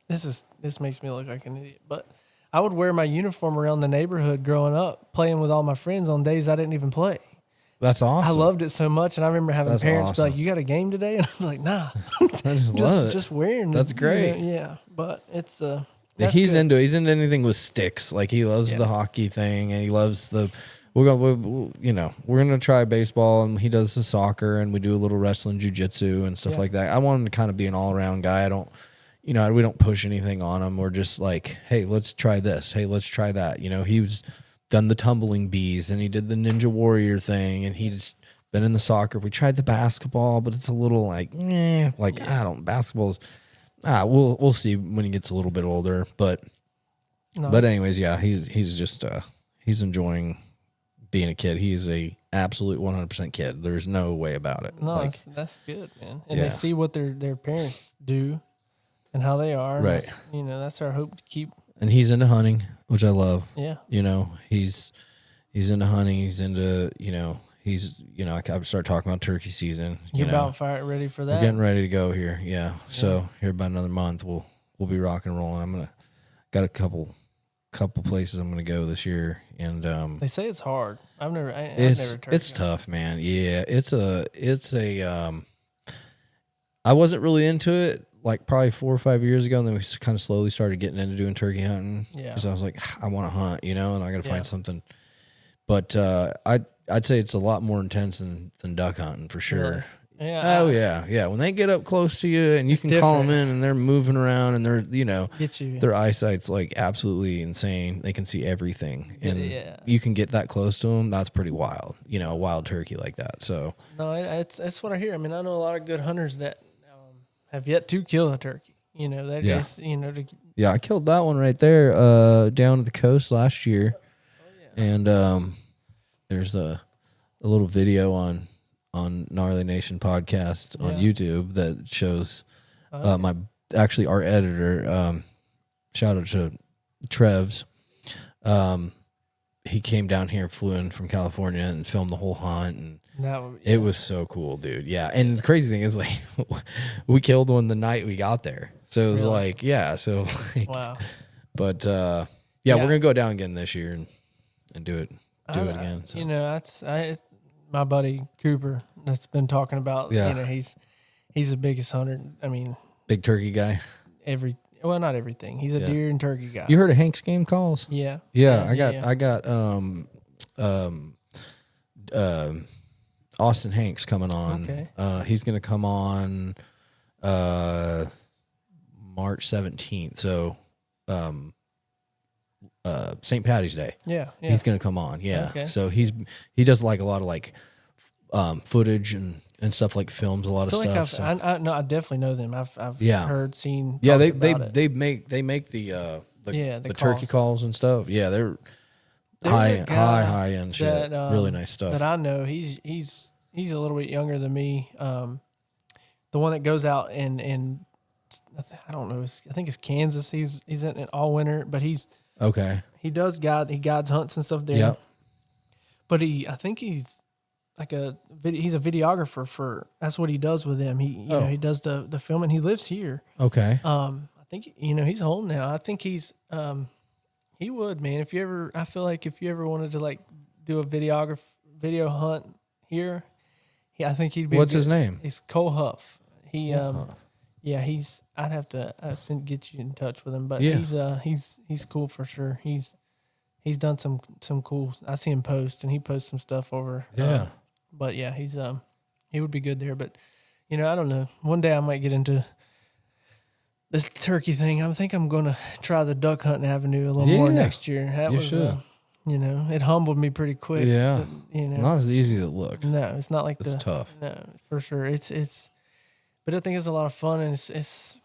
This makes me look like an idiot, but I would wear my uniform around the neighborhood growing up, playing with all my friends on days I didn't even play. That's awesome. I loved it so much, and I remember having That's parents be awesome. like, "You got a game today?" And I'm like, "Nah, I just love it. just wearing." That's great. Yeah, but it's He's good. into anything with sticks. Like he loves the hockey thing, and he loves the. We're gonna try baseball, and he does the soccer, and we do a little wrestling, jujitsu, and stuff Yeah. like that. I want him to kind of be an all around guy. I don't, we don't push anything on him. We're just like, hey, let's try this. Hey, let's try that. You know, he was done the tumbling bees, and he did the Ninja Warrior thing, and he's been in the soccer. We tried the basketball, but it's a little like, I don't. Basketball's. We'll see when he gets a little bit older, but anyways, yeah, he's just he's enjoying being a kid. He's a absolute 100% kid. There's no way about it. No, like, that's good, man. And Yeah. they see what their parents do and how they are. and Right. that's, you know, that's our hope to keep. and he's into hunting, which I love. Yeah. You know, he's into hunting. He's into I start talking about turkey season. You're about ready for We're that. getting ready to go here. Yeah. So here about another month, we'll be rock and rolling. Got a couple places I'm gonna go this year, and They say it's hard. I've never it's turkey hunted. tough, man. Yeah, it's a I wasn't really into it like probably 4 or 5 years ago, and then we kind of slowly started getting into doing turkey hunting. Yeah. Because I was like, I want to hunt, and I got to Yeah. find something. But I'd say it's a lot more intense than duck hunting for sure. Really? Yeah. Oh yeah. When they get up close to you, and you can call them in, and they're moving around, and they're Get you. their eyesight's like absolutely insane. They can see everything, and Yeah. you can get that close to them. That's pretty wild. A wild turkey like that. So No, it's what I hear. I mean, I know a lot of good hunters that have yet to kill a turkey. That Yeah. just, yeah, I killed that one right there down at the coast last year, and there's a little video on on Gnarly Nation podcast on Yeah. YouTube that shows Okay. our editor. Shout out to Trevs. He came down here, flew in from California, and filmed the whole hunt, and That would, it was so cool, dude. Yeah, and the crazy thing is, like, we killed one the night we got there, so it was Really? like, yeah, so like, wow. but yeah, Yeah. we're gonna go down again this year and do it again. So. You know, my buddy Cooper that's been talking about. Yeah. You know, he's the biggest hunter. I mean, Big turkey guy. not everything. He's a deer and turkey guy. You heard of Hank's game calls? Yeah. Yeah, I got Austin Hanks coming on. Okay. He's gonna come on March 17th. So St. Patty's Day. Yeah. He's gonna come on. Yeah. Okay. So he does like a lot of like footage and stuff, like films a lot of I feel stuff. like I definitely know them. I've heard, seen. Yeah, talked about it. they make the the turkey calls and stuff. Yeah, they're There's a guy high end shit. that, really nice stuff. that I know. He's a little bit younger than me. The one that goes out and I don't know. I think it's Kansas. He's in it all winter, but Okay. he guides hunts and stuff there. Yep. But I think he's like he's a videographer for. That's what he does with them. He he does the filming. He lives here. Okay. I think he's home now. I think he would, man. I feel like if you ever wanted to like do a video hunt here, I think he'd be. What's his name? He's Cole Huff. I'd have to get you in touch with him, but he's cool for sure. He's done some cool. I see him post, and he posts some stuff over. Yeah. But yeah, he would be good there. But I don't know. One day I might get into this turkey thing. I think I'm going to try the duck hunting avenue a little more next year. You should. It humbled me pretty quick. Yeah. But, It's not as easy as it looks. no, it's not like It's tough. No, for sure. But I think it's a lot of fun, and it's.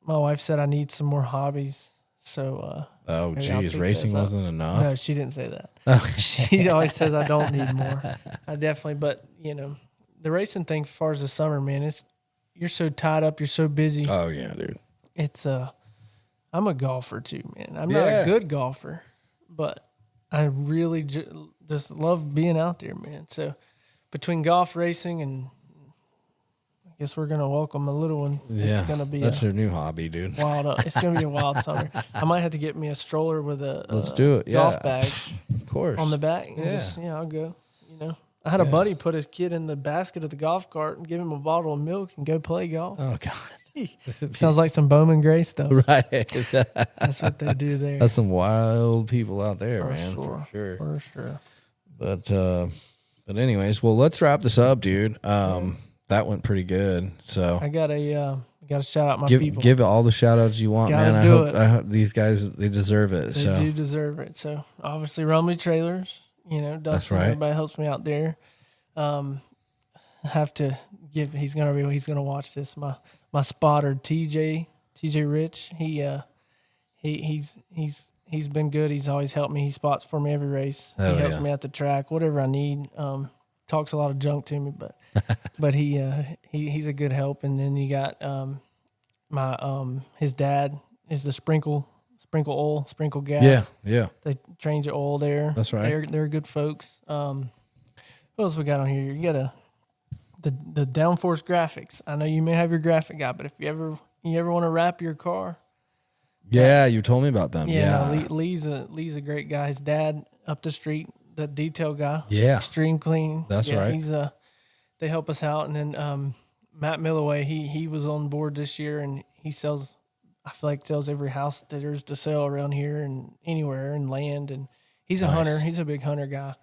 My wife said I need some more hobbies, so. Oh, maybe I'll geez, pick racing this up. wasn't enough. No, she didn't say that. She always says I don't need more. I definitely, but the racing thing, as far as the summer, man, you're so tied up, you're so busy. Oh yeah, dude. It's I'm a golfer too, man. I'm not a good golfer, but I really just love being out there, man. So between golf, racing, and I guess we're gonna welcome a little one. Yeah, It's gonna be that's your new hobby, dude. wild. It's gonna be a wild summer. I might have to get me a stroller with a Let's do it. Yeah, golf bag of course. on the back, and I'll go. I had a buddy put his kid in the basket of the golf cart and give him a bottle of milk and go play golf. Oh God, Sounds like some Bowman Gray stuff. right. That's what they do there. That's some wild people out there, For man. sure. For sure. For sure. But anyways, well, let's wrap this up, dude. That went pretty good. So I got to shout out my people. give all the shout outs you want, Gotta man. do I hope these guys, they deserve it. They do deserve it. So obviously Rumley Trailers, Dustin, That's right. Everybody helps me out there. I have to give. He's gonna watch this. My spotter TJ Rich. He's been good. He's always helped me. He spots for me every race. Hell he helps yeah. me at the track, whatever I need. Talks a lot of junk to me, but he's a good help. And then you got his dad is the sprinkle oil, sprinkle gas. Yeah. They change the oil there. That's right. They're good folks. What else we got on here? You got the downforce graphics. I know you may have your graphic guy, but if you ever want to wrap your car, Yeah, you told me about them. Yeah. no, Lee's a great guy. His dad up the street, the detail guy. Yeah. Extreme Clean. That's right. He's they help us out, and then Matt Milloway, he was on board this year, and he sells. I feel like sells every house that there's to sell around here and anywhere and land, and he's a Nice. hunter. He's a big hunter guy.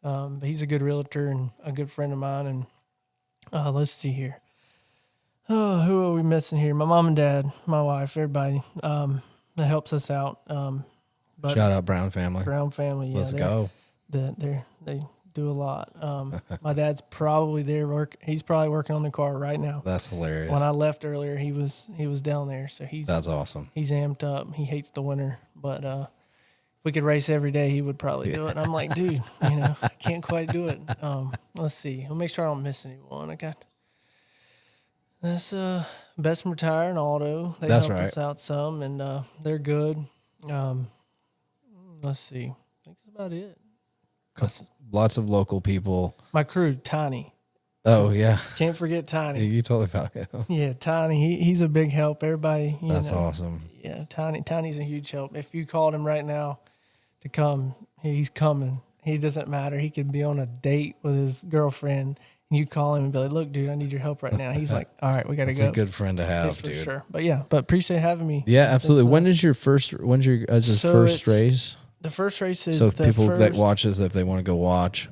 But he's a good realtor and a good friend of mine. And let's see here. Oh, who are we missing here? My mom and dad, my wife, everybody that helps us out. But Shout out Brown family. Brown family, yeah, Let's go. They do a lot. My dad's probably there he's probably working on the car right now. That's hilarious. When I left earlier, he was down there, so That's awesome. he's amped up. He hates the winter, but if we could race every day, he would probably do it. And I'm like, dude, I can't quite do it. Let's see. I'll make sure I don't miss anyone. I got this Best from Retire and Auto. They That's helped right. us out some, and they're good. Let's see. I think that's about it. Lots of local people. My crew, Tiny. Oh, yeah. Can't forget Tiny. You totally found him. Yeah, Tiny. He's a big help. Everybody. That's awesome. Yeah, Tiny's a huge help. If you called him right now to come, he's coming. He doesn't matter. He could be on a date with his girlfriend, and you call him and be like, "Look, dude, I need your help right now." He's like, "All right, we got to go." That's a good friend to have, for dude. sure. But appreciate having me. Yeah, absolutely. When's your first race? The first race is So the people that first- watch this, if they want to go watch.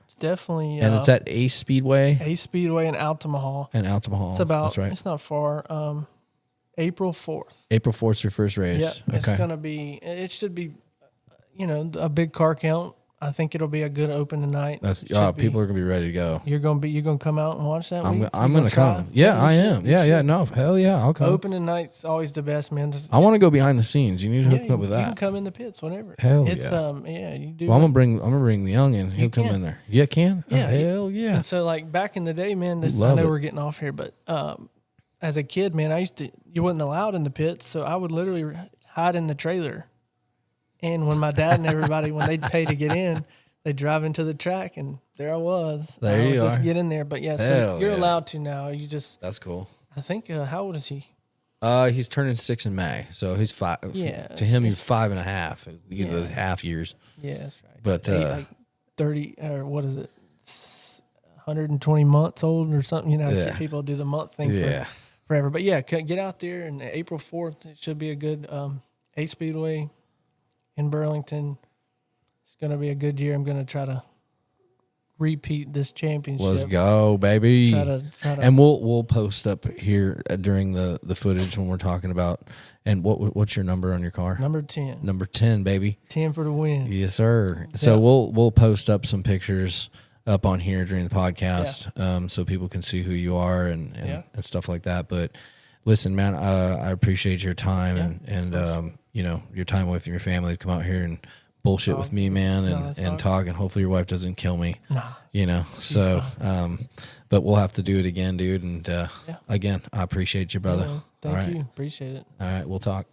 It's definitely And it's at Ace Speedway Ace Speedway in Altamont. It's about. That's right. It's not far. April 4th. April 4th is your first race. Yeah, it's gonna be. It should be, a big car count. I think it'll be a good open tonight. People are gonna be ready to go. You're gonna come out and watch that. I'm gonna come. Yeah, I am. Yeah. No, hell yeah, I'll come. Opening night's always the best, man. I want to go behind the scenes. You need to hook me up with that. You can come in the pits whenever. Hell it's, yeah. You do. Well, I'm gonna bring the young in. He'll come in there. Yeah, can. Yeah. Hell yeah. And so like back in the day, man. I know we're getting off here, but as a kid, man, you wasn't allowed in the pits, so I would literally hide in the trailer. And when my dad and everybody, when they'd pay to get in, they'd drive into the track, and there I was. There I would you just are. get in there. But yeah, so Hell you're yeah. allowed to now. You just, That's cool. I think, how old is he? He's turning 6 in May, so he's 5. Yeah, To him, you're 5.5. The half years. Yeah, that's right. But like 30 or what is it? 120 months old or something. Yeah. People do the month thing forever. But yeah, get out there, and April 4th, it should be a good Ace Speedway in Burlington. It's going to be a good year. I'm going to try to repeat this championship. Let's go, baby. Try to and we'll post up here during the footage when we're talking about. And what's your number on your car? Number 10. Number 10, baby. 10 for the win. Yes, sir. So we'll post up some pictures up on here during the podcast, so people can see who you are and stuff like that. But listen, man, I appreciate your time and your time away from your family to come out here and bullshit with me, man, and talk, and hopefully your wife doesn't kill me. Nah, so but we'll have to do it again, dude. And again, I appreciate you, brother. Thank you. Appreciate it. All right, we'll talk.